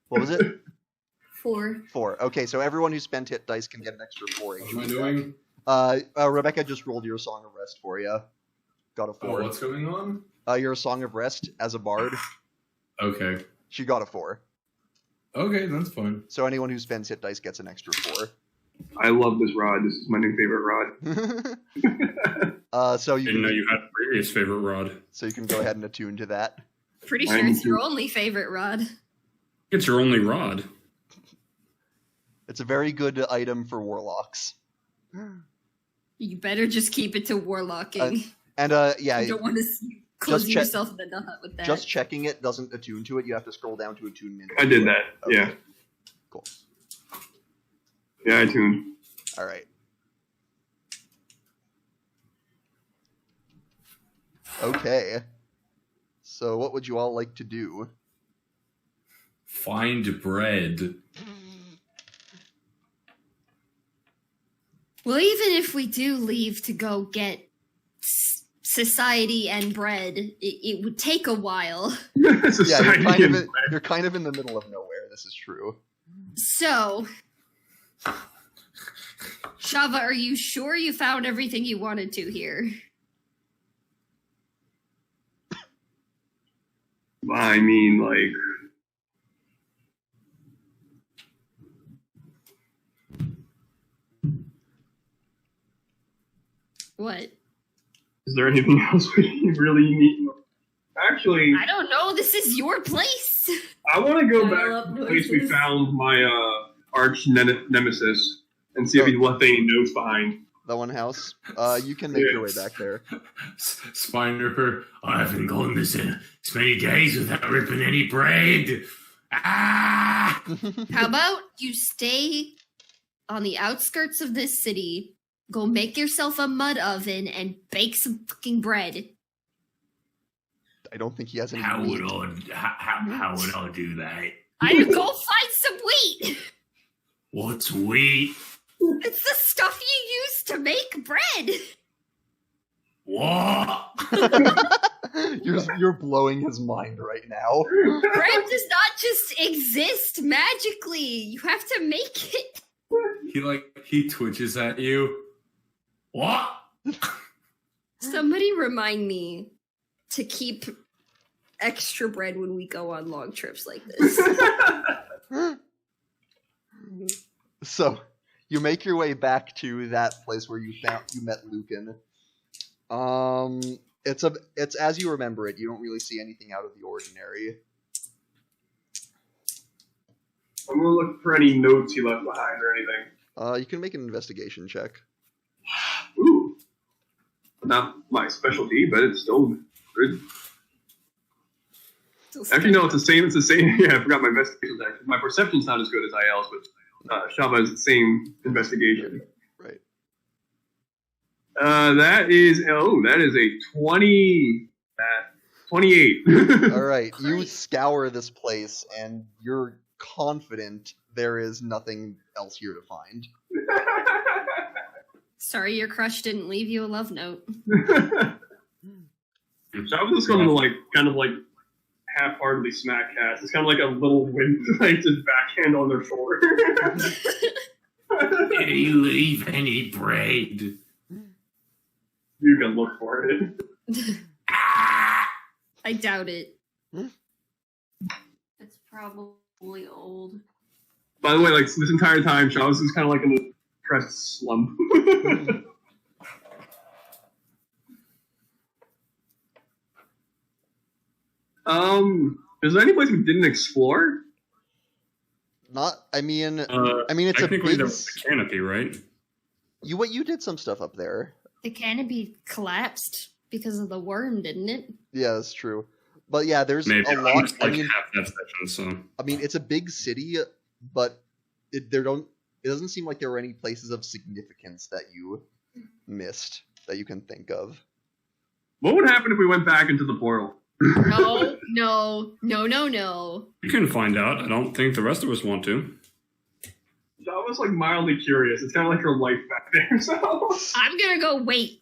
What was it? 4. 4. Okay, so everyone who spent hit dice can get an extra 4 What HP. am I doing? Rebecca just rolled your Song of Rest for you. Got a 4. Oh, what's going on? Your Song of Rest as a bard. Okay. She got a 4. Okay, that's fine. So anyone who spends hit dice gets an extra 4. I love this rod. This is my new favorite rod. So you Didn't know can, you had a previous favorite rod. so you can go ahead and attune to that. Pretty sure it's your only favorite rod. It's your only rod. It's a very good item for warlocks. You better just keep it to warlocking. And yeah, You don't want to close check- yourself in the nut with that. just checking it doesn't attune to it. You have to scroll down to attunement. I did that. Okay. Yeah. Cool. Yeah, I tuned. All right. Okay. So what would you all like to do? Find bread. Well, even if we do leave to go get society and bread, it would take a while. Yeah, Society and- you're kind of in the middle of nowhere. This is true. So, Shava, are you sure you found everything you wanted to here? I mean, like, What? is there anything else we really need? Actually, I don't know. This is your place. I want to go Dial up back to the place we noises. found my arch nemesis and see if he left any notes behind. The one house. You can make your way back there. Spine Ripper, I haven't gone this many days without ripping any bread. Ah! How about you stay on the outskirts of this city, go make yourself a mud oven, and bake some fucking bread. I don't think he has any How wheat. would I do that? I go find some wheat. What's wheat? It's the stuff you use to make bread. What? You're blowing his mind right now. Bread does not just exist magically. You have to make it. He twitches at you. What? Somebody remind me to keep extra bread when we go on long trips like this. So, you make your way back to that place where you met Lucan. It's as you remember it. You don't really see anything out of the ordinary. I'm gonna look for any notes he left behind or anything. You can make an investigation check. Ooh, not my specialty, but it's still good. Actually, no, it's the same. It's the same. Yeah, I forgot my investigation. My perception's not as good as IL's, but Shava is the same investigation. Right. That is a 20. 28. All right. You scour this place, and you're confident there is nothing else here to find. Sorry your crush didn't leave you a love note. Shava's just going to kind of half-heartedly smack cats. It's kind of like a little wind, just backhand on their shoulder. Did he leave any bread? You can look for it. I doubt it. It's probably old. By the way, this entire time, Shava's just kind of in a depressed slump. Is there any place we didn't explore? I mean, it's a Technically, big. there was a canopy, right? You did some stuff up there. The canopy collapsed because of the worm, didn't it? Yeah, that's true. But yeah, there's Maybe a I lot. missed half that section. So It's a big city, but it doesn't seem like there were any places of significance that you missed that you can think of. What would happen if we went back into the portal? No. you can find out. I don't think the rest of us want to. Shava's mildly curious. It's kind of like her life back there. So I'm gonna go wait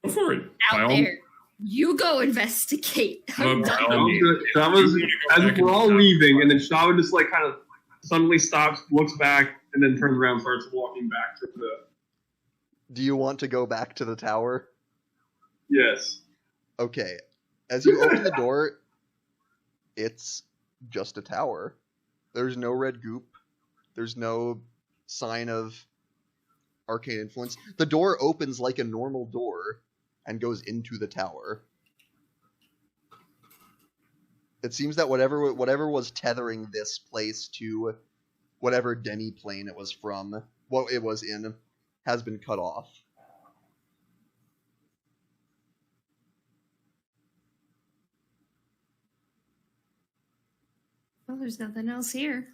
Go for it. By out all- there. You go investigate. I'm By done. all means. Shava's, You go as back we're into all the- leaving, and then Shava just kind of suddenly stops, looks back, and then turns around and starts walking back to the. Do you want to go back to the tower? Yes. Okay. As you open the door, it's just a tower. There's no red goop. There's no sign of arcane influence. The door opens like a normal door and goes into the tower. It seems that whatever was tethering this place to whatever demi-plane it was from, what it was in, has been cut off. Well, there's nothing else here.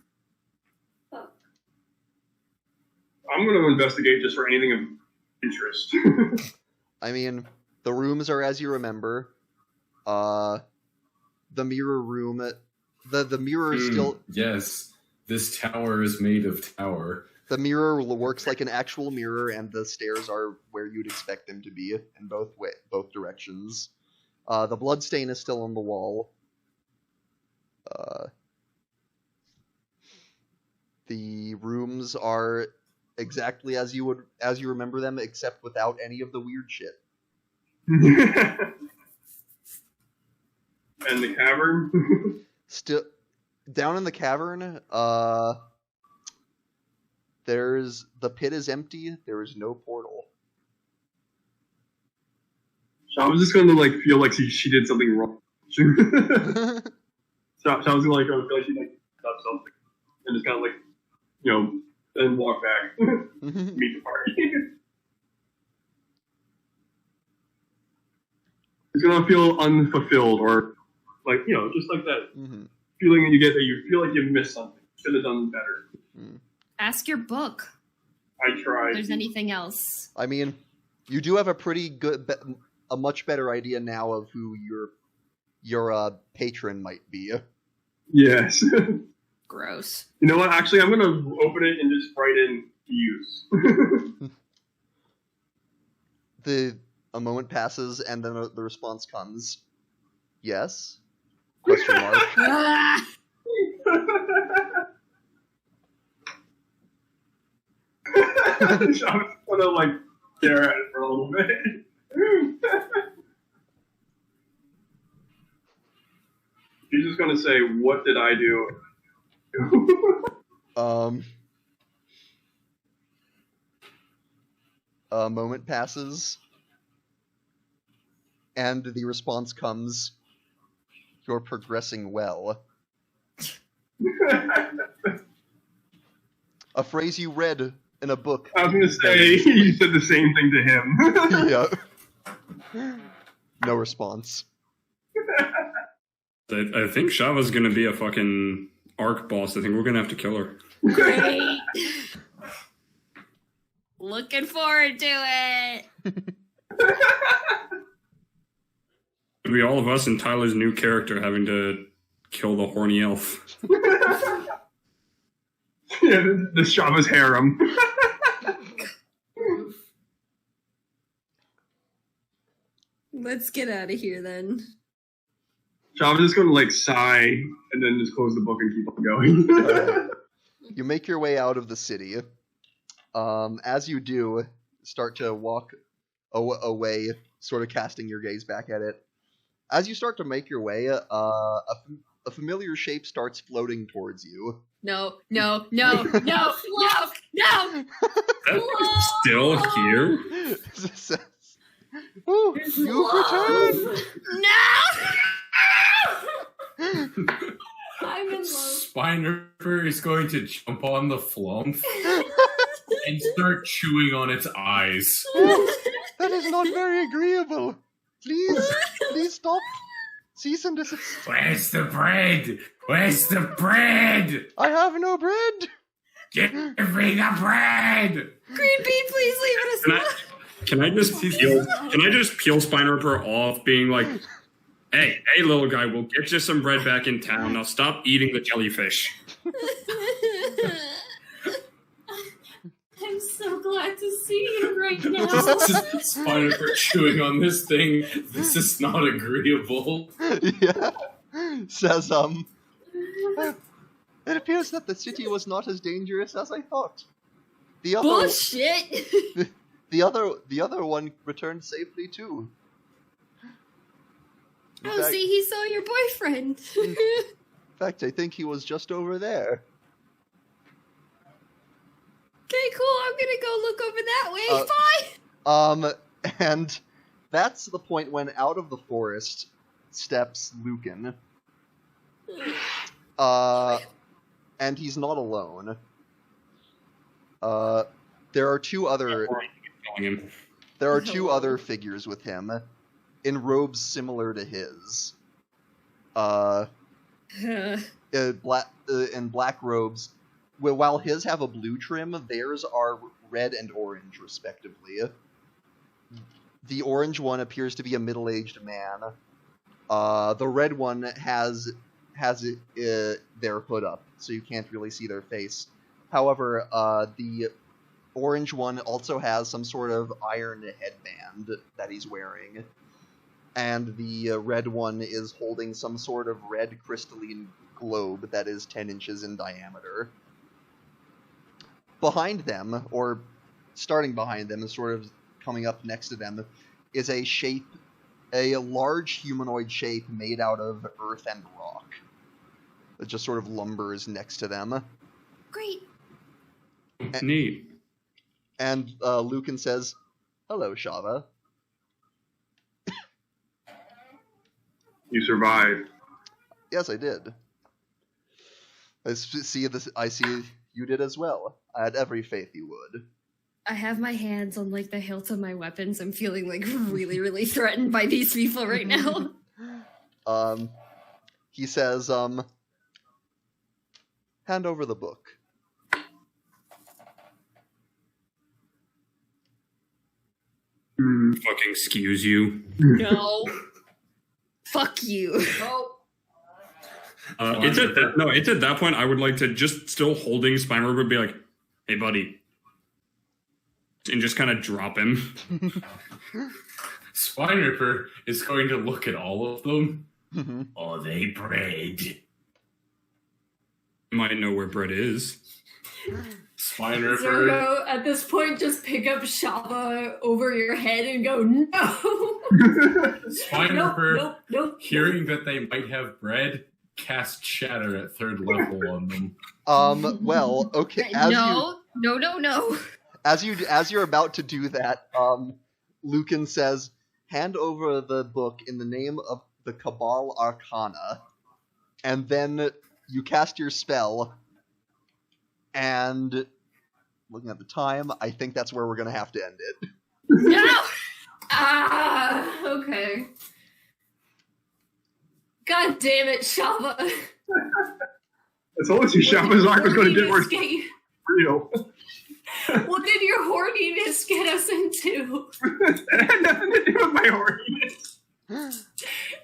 I'm going to investigate just for anything of interest. I mean, the rooms are as you remember. The mirror room, the mirror is still. Yes, this tower is made of tower. The mirror works like an actual mirror, and the stairs are where you'd expect them to be in both directions. The bloodstain is still on the wall. The rooms are exactly as you remember them, except without any of the weird shit. And the cavern? Still down in the cavern, the pit is empty. There is no portal. I was just going to feel like she did something wrong. Shava's gonna like go feel like she like stop something and just kind of like then walk back, meet the party. It's gonna feel unfulfilled or like just like that feeling that you get that you feel like you've missed something. Should have done better. Ask your book. I tried. If there's anything else. I mean, you do have a pretty good, a much better idea now of who your patron might be. Yes. Gross. You know what? Actually, I'm gonna open it and just write in use. A moment passes, and then the response comes. Yes? Question mark. I'm gonna like stare at it for a little bit. He's just gonna say, "What did I do?" A moment passes, and the response comes. You're progressing well. A phrase you read in a book. I was gonna say you said the same thing to him. Yeah. No response. I think Shava's gonna be a fucking arc boss. I think we're gonna have to kill her. Great. Looking forward to it. It'll be all of us and Tyler's new character having to kill the horny elf. Yeah, the Shava's harem. Let's get out of here then. Shava's just gonna like sigh and then just close the book and keep on going. Alright. You make your way out of the city. As you do, start to walk away, sort of casting your gaze back at it. As you start to make your way, a familiar shape starts floating towards you. No. Still here? Ooh, you've returned! No! I'm in love. Spinner is going to jump on the flump and start chewing on its eyes. That is not very agreeable. Please stop. Cease and desist. Where's the bread? Where's the bread? I have no bread. Give me the bread! Green Bean, please leave us alone. Can I just peel Spine Ripper off, being like, hey, little guy, we'll get you some bread back in town. Now stop eating the jellyfish. I'm so glad to see you right now. Spinner chewing on this thing. This is not agreeable. Yeah. Says, it appears that the city was not as dangerous as I thought. Bullshit! The other one returned safely too. In fact, see, he saw your boyfriend. in fact, I think he was just over there. Okay, cool. I'm gonna go look over that way. Bye. And that's the point when out of the forest steps Lucan. And he's not alone. There are two other figures with him in robes similar to his. In black robes. While his have a blue trim, theirs are red and orange, respectively. The orange one appears to be a middle-aged man. The red one has their hood up, so you can't really see their face. However, the orange one also has some sort of iron headband that he's wearing. And the red one is holding some sort of red crystalline globe that is 10 inches in diameter. Behind them, or starting behind them and sort of coming up next to them, is a large humanoid shape made out of earth and rock. That just sort of lumbers next to them. Great. Neat. And Lucan says, "Hello, Shava." You survived. Yes, I did. I see this. I see you did as well. I had every faith you would. I have my hands on like the hilt of my weapons. I'm feeling like really, really threatened by these people right now. He says, hand over the book. Fucking excuse you. No. Fuck you. Oh, It's at that point I would like to just still holding Spine Ripper be like, hey buddy. And just kind of drop him. Spine Ripper is going to look at all of them. Mm-hmm. Are they bread? Might know where bread is. Spine Ripper. Zergo, at this point, just pick up Shava over your head and go, no! Spine Nope, Ripper, nope. hearing that they might have bread, cast Shatter at 3rd level on them. Well, okay. No. As you're about to do that, Lucan says, hand over the book in the name of the Cabal Arcana, and then you cast your spell, and looking at the time, I think that's where we're going to have to end it. No! Okay. God damn it, Shava. I told you Shava's arc was going to get worse. Real. What did your horniness get us into? That had nothing to do with my horniness.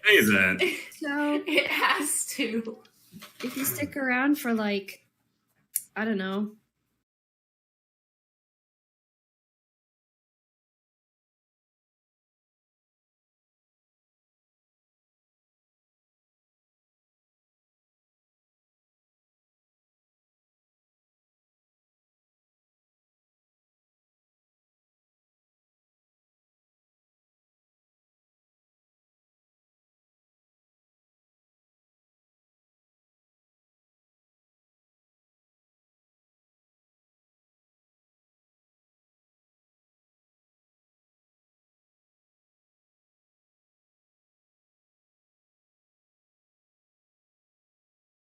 Hey, that. So, It has to. if you stick around for like, I don't know,